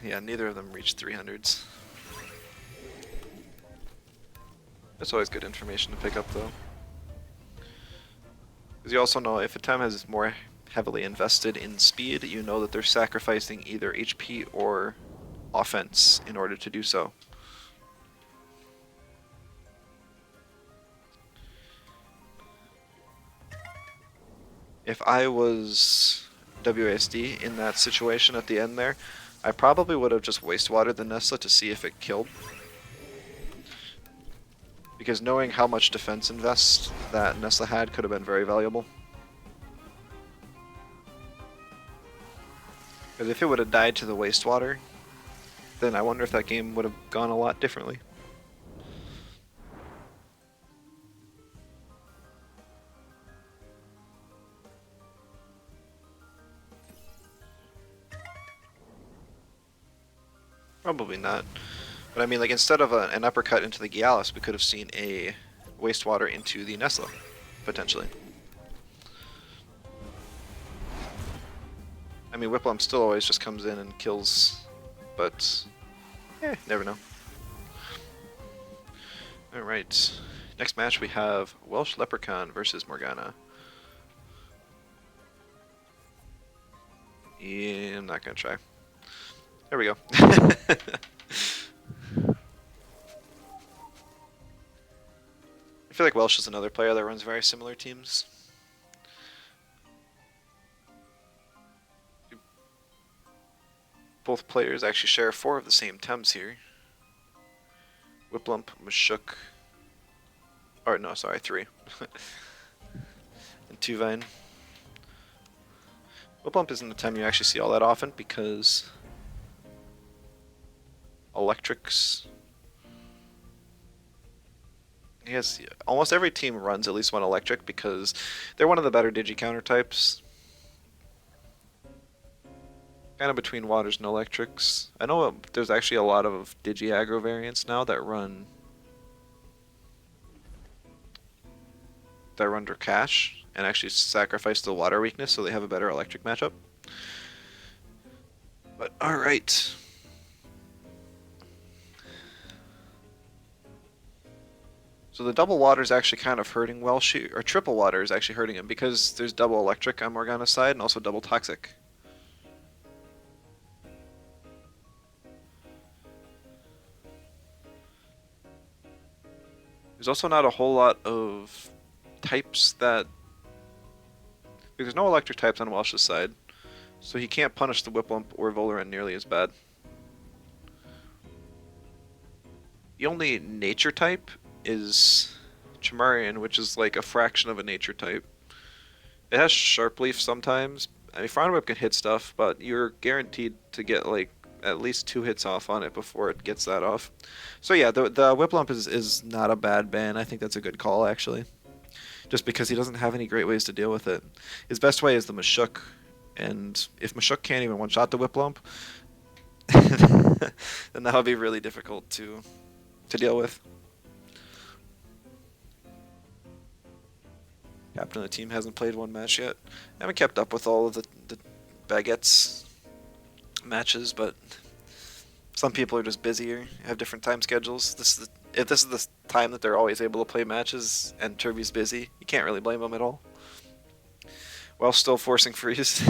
Yeah, neither of them reached 300s. That's always good information to pick up, though. Because you also know if a team is more heavily invested in speed, you know that they're sacrificing either HP or offense in order to do so. If I was WASD in that situation at the end there, I probably would have just wastewatered the Nestla to see if it killed. Because knowing how much defense invest that Nestla had could have been very valuable. Because if it would have died to the wastewater, then I wonder if that game would have gone a lot differently. Probably not. But I mean, like, instead of an uppercut into the Gialis, we could have seen a wastewater into the Nestla, potentially. I mean, Whiplump still always just comes in and kills, but never know. Alright, next match we have Welsh Leprechaun versus Morgana. Yeah, I'm not gonna try. There we go. I feel like Welsh is another player that runs very similar teams. Both players actually share 4 of the same Tems here. Whiplump, Mashuk, or no, sorry, 3. And Tuvine. Whiplump isn't a Tem you actually see all that often because electrics. Yes, almost every team runs at least one electric because they're one of the better digi counter types. Kind of between waters and electrics. I know there's actually a lot of digi aggro variants now that run Drakash and actually sacrifice the water weakness so they have a better electric matchup. But alright. So the double water is actually kind of hurting Welsh, or triple water is actually hurting him because there's double electric on Morgana's side and also double toxic. There's also not a whole lot of types that... There's no electric types on Welsh's side, so he can't punish the Whiplump or Volarant nearly as bad. The only nature type is Chimerian, which is like a fraction of a nature type. It has Sharp Leaf sometimes. I mean, Frown Whip can hit stuff, but you're guaranteed to get like at least 2 hits off on it before it gets that off. So yeah, the Whiplump is not a bad ban. I think that's a good call, actually. Just because he doesn't have any great ways to deal with it. His best way is the Mashuk, and if Mashuk can't even one-shot the Whiplump, then that would be really difficult to deal with. Captain of the team hasn't played one match yet. I haven't kept up with all of the Baguettes matches, but some people are just busier, have different time schedules. If this is the time that they're always able to play matches and Turbi's busy, you can't really blame them at all. While still forcing freeze.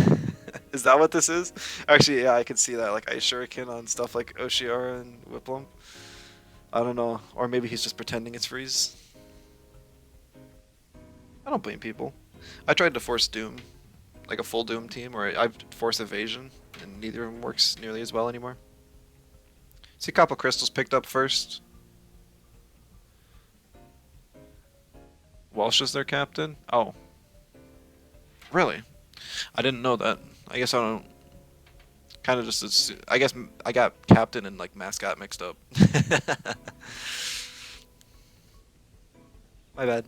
Is that what this is? Actually, yeah, I can see that, like Ice Shuriken on stuff like Oshiara and Whiplump. I don't know. Or maybe he's just pretending it's freeze. I don't blame people. I tried to force Doom, like a full Doom team, or I've forced Evasion, and neither of them works nearly as well anymore. See, Couple Crystals picked up first. Walsh is their captain? Oh. Really? I didn't know that. I guess I don't... Kind of just... I guess I got captain and, like, mascot mixed up. My bad.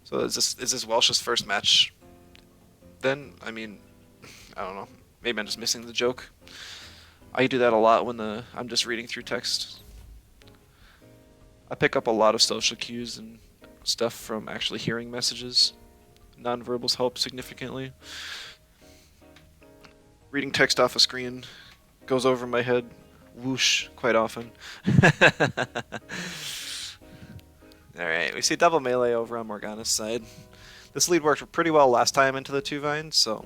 So is this Welsh's first match then? I mean, I don't know. Maybe I'm just missing the joke. I do that a lot when I'm just reading through text. I pick up a lot of social cues and stuff from actually hearing messages. Nonverbals help significantly. Reading text off a screen goes over my head, whoosh, quite often. Alright, we see double melee over on Morgana's side. This lead worked pretty well last time into the 2 vines, so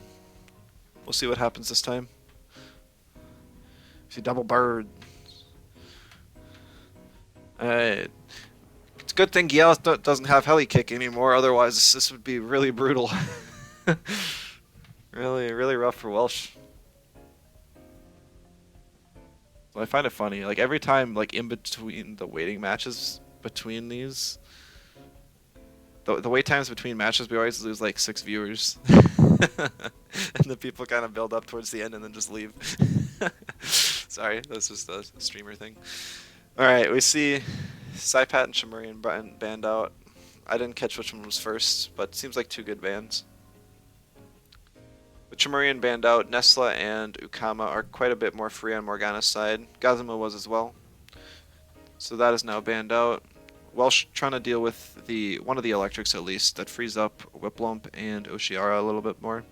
we'll see what happens this time. See double bird. Alright. It's a good thing Giel doesn't have heli kick anymore, otherwise this would be really brutal. Really rough for Welsh. So I find it funny, like every time, like in between the waiting matches between these, the wait times between matches, we always lose like 6 viewers. And the people kind of build up towards the end and then just leave. Sorry, that's just a streamer thing. Alright, we see Saipat and Chimerian banned out. I didn't catch which one was first, but it seems like 2 good bans. With Chimerian banned out, Nesla and Ukama are quite a bit more free on Morgana's side. Gazuma was as well. So that is now banned out. Welsh trying to deal with one of the electrics at least that frees up Whiplump and Oshiara a little bit more.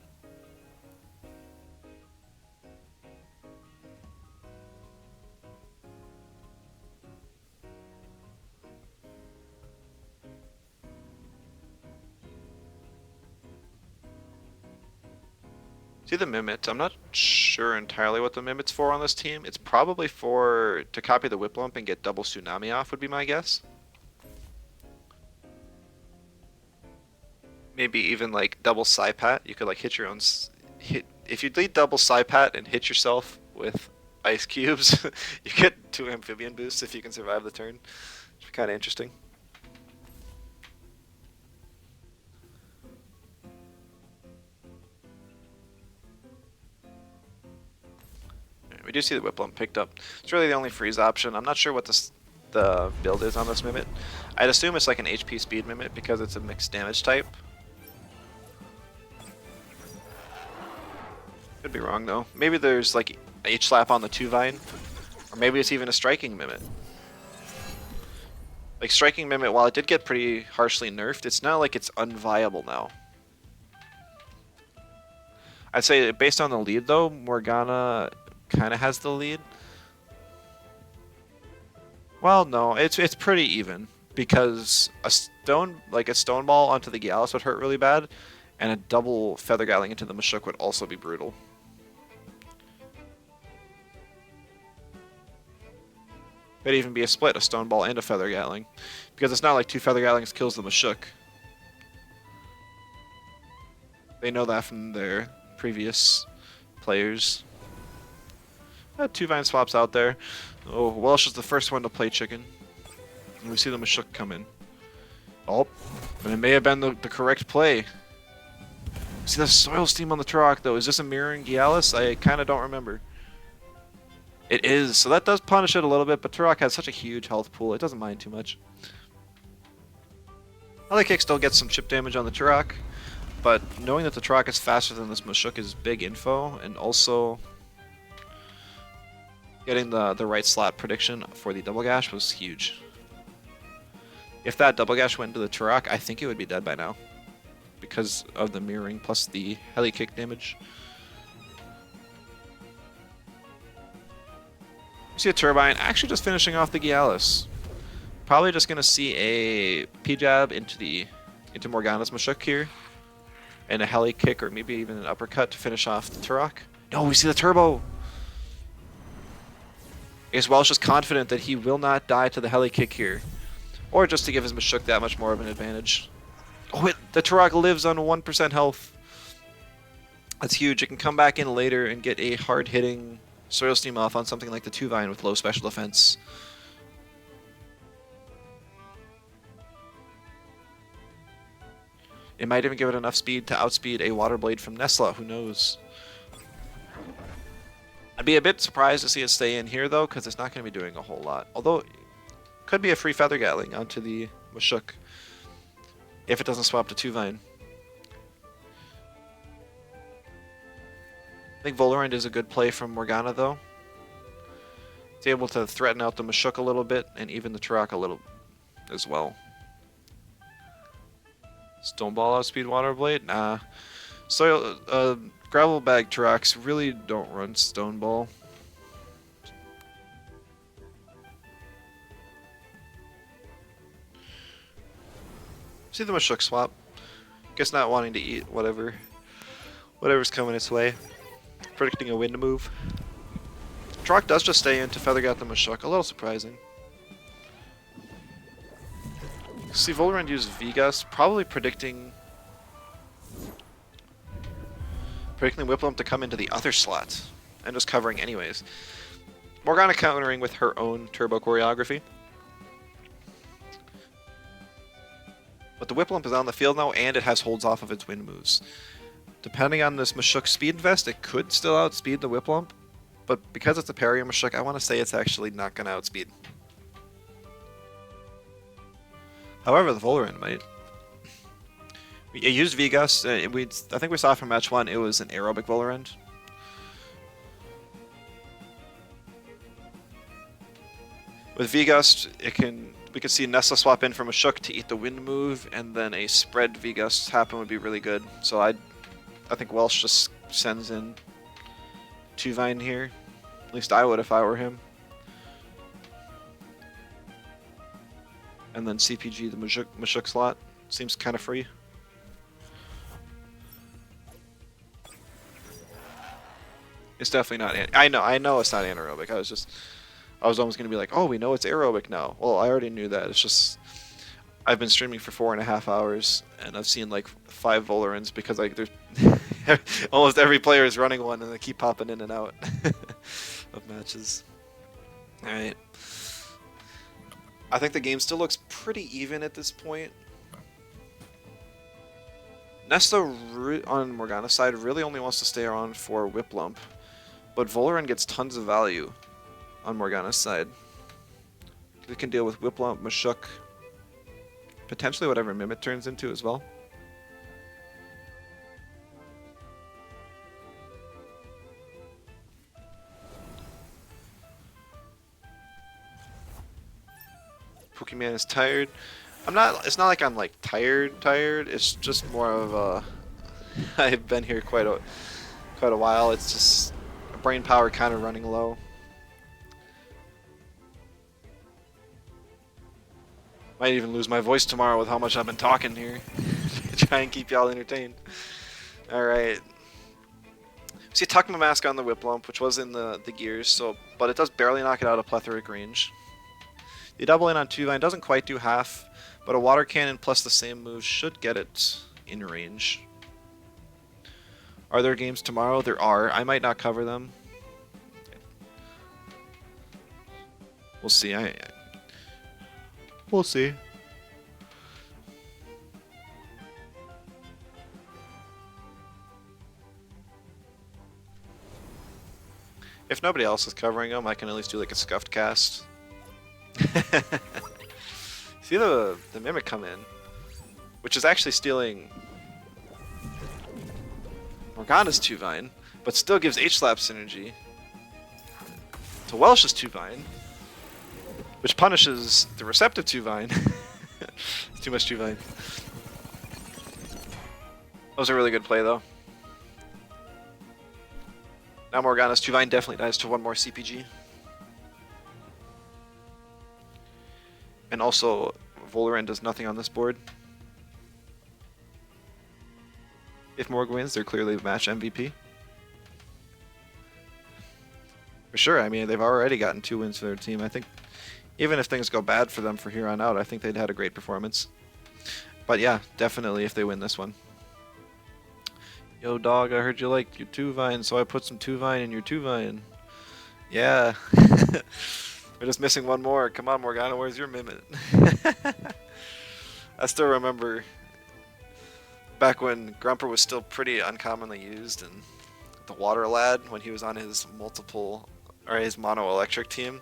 See the Mimit. I'm not sure entirely what the Mimit's for on this team. It's probably to copy the Whiplump and get double Tsunami off would be my guess. Maybe even like double Saipat. You could like hit your own... if you lead double Saipat and hit yourself with ice cubes, you get 2 amphibian boosts if you can survive the turn. Which would be kind of interesting. We do see the Whiplump picked up. It's really the only freeze option. I'm not sure what the build is on this Mimit. I'd assume it's like an HP speed Mimit because it's a mixed damage type. Could be wrong though. Maybe there's like H-slap on the 2 vine, or maybe it's even a striking Mimit. Like striking Mimit, while it did get pretty harshly nerfed, it's not like it's unviable now. I'd say based on the lead though, Morgana kind of has the lead. Well, no, it's pretty even because a stone ball onto the Gallus would hurt really bad, and a double Feather Gatling into the Mashuk would also be brutal. It'd even be a split, a stone ball and a Feather Gatling, because it's not like 2 Feather Gatlings kills the Mashuk. They know that from their previous players. 2 Vine swaps out there. Oh, Welsh is the first one to play chicken. And we see the Mashuk come in. Oh, and it may have been the correct play. See the Soil Steam on the Turok though. Is this a mirroring Gialis? I kind of don't remember. It is, so that does punish it a little bit, but Turok has such a huge health pool, it doesn't mind too much. Heli Kick still gets some chip damage on the Turok, but knowing that the Turok is faster than this Mashuk is big info, and also getting the right slot prediction for the Double Gash was huge. If that Double Gash went into the Turok, I think it would be dead by now, because of the mirroring plus the Heli Kick damage. See a Turbine actually just finishing off the Gialis. Probably just gonna see a P-Jab into Morgana's Mashuk here, and a Heli Kick or maybe even an uppercut to finish off the Turok. No, we see the Turbo! I guess Welsh is confident that he will not die to the Heli Kick here, or just to give his Mashuk that much more of an advantage. Oh, the Turok lives on 1% health. That's huge. It can come back in later and get a hard-hitting Soil Steam off on something like the 2 Vine with low special defense. It might even give it enough speed to outspeed a Water Blade from Nesla, who knows. I'd be a bit surprised to see it stay in here though, because it's not going to be doing a whole lot. Although, it could be a free Feather Gatling onto the Mashuk, if it doesn't swap to 2 Vine. I think Volarand is a good play from Morgana though. It's able to threaten out the Mashuk a little bit, and even the Turok a little as well. Stoneball outspeed Water Blade? Nah. Gravel Bag Turoks really don't run Stoneball. See the Mashuk swap. Guess not wanting to eat whatever's coming its way. Predicting a wind move. Turok does just stay in to Feathergat the Mashuk. A little surprising. See Volarand use Vigas, probably predicting Whiplump to come into the other slot, and just covering anyways. Morgana countering with her own turbo choreography. But the Whiplump is on the field now, and it has holds off of its wind moves. Depending on this Mashuk speed invest, it could still outspeed the Whiplump, but because it's a parry Mashuk, I want to say it's actually not going to outspeed. However, the Volarand might. It used Vigas. I think we saw from match 1 it was an aerobic Volarand. With Vigas, we could see Nessa swap in from a Mashuk to eat the wind move, and then a spread Vigas happen would be really good. So I think Welsh just sends in 2 Vine here. At least I would if I were him. And then CPG the Mashuk slot. Seems kind of free. It's definitely not. I know it's not anaerobic. I was almost gonna be like, oh, we know it's aerobic now. Well, I already knew that. It's just I've been streaming for 4.5 hours, and I've seen like 5 Volarans because like there's almost every player is running one, and they keep popping in and out of matches. All right. I think the game still looks pretty even at this point. Nesta on Morgana's side really only wants to stay on for Whiplump, but Volarand gets tons of value on Morgana's side. They can deal with Whiplump, Mashuk, potentially whatever Mimit turns into as well. Pokemon is tired. It's not like I'm like tired. It's just more of a I've been here quite a while. It's just brain power kind of running low. Might even lose my voice tomorrow with how much I've been talking here. Try and keep y'all entertained. Alright. See a Tuckma Mask on the Whiplump, which was in the gears, so but it does barely knock it out of plethoric range. The double in on 2-Vine doesn't quite do half, but a Water Cannon plus the same moves should get it in range. Are there games tomorrow? There are. I might not cover them. We'll see. We'll see. If nobody else is covering them, I can at least do like a scuffed cast. See the Mimic come in, which is actually stealing Morgana's 2-Vine, but still gives H-Slap synergy to Welsh's 2-Vine, which punishes the receptive 2-Vine. It's too much 2-Vine. That was a really good play though. Now Morgana's 2-Vine definitely dies to one more CPG. And also, Voloran does nothing on this board. If Morg wins, they're clearly the match MVP. For sure, I mean, they've already gotten 2 wins for their team. I think, even if things go bad for them from here on out, I think they'd had a great performance. But yeah, definitely if they win this one. Yo, dog, I heard you like your 2-Vine, so I put some 2-Vine in your 2-Vine. Yeah. We're just missing one more. Come on, Morgana, where's your Mimit? I still remember back when Grumper was still pretty uncommonly used, and the Water Lad, when he was on his his mono electric team,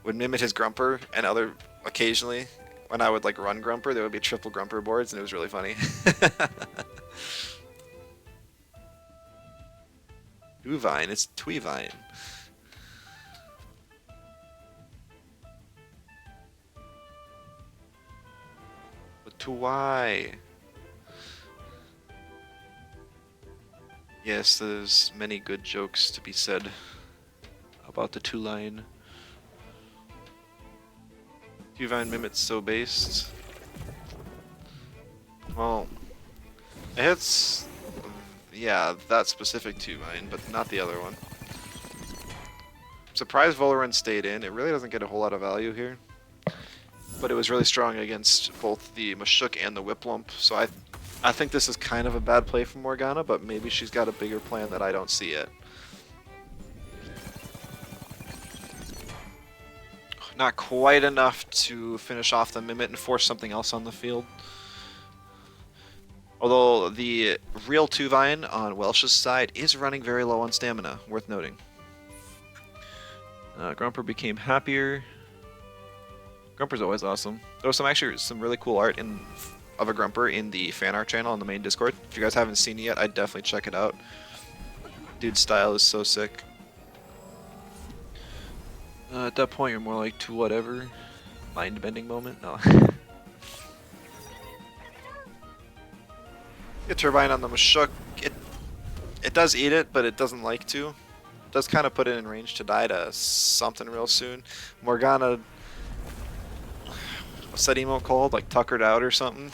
would mimic his Grumper, and occasionally, when I would like run Grumper, there would be triple Grumper boards, and it was really funny. 2-Vine, it's Twee-Vine. But to why? Yes, there's many good jokes to be said about the 2-Line. 2-Vine Mimit's so based. Well, it hits, yeah, that specific 2-Vine, but not the other one. I'm surprised Voloran stayed in. It really doesn't get a whole lot of value here. But it was really strong against both the Mashuk and the Whiplump, so I think this is kind of a bad play from Morgana, but maybe she's got a bigger plan that I don't see yet. Not quite enough to finish off the Mimit and force something else on the field. Although the real 2-Vine on Welsh's side is running very low on stamina, worth noting. Grumper became happier. Grumper's always awesome. There was some really cool art of a Grumper in the fan art channel on the main Discord. If you guys haven't seen it yet, I'd definitely check it out. Dude's style is so sick. At that point, you're more like to whatever. Mind-bending moment? No. Get Turbine on the Mashuk. It does eat it, but it doesn't like to. It does kind of put it in range to die to something real soon. Morgana, what's that emote called? Like tuckered out or something?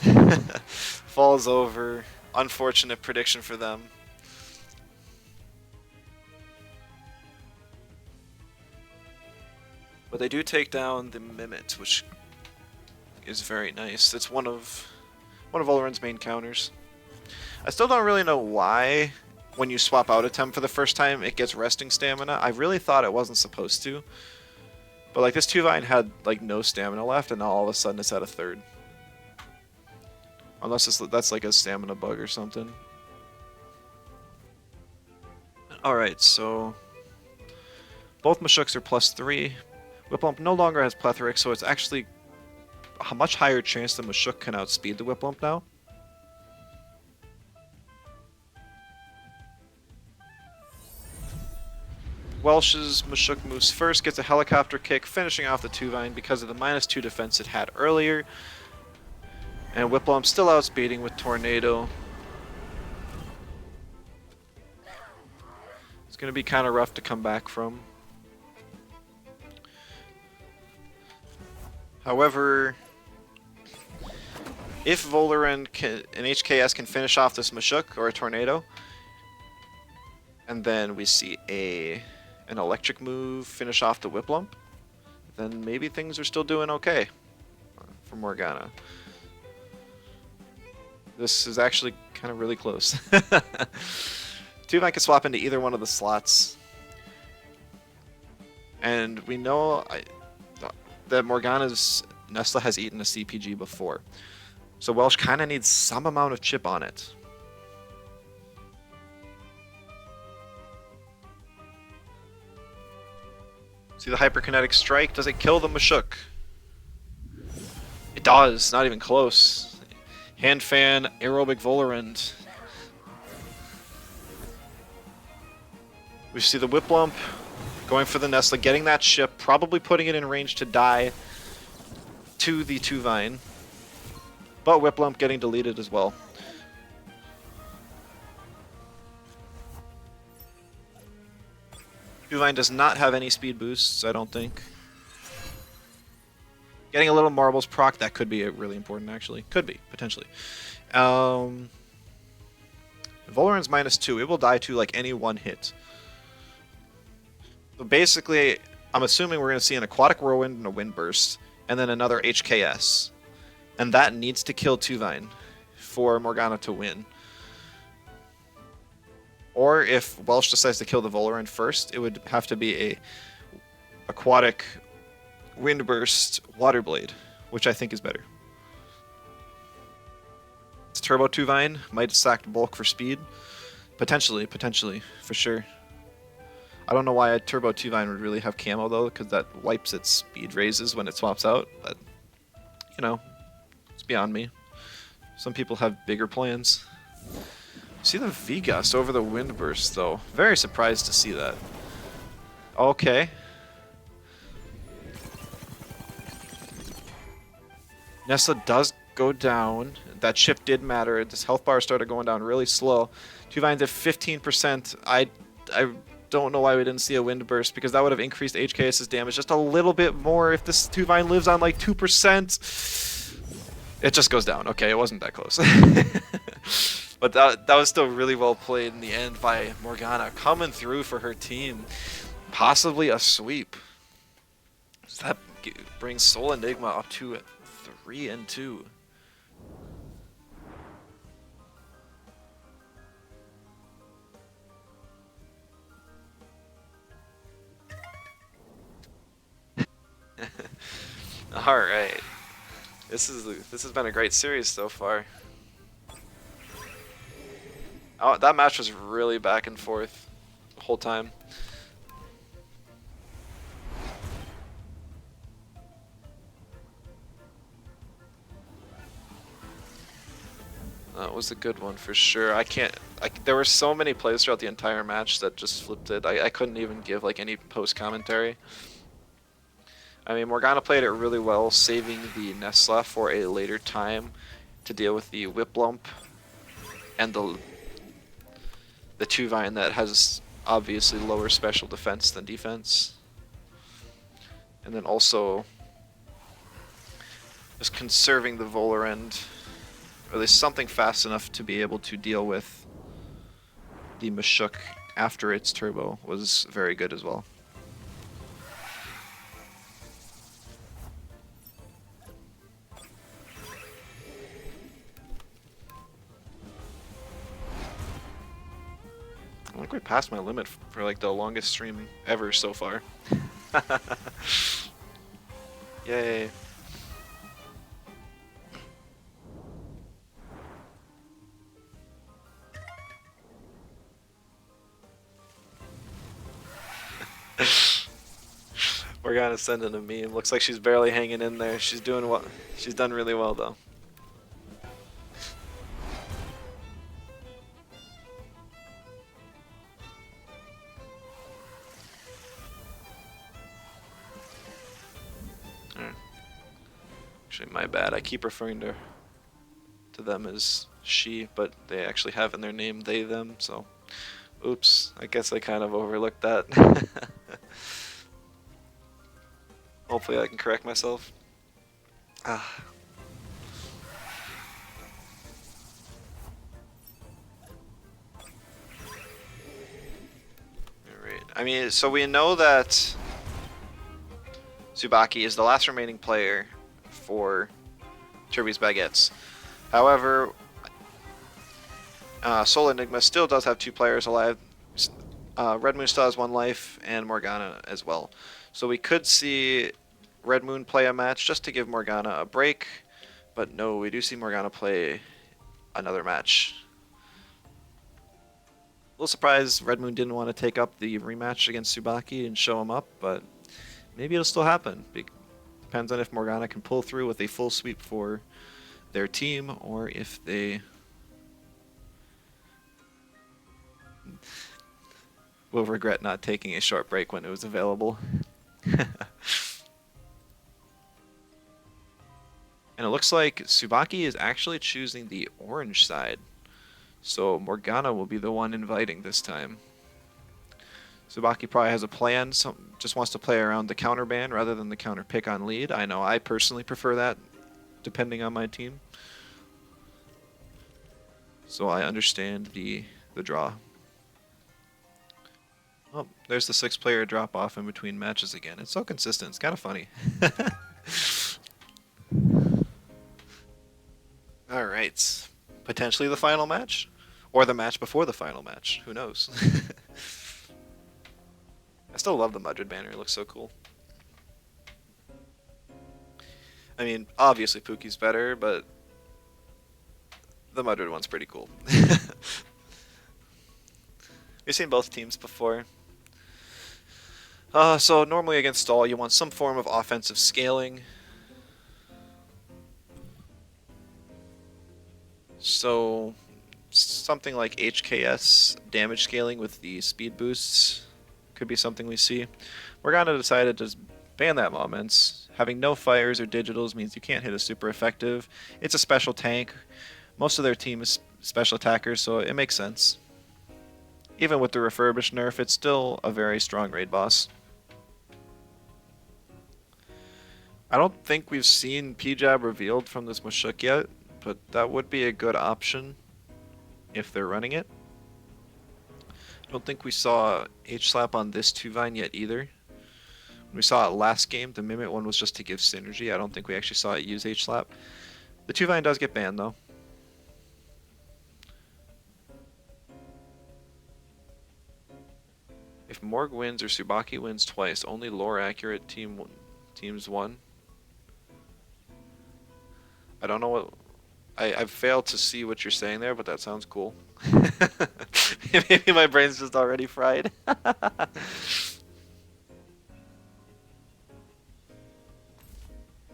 Falls over. Unfortunate prediction for them. But they do take down the Mimit, which is very nice. It's one of Voloran's main counters. I still don't really know why, when you swap out a Temtem for the first time, it gets resting stamina. I really thought it wasn't supposed to. But like this 2-Vine had like no stamina left, and now all of a sudden it's at a third. Unless that's like a stamina bug or something. Alright, so both Mashuks are +3. Whiplump no longer has Plethoric, so it's actually a much higher chance that Mashuk can outspeed the Whiplump now. Welsh's Mashuk moves first, gets a helicopter kick, finishing off the 2-Vine because of the -2 defense it had earlier. And Whiplump still outspeeding with Tornado. It's going to be kind of rough to come back from. However, If Volaran can, an HKS can finish off this Mashuk or a Tornado, and then we see an electric move finish off the Whiplump, then maybe things are still doing okay for Morgana. This is actually kind of really close. Two-Vine can swap into either one of the slots. And we know that Morgana's Nesla has eaten a CPG before. So Welsh kind of needs some amount of chip on it. See the hyperkinetic strike? Does it kill the Mashuk? It does, not even close. Hand fan, aerobic Volarand. We see the Whiplump going for the Nesla, getting that ship, probably putting it in range to die to the Two-Vine. But Whiplump getting deleted as well. Two-Vine does not have any speed boosts, I don't think. Getting a little Marbles proc, that could be really important, actually. Could be, potentially. Volaran's -2. It will die to, like, any one hit. So basically, I'm assuming we're going to see an Aquatic Whirlwind and a Wind Burst, and then another HKS. And that needs to kill Two-Vine for Morgana to win. Or if Welsh decides to kill the Volaran first, it would have to be a Aquatic Windburst Waterblade, which I think is better. It's Turbo Two-Vine, might sack bulk for speed. Potentially, for sure. I don't know why a Turbo Two-Vine would really have camo though, because that wipes its speed raises when it swaps out, but you know, it's beyond me. Some people have bigger plans. See the V-Gust over the Windburst though. Very surprised to see that. Okay. Nesla does go down. That chip did matter. This health bar started going down really slow. Two-Vine's at 15%. I don't know why we didn't see a Wind Burst, because that would have increased HKS's damage just a little bit more if this Two-Vine lives on like 2%. It just goes down. Okay, it wasn't that close. But that was still really well played in the end by Morgana, coming through for her team. Possibly a sweep. So that brings Soul Enigma up to 3-2. All right, this has been a great series so far. Oh, that match was really back and forth the whole time. That was a good one for sure. There were so many plays throughout the entire match that just flipped it. I couldn't even give like any post commentary. I mean, Morgana played it really well, saving the Nesla for a later time to deal with the Whiplump and the Two-Vine that has obviously lower special defense than defense. And then also just conserving the Volarand, or at least something fast enough to be able to deal with the Mashuk after its turbo was very good as well. I think we passed my limit for like the longest stream ever so far. Yay. Morgana sending a meme. Looks like she's barely hanging in there. She's doing well. She's done really well though. Actually, my bad. I keep referring to them as she, but they actually have in their name they, them, so oops. I guess I kind of overlooked that. Hopefully I can correct myself. I mean, so we know that Tsubaki is the last remaining player for Turbi's Baguettes. However, Soul Enigma still does have two players alive. Red Moon still has one life, and Morgana as well. So we could see Red Moon play a match just to give Morgana a break, but no, we do see Morgana play another match. A little surprised Red Moon didn't want to take up the rematch against Tsubaki and show him up, but maybe it'll still happen. Depends on if Morgana can pull through with a full sweep for their team, or if they will regret not taking a short break when it was available. And it looks like Tsubaki is actually choosing the orange side. So Morgana will be the one inviting this time. Tsubaki probably has a plan, just wants to play around the counter ban rather than the counter pick on lead. I know I personally prefer that, depending on my team. So I understand the draw. Oh, there's the 6-player drop off in between matches again. It's so consistent. It's kind of funny. All right. Potentially the final match, or the match before the final match. Who knows? I still love the Mudred banner. It looks so cool. I mean, obviously Pookie's better, but the Mudred one's pretty cool. We've seen both teams before. So normally against Stall, you want some form of offensive scaling. So something like HKS damage scaling with the speed boosts could be something we see. Morgana decided to ban that moments. Having no fires or digitals means you can't hit a super effective. It's a special tank. Most of their team is special attackers, so it makes sense. Even with the refurbished nerf, it's still a very strong raid boss. I don't think we've seen P-Jab revealed from this Mushuk yet, but that would be a good option if they're running it. I don't think we saw H-Slap on this 2-Vine yet either. When we saw it last game, the Mimit one was just to give synergy. I don't think we actually saw it use H-Slap. The 2-Vine does get banned though. If Morg wins or Tsubaki wins twice, only lore accurate teams won. I don't know what... I've failed to see what you're saying there, but that sounds cool. Maybe my brain's just already fried.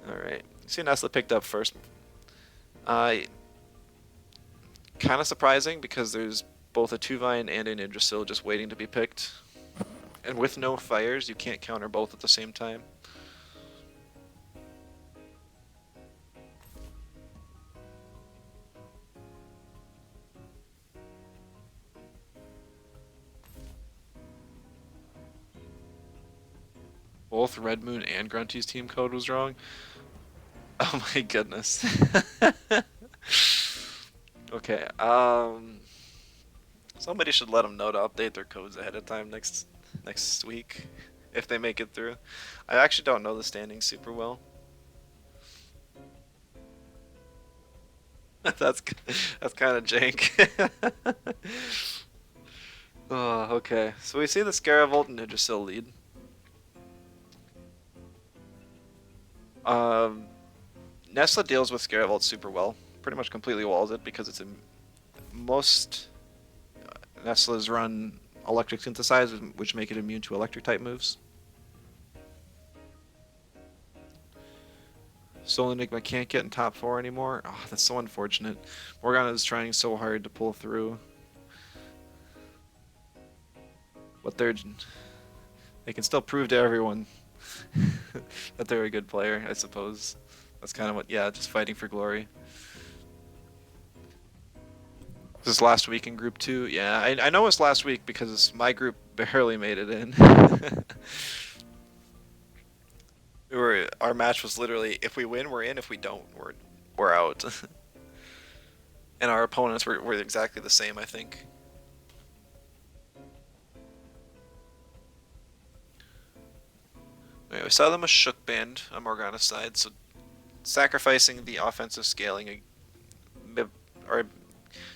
Alright. See Nesla picked up first. Kind of surprising because there's both a 2-Vine and an Yggdrasil just waiting to be picked. And with no fires, you can't counter both at the same time. Both Red Moon and Grunty's team code was wrong. Oh my goodness. Okay, somebody should let them know to update their codes ahead of time next week, if they make it through. I actually don't know the standings super well. that's kind of jank. Oh, okay, so we see the Scaravolt and Yggdrasil lead. Nesla deals with Scaravolt super well. Pretty much completely walls it because it's most Neslas run electric synthesize, which make it immune to electric type moves. Soul Enigma can't get in top 4 anymore. Oh, that's so unfortunate. Morgana is trying so hard to pull through. But they can still prove to everyone that they're a good player, I suppose. That's kind of what, yeah, just fighting for glory. This is last week in Group 2. Yeah, I know it's last week because my group barely made it in. Our match was literally, if we win, we're in. If we don't, we're out. And our opponents were exactly the same, I think. Alright, we saw them a Shook Band on Morgana's side, so sacrificing the offensive scaling, or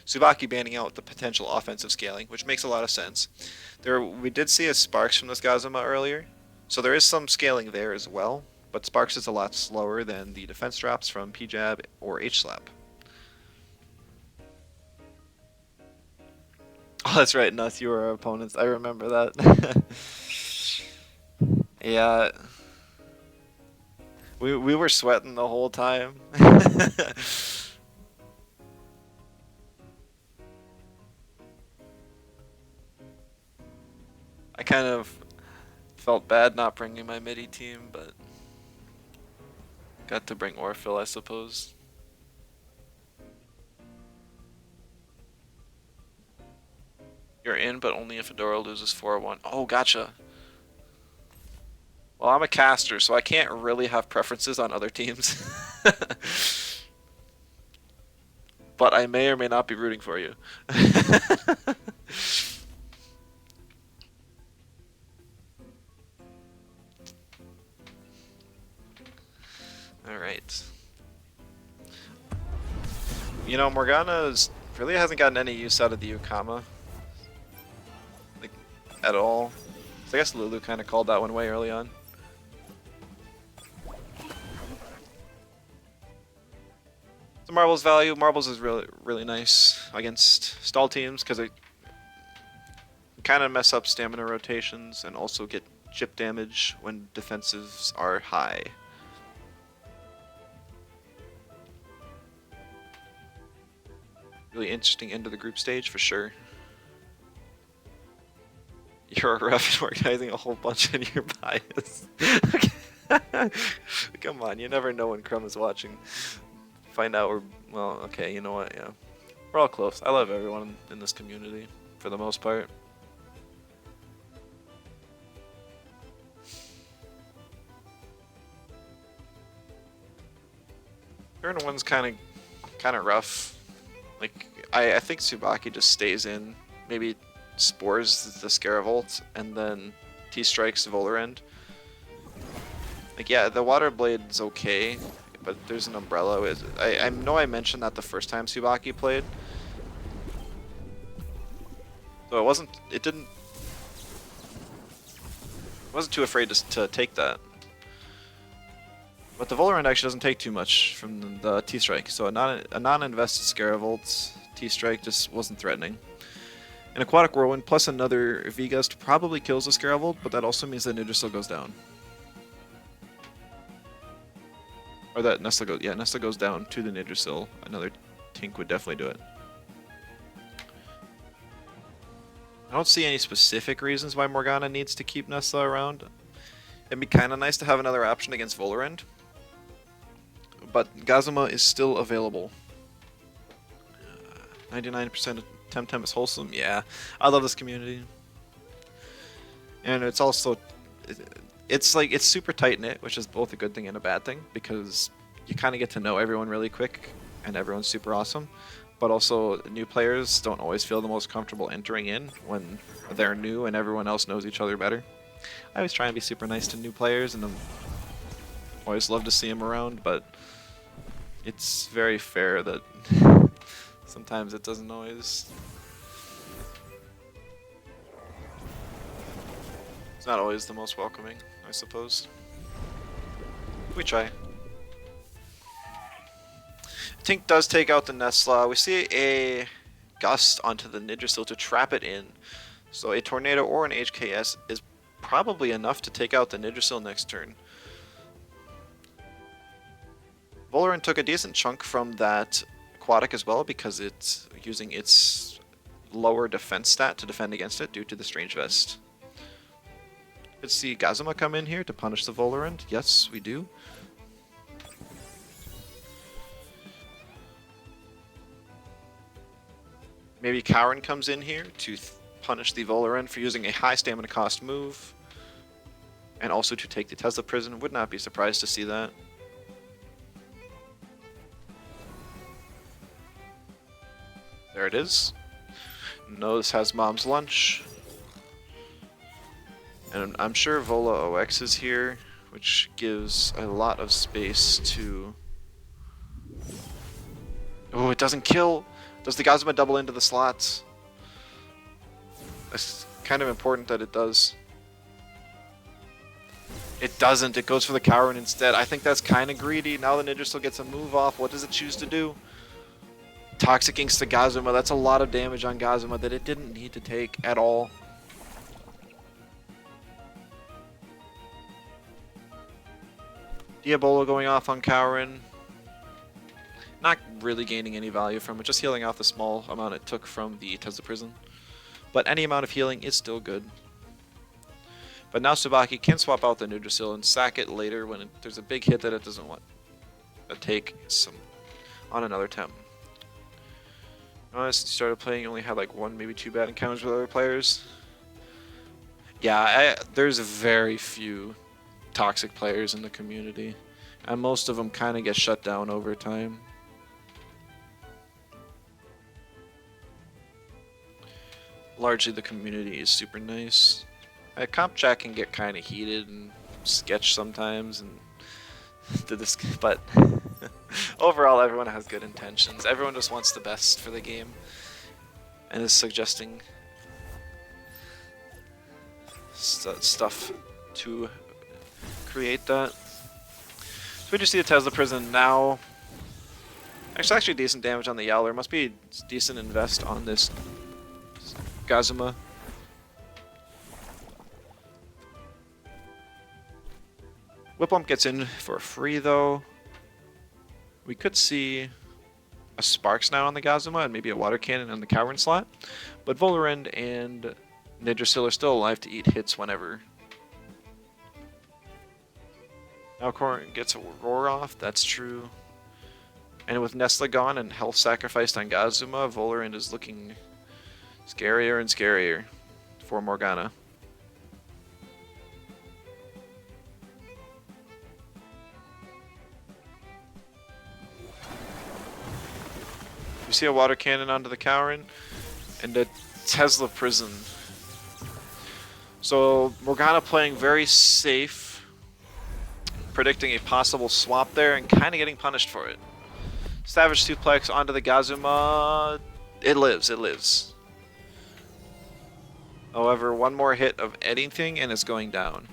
Tsubaki banning out the potential offensive scaling, which makes a lot of sense. We did see a Sparks from this Gazuma earlier, so there is some scaling there as well, but Sparks is a lot slower than the defense drops from P-Jab or H-Slap. Oh, that's right, Nuts, you were our opponents. I remember that. Yeah, we were sweating the whole time. I kind of felt bad not bringing my MIDI team, but got to bring Orphil, I suppose. You're in, but only if Adora loses 4-1. Oh, gotcha. Well, I'm a caster, so I can't really have preferences on other teams. But I may or may not be rooting for you. Alright. You know, really hasn't gotten any use out of the Ukama. Like, at all. So I guess Lulu kind of called that one way early on. The Marbles value. Marbles is really nice against stall teams because they kind of mess up stamina rotations and also get chip damage when defensives are high. Really interesting end of the group stage for sure. You're a ref organizing a whole bunch in your bias. Come on, you never know when Crumb is watching. Find out we're, well, okay, you know what, yeah. We're all close. I love everyone in this community, for the most part. Turn one's kind of rough. Like, I think Tsubaki just stays in, maybe spores the Scaravolt, and then T-strikes Volarend. Like, yeah, the Water Blade's okay, but there's an Umbrella. I know I mentioned that the first time Tsubaki played. So I wasn't too afraid to take that. But the Volarend actually doesn't take too much from the T-Strike, so a non-invested Scaravolt T-Strike just wasn't threatening. An Aquatic Whirlwind plus another V-Gust probably kills the Scaravolt, but that also means that Nidrissil goes down. Or that Nesta goes down to the Nidrissil. Another Tink would definitely do it. I don't see any specific reasons why Morgana needs to keep Nesta around. It'd be kind of nice to have another option against Volarend. But Gazuma is still available. 99% of Temtem is wholesome. Yeah, I love this community. And it's also, it's super tight-knit, which is both a good thing and a bad thing, because you kind of get to know everyone really quick, and everyone's super awesome. But also, new players don't always feel the most comfortable entering in when they're new and everyone else knows each other better. I always try and be super nice to new players, and I'm always love to see them around, but it's very fair that sometimes it doesn't always... It's not always the most welcoming, I suppose. We try. Tink does take out the Nestla. We see a Gust onto the Nidrissil to trap it in. So a Tornado or an HKS is probably enough to take out the Nidrissil next turn. Volarend took a decent chunk from that Aquatic as well because it's using its lower defense stat to defend against it due to the Strange Vest. Let's see Gazuma come in here to punish the Volarend. Yes, we do. Maybe Karin comes in here to punish the Volarend for using a high stamina cost move. And also to take the Tesla Prison. Would not be surprised to see that. There it is. Nose has Mom's Lunch. And I'm sure Vola OX is here, which gives a lot of space to... Oh, it doesn't kill! Does the Gazuma double into the slots? It's kind of important that it does. It doesn't. It goes for the Coward instead. I think that's kind of greedy. Now the Ninja still gets a move off. What does it choose to do? Toxic Inks to Gazuma. That's a lot of damage on Gazuma that it didn't need to take at all. Diabolo going off on Cowrin. Not really gaining any value from it, just healing off the small amount it took from the Tesla Prison. But any amount of healing is still good. But now Tsubaki can swap out the Nudrasil and sack it later when there's a big hit that it doesn't want to take some on another Tem. Since you started playing, you only had like 1, maybe 2 bad encounters with other players. Yeah, there's very few toxic players in the community, and most of them kind of get shut down over time. Largely the community is super nice. Comp chat can get kind of heated and sketch sometimes, and but overall everyone has good intentions. Everyone just wants the best for the game and is suggesting stuff to create that. So we just see a Tesla Prison now. Actually decent damage on the Yowler. Must be decent invest on this Gazuma. Whiplump gets in for free though. We could see a Sparks now on the Gazuma and maybe a Water Cannon on the Cowrin slot. But Volarend and Nidrasil are still alive to eat hits whenever. Now Corrin gets a Roar off, that's true. And with Nestle gone and health sacrificed on Gazuma, Volarend is looking scarier and scarier for Morgana. We see a Water Cannon onto the Cowrin and a Tesla Prison. So Morgana playing very safe, predicting a possible swap there and kind of getting punished for it. Savage Suplex onto the Gazuma. It lives, it lives. However, one more hit of anything and it's going down.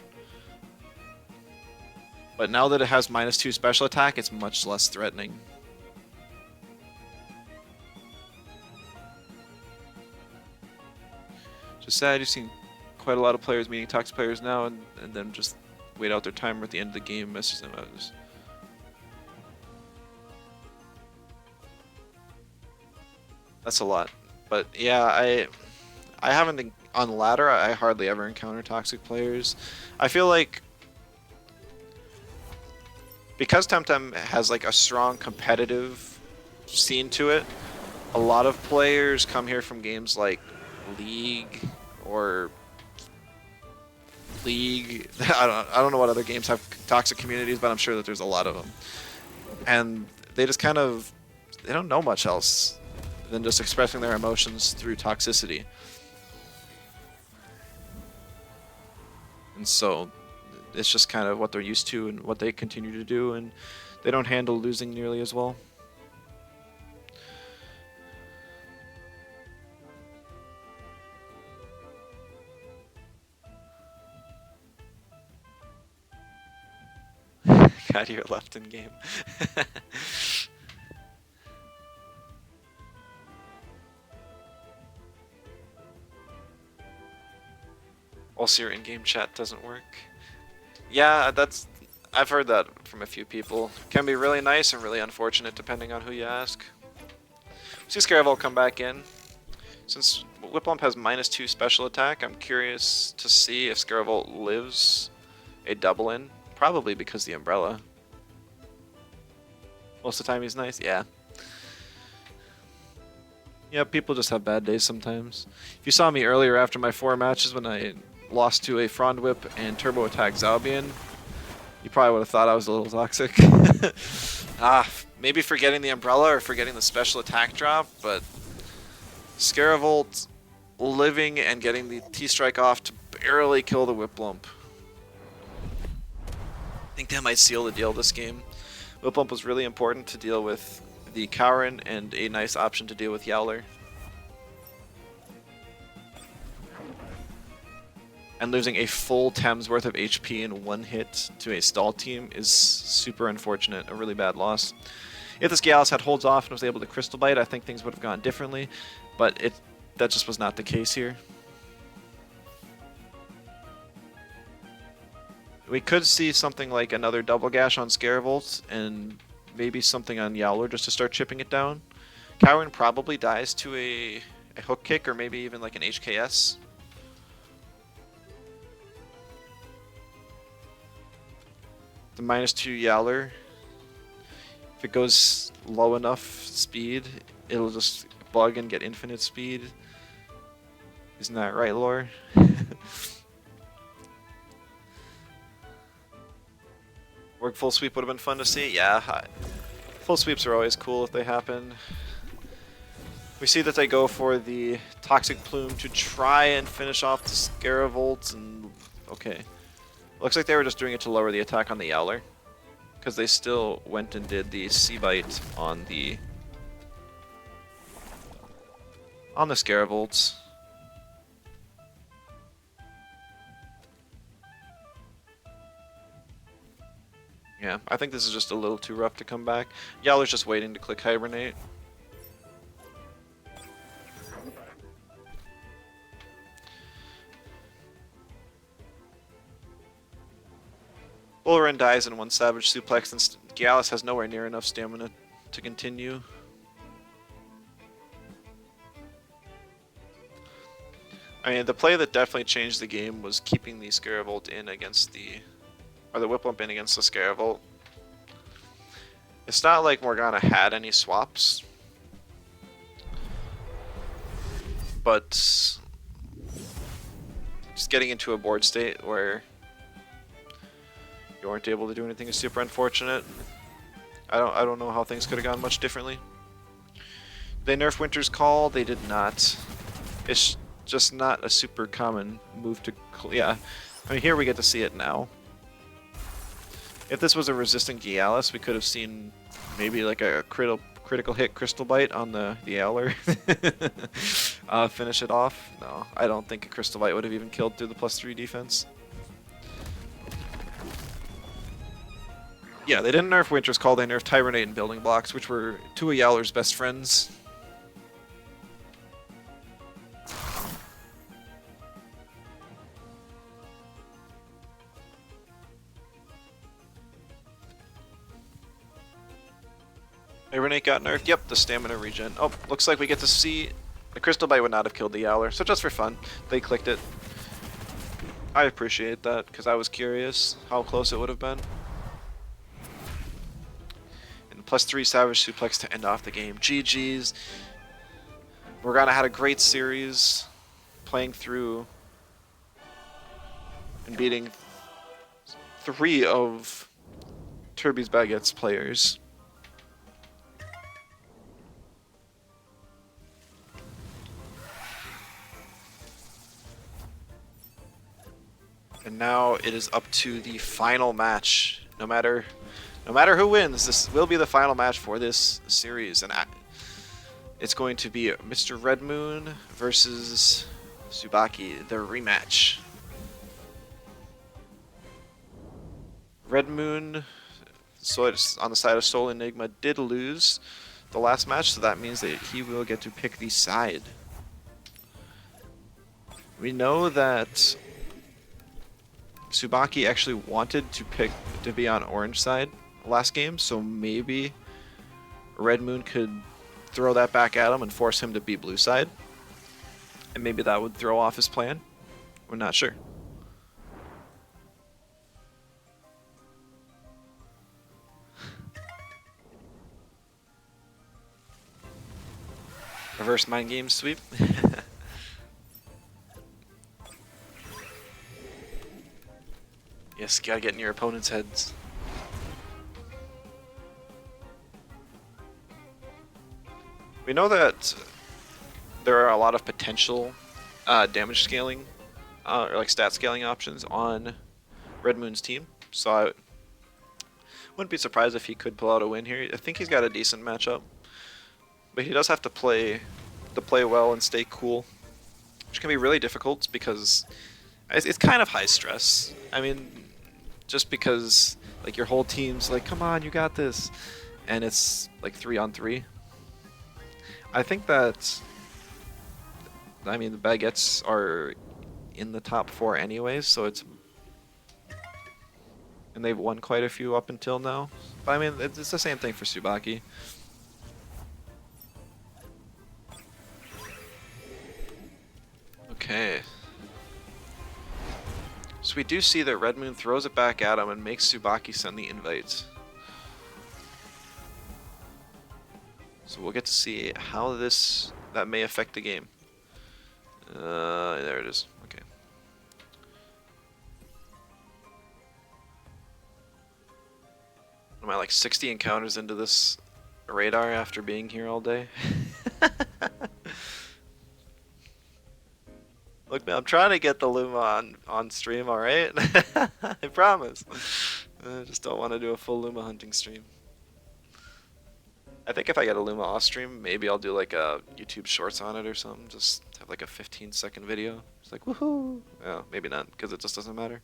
But now that it has -2 special attack, it's much less threatening. Just sad, you've seen quite a lot of players meeting toxic players now and then just wait out their timer at the end of the game, messes them out. That's a lot. But yeah, I haven't, on ladder, I hardly ever encounter toxic players. I feel like because Temtem has like a strong competitive scene to it, a lot of players come here from games like League or League. I don't know what other games have toxic communities, but I'm sure that there's a lot of them. And they just kind of, they don't know much else than just expressing their emotions through toxicity. And so it's just kind of what they're used to and what they continue to do, and they don't handle losing nearly as well. God, you're left in game. Also, your in-game chat doesn't work. Yeah, I've heard that from a few people. Can be really nice and really unfortunate depending on who you ask. See Scaravol come back in. Since Whiplump has -2 special attack, I'm curious to see if Scaravol lives a double in. Probably because the umbrella. Most of the time he's nice, yeah. Yeah, people just have bad days sometimes. If you saw me earlier after my 4 matches when I lost to a Frond Whip and Turbo Attack Zalbian, you probably would have thought I was a little toxic. Maybe forgetting the umbrella or forgetting the special attack drop, but Scaravolt living and getting the T-Strike off to barely kill the Whiplump. think that might seal the deal this game. Whip Bump was really important to deal with the Cowrin and a nice option to deal with Yowler. And losing a full Tem's worth of HP in one hit to a stall team is super unfortunate, a really bad loss. If this Gallus had holds off and was able to Crystal Bite, I think things would have gone differently, but that just was not the case here. We could see something like another Double Gash on Scaravolt and maybe something on Yowler just to start chipping it down. Cowrin probably dies to a hook kick or maybe even like an HKS. The -2 Yowler, if it goes low enough speed, it'll just bug and get infinite speed. Isn't that right, Lore? Work full sweep would have been fun to see. Yeah, full sweeps are always cool if they happen. We see that they go for the Toxic Plume to try and finish off the Scaravolt, and okay. Looks like they were just doing it to lower the attack on the Yowler, because they still went and did the C-Bite on the Scaravolt. Yeah, I think this is just a little too rough to come back. Yowler's just waiting to click Hibernate. Bullrun dies in one Savage Suplex, and Gallus has nowhere near enough stamina to continue. I mean, the play that definitely changed the game was keeping the Scaravolt in against the Whip Bump in against the Scaravolt. It's not like Morgana had any swaps, but just getting into a board state where you weren't able to do anything is super unfortunate. I don't know how things could have gone much differently. They nerfed Winter's Call. They did not. It's just not a super common move to. Yeah, I mean, here we get to see it now. If this was a resistant Gialis, we could have seen maybe like a critical hit Crystal Bite on the Yowler. Finish it off. No, I don't think a Crystal Bite would have even killed through the +3 defense. Yeah, they didn't nerf Winter's Call, they nerfed Hibernate and Building Blocks, which were two of Yowler's best friends. Hibernate got nerfed. Yep, the stamina regen. Oh, looks like we get to see the Crystal Bite would not have killed the Yowler, so just for fun, they clicked it. I appreciate that, because I was curious how close it would have been. And +3 Savage Suplex to end off the game. GG's. Morgana had a great series, playing through and beating 3 of Turbi's Baguettes players. And now it is up to the final match. No matter who wins, this will be the final match for this series, and it's going to be Mr. Red Moon versus Tsubaki, the rematch. Red Moon, so it's on the side of Soul Enigma, did lose the last match, so that means that he will get to pick the side. We know that Tsubaki actually wanted to be on orange side last game, so maybe Red Moon could throw that back at him and force him to be blue side, and maybe that would throw off his plan. We're not sure. Reverse mind game sweep. Yes, gotta get in your opponent's heads. We know that there are a lot of potential damage scaling, or like stat scaling options on Red Moon's team. So Wouldn't be surprised if he could pull out a win here. I think he's got a decent matchup, but he does have to play well and stay cool, which can be really difficult because it's kind of high stress. I mean, just because like your whole team's like, come on, you got this, and it's like 3-on-3. I think that, I mean, the Baguettes are in the top 4 anyways, so it's, and they've won quite a few up until now. But I mean, it's the same thing for Tsubaki. Okay. So we do see that Red Moon throws it back at him and makes Tsubaki send the invites. So we'll get to see how that may affect the game. There it is. Okay. Am I like 60 encounters into this radar after being here all day? Look, man, I'm trying to get the Luma on stream, alright? I promise. I just don't want to do a full Luma hunting stream. I think if I get a Luma off stream, maybe I'll do like a YouTube Shorts on it or something. Just have like a 15-second video. It's like, woohoo! Oh, maybe not, because it just doesn't matter.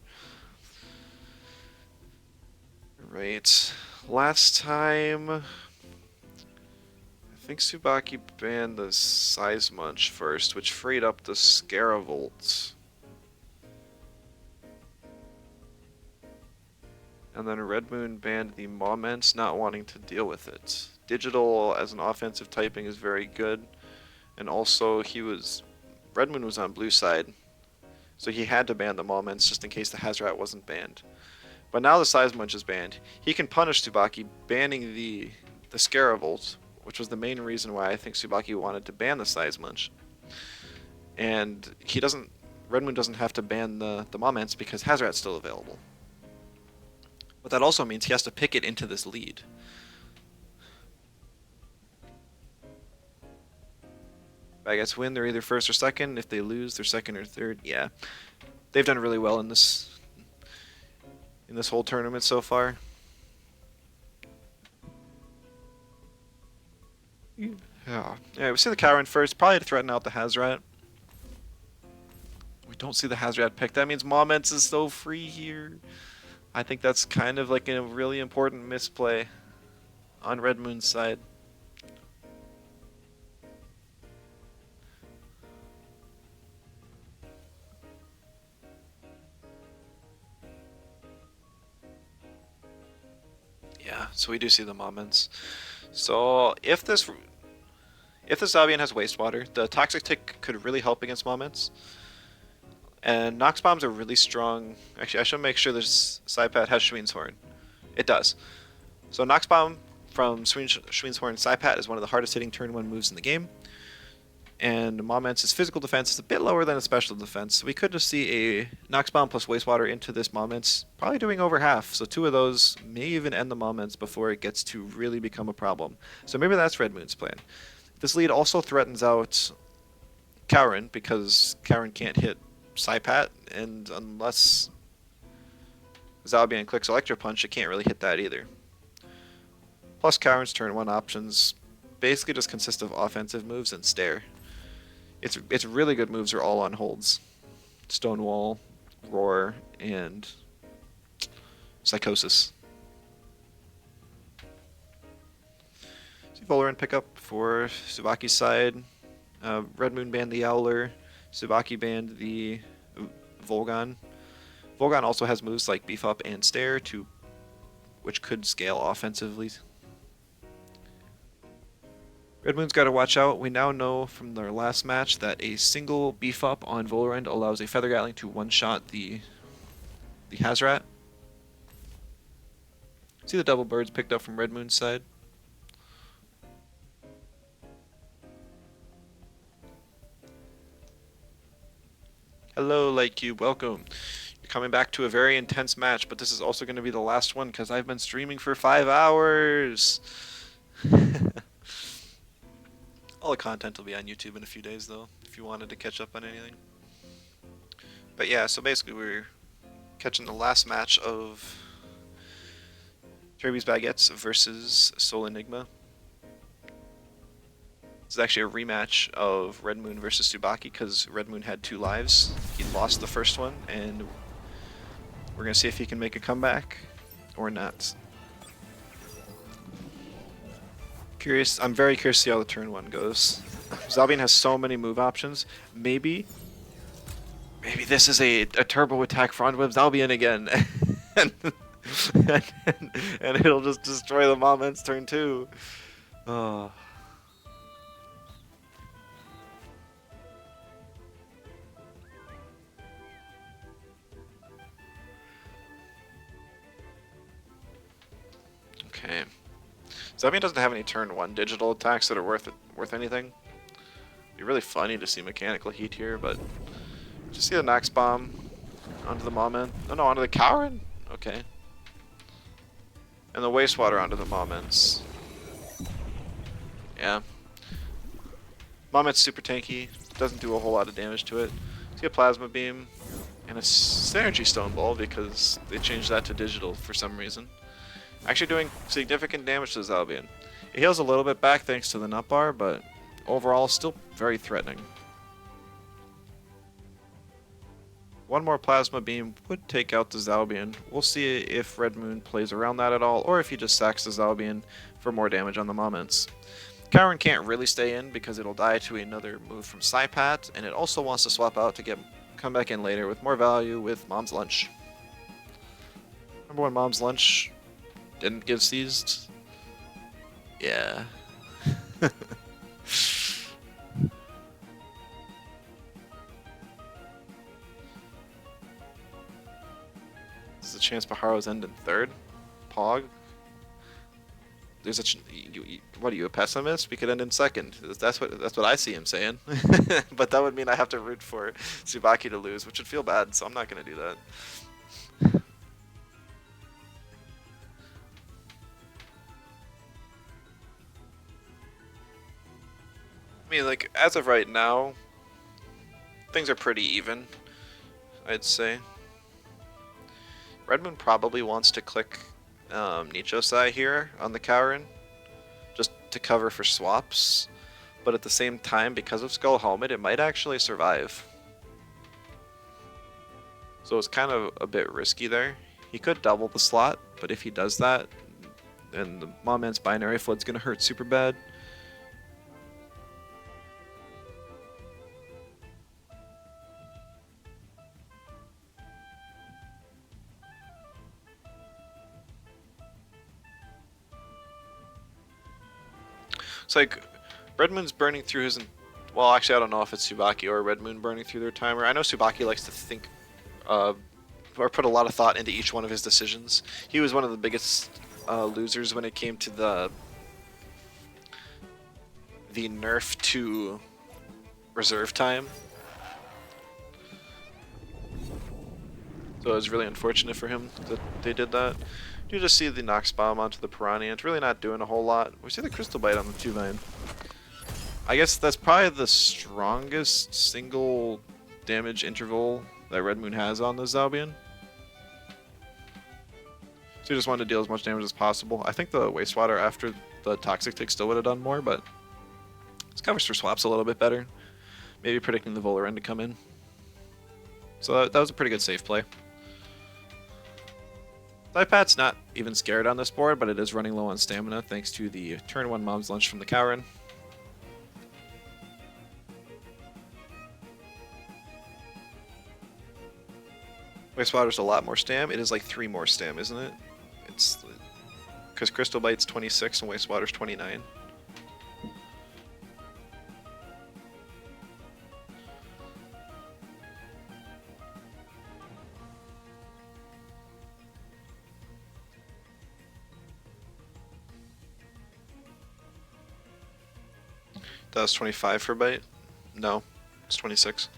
Right. Last time, I think Tsubaki banned the Size Munch first, which freed up the Scaravolt. And then Red Moon banned the Moments, not wanting to deal with it. Digital as an offensive typing is very good, and also Red Moon was on blue side, so he had to ban the Moments just in case the Hazrat wasn't banned. But now the Size Munch is banned. He can punish Tsubaki banning the Scaravolt, which was the main reason why I think Tsubaki wanted to ban the Size Munch. And Red Moon doesn't have to ban the Moments because Hazrat's still available. But that also means he has to pick it into this lead. Baguettes win, they're either first or second. If they lose, they're second or third. Yeah, they've done really well in this whole tournament so far. Yeah. We see the Cowrin first, probably to threaten out the Hazrat. We don't see the Hazrat pick. That means Moments is so free here. I think that's kind of like a really important misplay on Red Moon's side. Yeah, so we do see the Moments. So if this Zabian has Wastewater, the Toxic Tick could really help against Moments. And Nox Bombs are really strong. Actually, I should make sure this Saipat has Schween's Horn. It does. So Nox Bomb from Schween's Horn Saipat is one of the hardest hitting turn 1 moves in the game. And Moments' physical defense is a bit lower than a special defense. So we could just see a Nox Bomb plus Wastewater into this Moments, probably doing over half. So 2 of those may even end the Moments before it gets to really become a problem. So maybe that's Red Moon's plan. This lead also threatens out Cowrin, because Cowrin can't hit Saipat, and unless Zalbian clicks Electro Punch, it can't really hit that either. Plus Cowrin's turn 1 options basically just consist of offensive moves and Stare. Its really good moves are all on holds. Stonewall, Roar, and Psychosis. See Valorant pickup for Tsubaki's side. Red Moon banned the Owler. Tsubaki banned the Volgon. Volgon also has moves like Beef Up and Stare, which could scale offensively. Red Moon's got to watch out. We now know from their last match that a single Beef Up on Volorend allows a Feather Gatling to one-shot the Hazrat. See the double birds picked up from Red Moon's side. Hello, Lightcube, welcome. You're coming back to a very intense match, but this is also going to be the last one because I've been streaming for 5 hours. All the content will be on YouTube in a few days, though, if you wanted to catch up on anything. But yeah, so basically we're catching the last match of Turbi's Baguettes versus Soul Enigma. This is actually a rematch of Red Moon versus Tsubaki because Red Moon had 2 lives. He lost the first one, and we're going to see if he can make a comeback or not. I'm very curious to see how the turn 1 goes. Zalbian has so many move options. Maybe this is a turbo attack for Unweb Zalbian again. and, and it'll just destroy the Moment's turn 2. Oh. Okay. Zalbian doesn't have any turn 1 digital attacks that are worth anything. It'd be really funny to see Mechanical Heat here, but just see the Nox Bomb onto the Moment. Oh no, onto the Cowrin? Okay. And the Wastewater onto the Moments. Yeah. Moment's super tanky, doesn't do a whole lot of damage to it. See a Plasma Beam and a Synergy Stone Ball because they changed that to digital for some reason. Actually doing significant damage to Zalbian. It heals a little bit back thanks to the nut bar, but overall still very threatening. One more Plasma Beam would take out the Zalbian. We'll see if Red Moon plays around that at all, or if he just sacks the Zalbian for more damage on the Moments. Cowrin can't really stay in because it'll die to another move from Psypat, and it also wants to swap out to come back in later with more value with Mom's Lunch. Remember when Mom's Lunch didn't get seized? Yeah. This is a chance Baharo's end in 3rd. Pog. There's what are you, a pessimist? We could end in 2nd. That's what I see him saying. But that would mean I have to root for Tsubaki to lose, which would feel bad, so I'm not gonna do that. I mean, like, as of right now, things are pretty even, I'd say. Red Moon probably wants to click Nichosai here on the Cowrin, just to cover for swaps, but at the same time, because of Skull Helmet, it might actually survive. So it's kind of a bit risky there. He could double the slot, but if he does that, then the Moment's Binary Flood's gonna hurt super bad. It's like Red Moon's burning through his. Well, actually, I don't know if it's Tsubaki or Red Moon burning through their timer. I know Tsubaki likes to think, or put a lot of thought into each one of his decisions. He was one of the biggest losers when it came to the nerf to reserve time. So it was really unfortunate for him that they did that. You just see the Nox Bomb onto the Piranha. It's really not doing a whole lot. We see the Crystal Bite on the 2-Vine. I guess that's probably the strongest single damage interval that Red Moon has on the Zalbian. So he just wanted to deal as much damage as possible. I think the Wastewater after the Toxic Tick still would have done more, but this covers for swaps a little bit better. Maybe predicting the Volarend to come in. So that was a pretty good safe play. Psypat's not even scared on this board, but it is running low on stamina thanks to the turn 1 Mom's Lunch from the Cowrin. Wastewater's a lot more stam. It is like 3 more stam, isn't it? It's because Crystal Bite's 26 and Wastewater's 29. That was 25 for Bite? No, it's 26.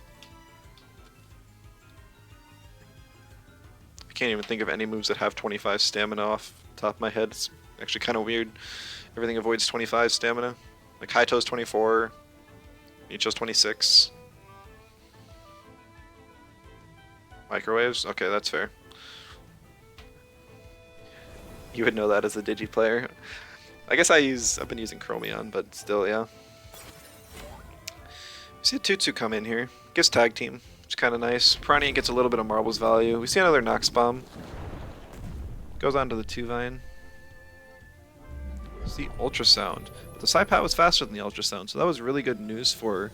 I can't even think of any moves that have 25 stamina off the top of my head. It's actually kind of weird. Everything avoids 25 stamina. Like Haito's 24, Nicho's 26. Microwaves? Okay, that's fair. You would know that as a Digi player. I guess I've been using Chromion, but still, yeah. See a 2-2 come in here. Gets tag team, which is kind of nice. Piranha gets a little bit of marbles value. We see another Nox Bomb. Goes on to the 2-Vine. See Ultrasound. The Psypat was faster than the Ultrasound, so that was really good news for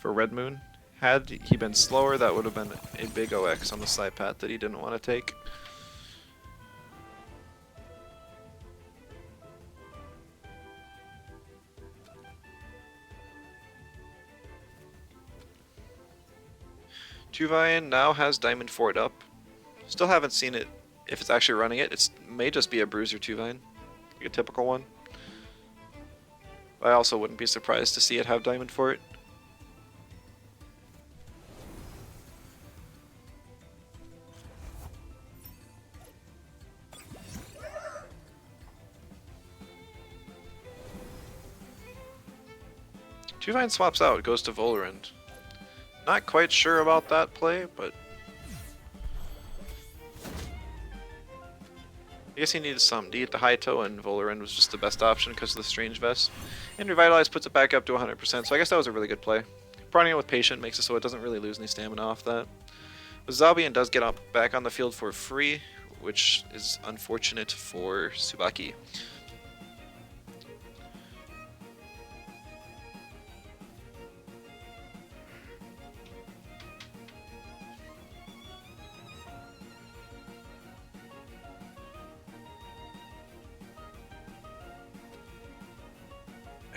Red Moon. Had he been slower, that would have been a big OX on the Psypat that he didn't want to take. Tuvine now has Diamond Fort up. Still haven't seen it if it's actually running it. It may just be a Bruiser Tuvine, like a typical one. I also wouldn't be surprised to see it have Diamond Fort. Tuvine swaps out, goes to Volorend. Not quite sure about that play, but I guess he needed some. D at the high toe, and Volorend was just the best option because of the Strange Vest. And Revitalize puts it back up to 100%, so I guess that was a really good play. Prodding it with Patient makes it so it doesn't really lose any stamina off that. But Zabian does get up back on the field for free, which is unfortunate for Tsubaki.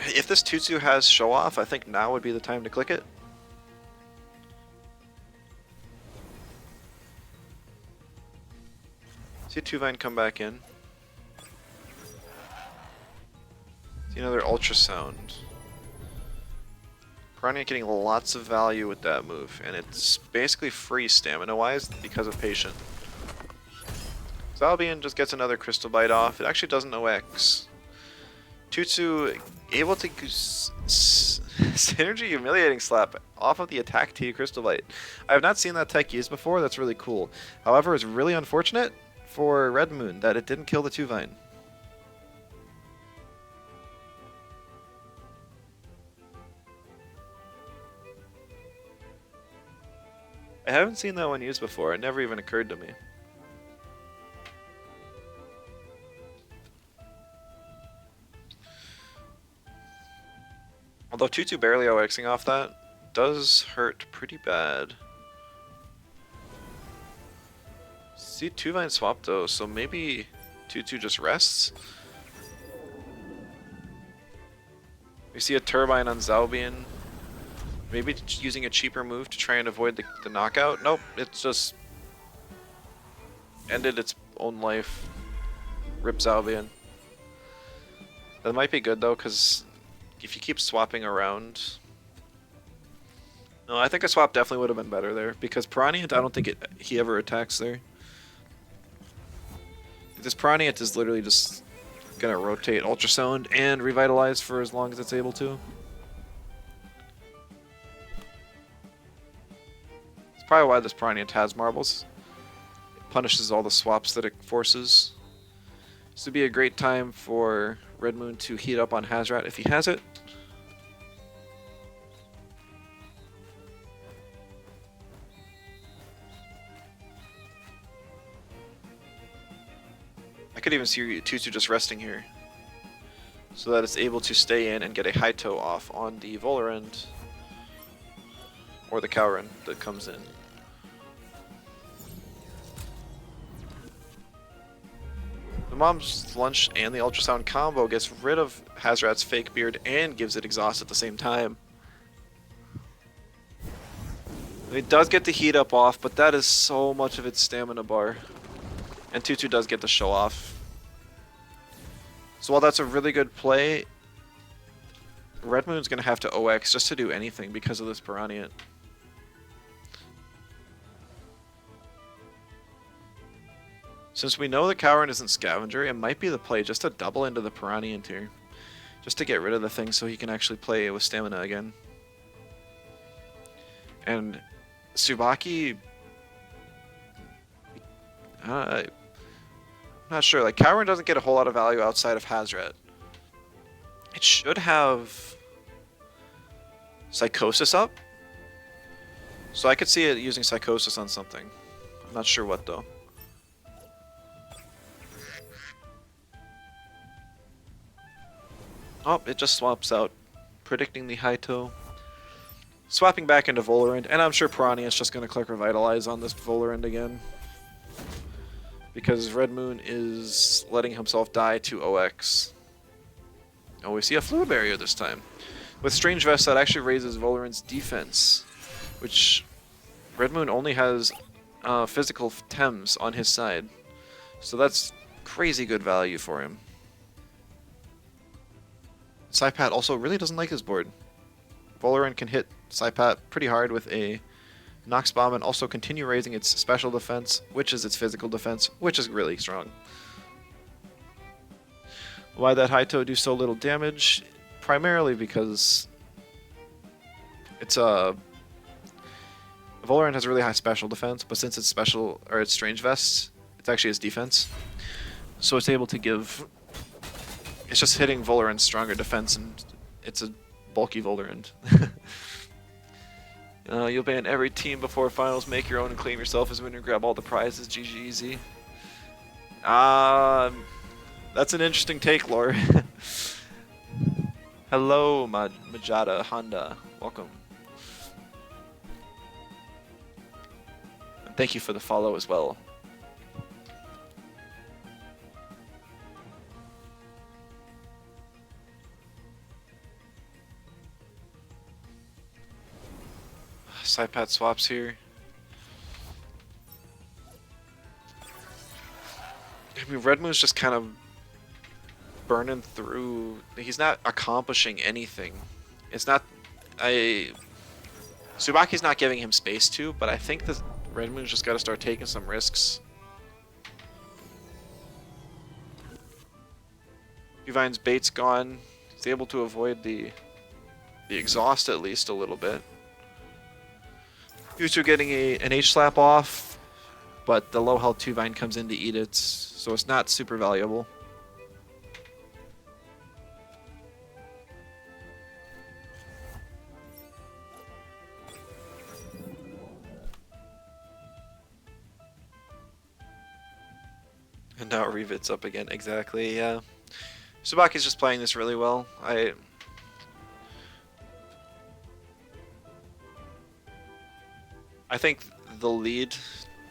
If this 2-2 has Show Off, I think now would be the time to click it. See a 2-Vine come back in. See another Ultrasound. Piranha getting lots of value with that move, and it's basically free stamina-wise because of Patient. Zalbian just gets another Crystal Bite off. It actually doesn't OX. 2-2 able to Synergy Humiliating Slap off of the Attack T Crystal Bite. I have not seen that tech used before, that's really cool. However, it's really unfortunate for Red Moon that it didn't kill the 2-Vine. I haven't seen that one used before, it never even occurred to me. Although 2-2 barely OXing off that does hurt pretty bad. See 2-Vine swap though, so maybe 2-2 just rests. We see a Turbine on Zalbian. Maybe using a cheaper move to try and avoid the knockout. Nope, it's just ended its own life. Rip Zalbian. That might be good though, because if you keep swapping around... No, I think a swap definitely would have been better there, because Piranha, I don't think he ever attacks there. This Piranha is literally just gonna rotate Ultrasound and Revitalize for as long as it's able to. It's probably why this Piranha has marbles. It punishes all the swaps that it forces. This would be a great time for Red Moon to heat up on Hazrat if he has it. I could even see 2-2 just resting here, so that it's able to stay in and get a high toe off on the Volorend or the Cowren that comes in. The Mom's Lunch and the Ultrasound combo gets rid of Hazrat's fake beard and gives it exhaust at the same time. It does get the heat up off, but that is so much of its stamina bar. And 2-2 does get the show off. So while that's a really good play, Red Moon's going to have to OX just to do anything because of this Piranha. Since we know the Cowren isn't Scavenger, it might be the play just to double into the Piranha here. Just to get rid of the thing so he can actually play with stamina again. And Tsubaki... Not sure. Like, Cowern doesn't get a whole lot of value outside of Hazret. It should have Psychosis up. So I could see it using Psychosis on something. I'm not sure what, though. Oh, it just swaps out, predicting the high toe. Swapping back into Volerant, and I'm sure Piranha is just going to click Revitalize on this Volerant again. Because Red Moon is letting himself die to OX. Oh, we see a Fluid Barrier this time. With Strange Vest, that actually raises Volerant's defense, which Red Moon only has physical Tems on his side. So that's crazy good value for him. Saipat also really doesn't like his board. Volerant can hit Saipat pretty hard with a Nox Bomb and also continue raising its special defense, which is its physical defense, which is really strong. Why that Haito do so little damage? Primarily because it's a Volerant has really high special defense, but since it's special or it's Strange Vest, it's actually its defense. So it's able to give. It's just hitting Volerant's stronger defense, and it's a bulky Volerant. You'll ban every team before finals, make your own and claim yourself as winner, grab all the prizes, GG easy. That's an interesting take, Lore. Hello, Majada Honda. Welcome. And thank you for the follow as well. Saipat swaps here. I mean, Red Moon's just kind of burning through. He's not accomplishing anything. It's not. Tsubaki's not giving him space to, but I think the Red Moon's just got to start taking some risks. Uvine's bait's gone. He's able to avoid the exhaust at least a little bit. Future getting an H-slap off, but the low health 2-Vine comes in to eat it, so it's not super valuable. And now Revit's up again, exactly, yeah. Tsubaki's just playing this really well. I think the lead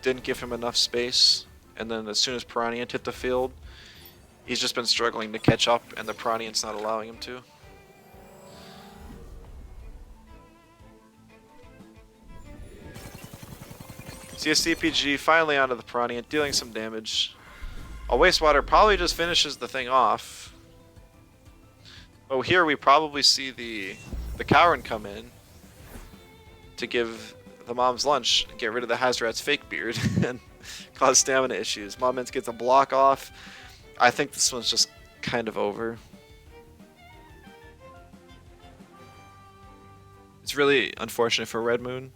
didn't give him enough space, and then as soon as Piranha hit the field, he's just been struggling to catch up, and the Piranha's not allowing him to. See a CPG finally onto the Piranha, dealing some damage. A Wastewater probably just finishes the thing off. Oh, here we probably see the Cowern come in to give the Mom's Lunch and get rid of the Hazrat's fake beard and cause stamina issues. Moments gets a block off. I think this one's just kind of over. It's really unfortunate for Red Moon.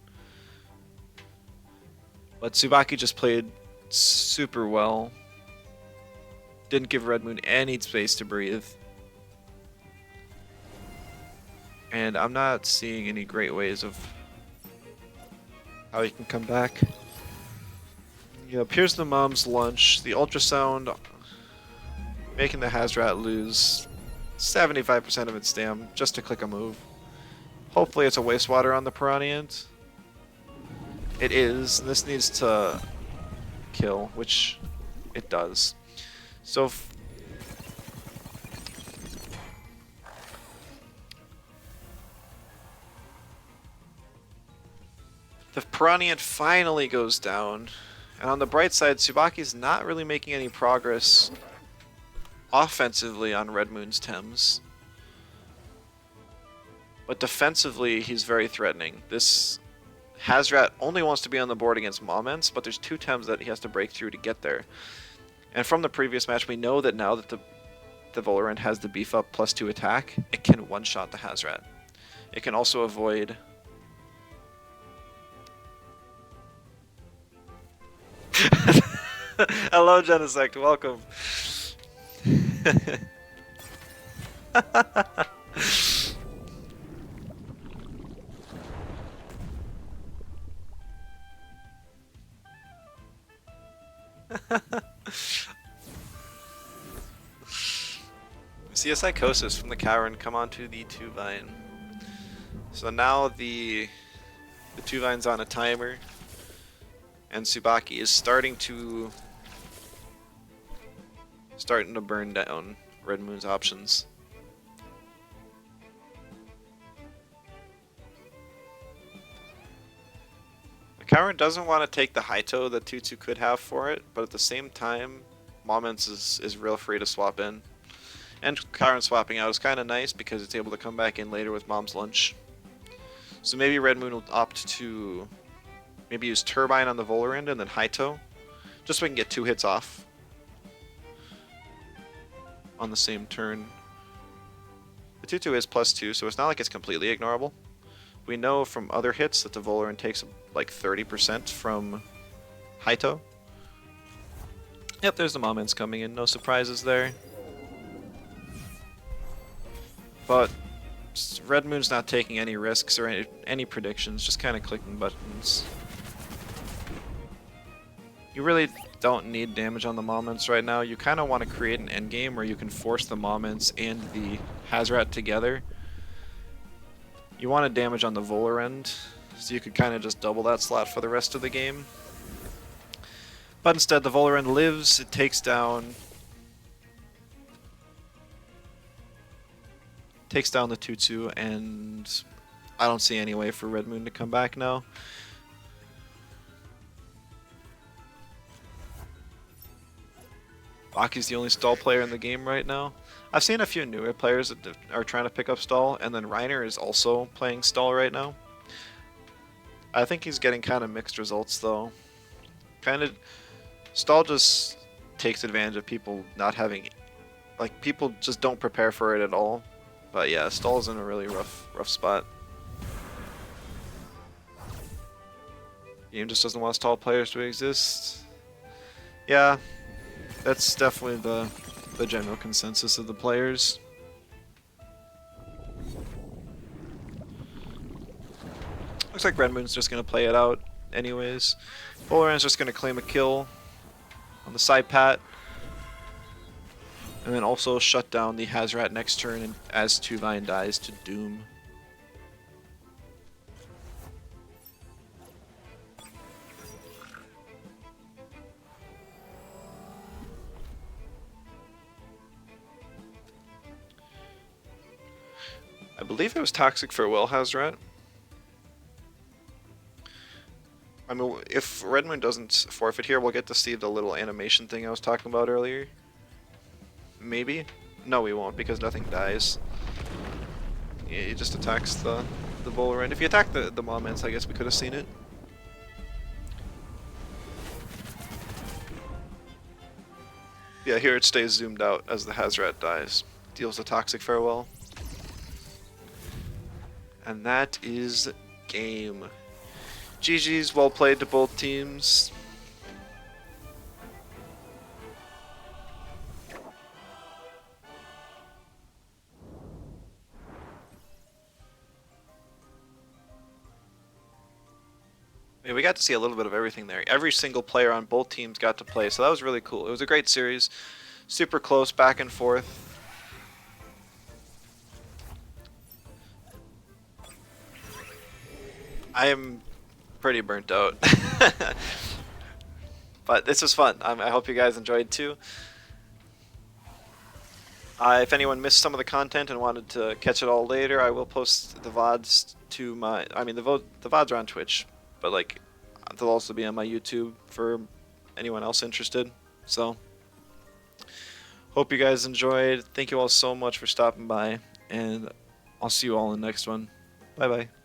But Tsubaki just played super well. Didn't give Red Moon any space to breathe. And I'm not seeing any great ways of how he can come back. Yep, here's the Mom's Lunch. The ultrasound making the Hazrat lose 75% of its stam just to click a move. Hopefully it's a Wastewater on the Piranha. It is. This needs to kill, which it does. So the Piranha finally goes down, and on the bright side, Tsubaki's not really making any progress offensively on Red Moon's Tems. But defensively, he's very threatening. This Hazrat only wants to be on the board against Moments, but there's 2 Tems that he has to break through to get there. And from the previous match, we know that now that the Volerant has the beef up +2 attack, it can one-shot the Hazrat. It can also avoid... Hello, Genesect. Welcome. See a psychosis from the cavern come onto the 2-vine. So now the 2-vine's on a timer, and Tsubaki is starting to burn down Red Moon's options. The cavern doesn't want to take the Haito that Tutu could have for it, but at the same time, Moments is real free to swap in. And Cavern swapping out is kind of nice because it's able to come back in later with Mom's Lunch. So maybe Red Moon will opt to maybe use Turbine on the Volorend and then Haito, just so we can get 2 hits off on the same turn. The 2/2 is +2, so it's not like it's completely ignorable. We know from other hits that the Volorend takes like 30% from Haito. Yep, there's the Moments coming in, no surprises there. But Red Moon's not taking any risks or any predictions, just kind of clicking buttons. You really don't need damage on the Moments right now. You kind of want to create an endgame where you can force the Moments and the Hazrat together. You want to damage on the Volorend, so you could kind of just double that slot for the rest of the game. But instead, the Volorend lives, it takes down the 2/2, and I don't see any way for Red Moon to come back now. Aki's the only stall player in the game right now. I've seen a few newer players that are trying to pick up stall, and then Reiner is also playing stall right now. I think he's getting kind of mixed results though. Stall just takes advantage of people not having, like, people just don't prepare for it at all. But yeah, Stall's in a really rough spot. Game just doesn't want stall players to exist. Yeah, that's definitely the general consensus of the players. Looks like Red Moon's just gonna play it out anyways. Volorand's just gonna claim a kill on the side pat, and then also shut down the Hazrat next turn and as 2-vine dies to Doom. I believe it was Toxic Farewell Hazrat. I mean, if Red Moon doesn't forfeit here, we'll get to see the little animation thing I was talking about earlier. Maybe? No, we won't, because nothing dies. Yeah, he just attacks the Volorend. If he attacked the Moments, I guess we could have seen it. Yeah, here it stays zoomed out as the Hazrat dies. Deals a Toxic Farewell. And that is game. GG's, well played to both teams. Yeah, we got to see a little bit of everything there. Every single player on both teams got to play, so that was really cool. It was a great series. Super close, back and forth. I am pretty burnt out. But this was fun. I hope you guys enjoyed too. If anyone missed some of the content and wanted to catch it all later, I will post the VODs to my... I mean, the VODs are on Twitch, but like, they'll also be on my YouTube for anyone else interested. So, hope you guys enjoyed. Thank you all so much for stopping by, and I'll see you all in the next one. Bye-bye.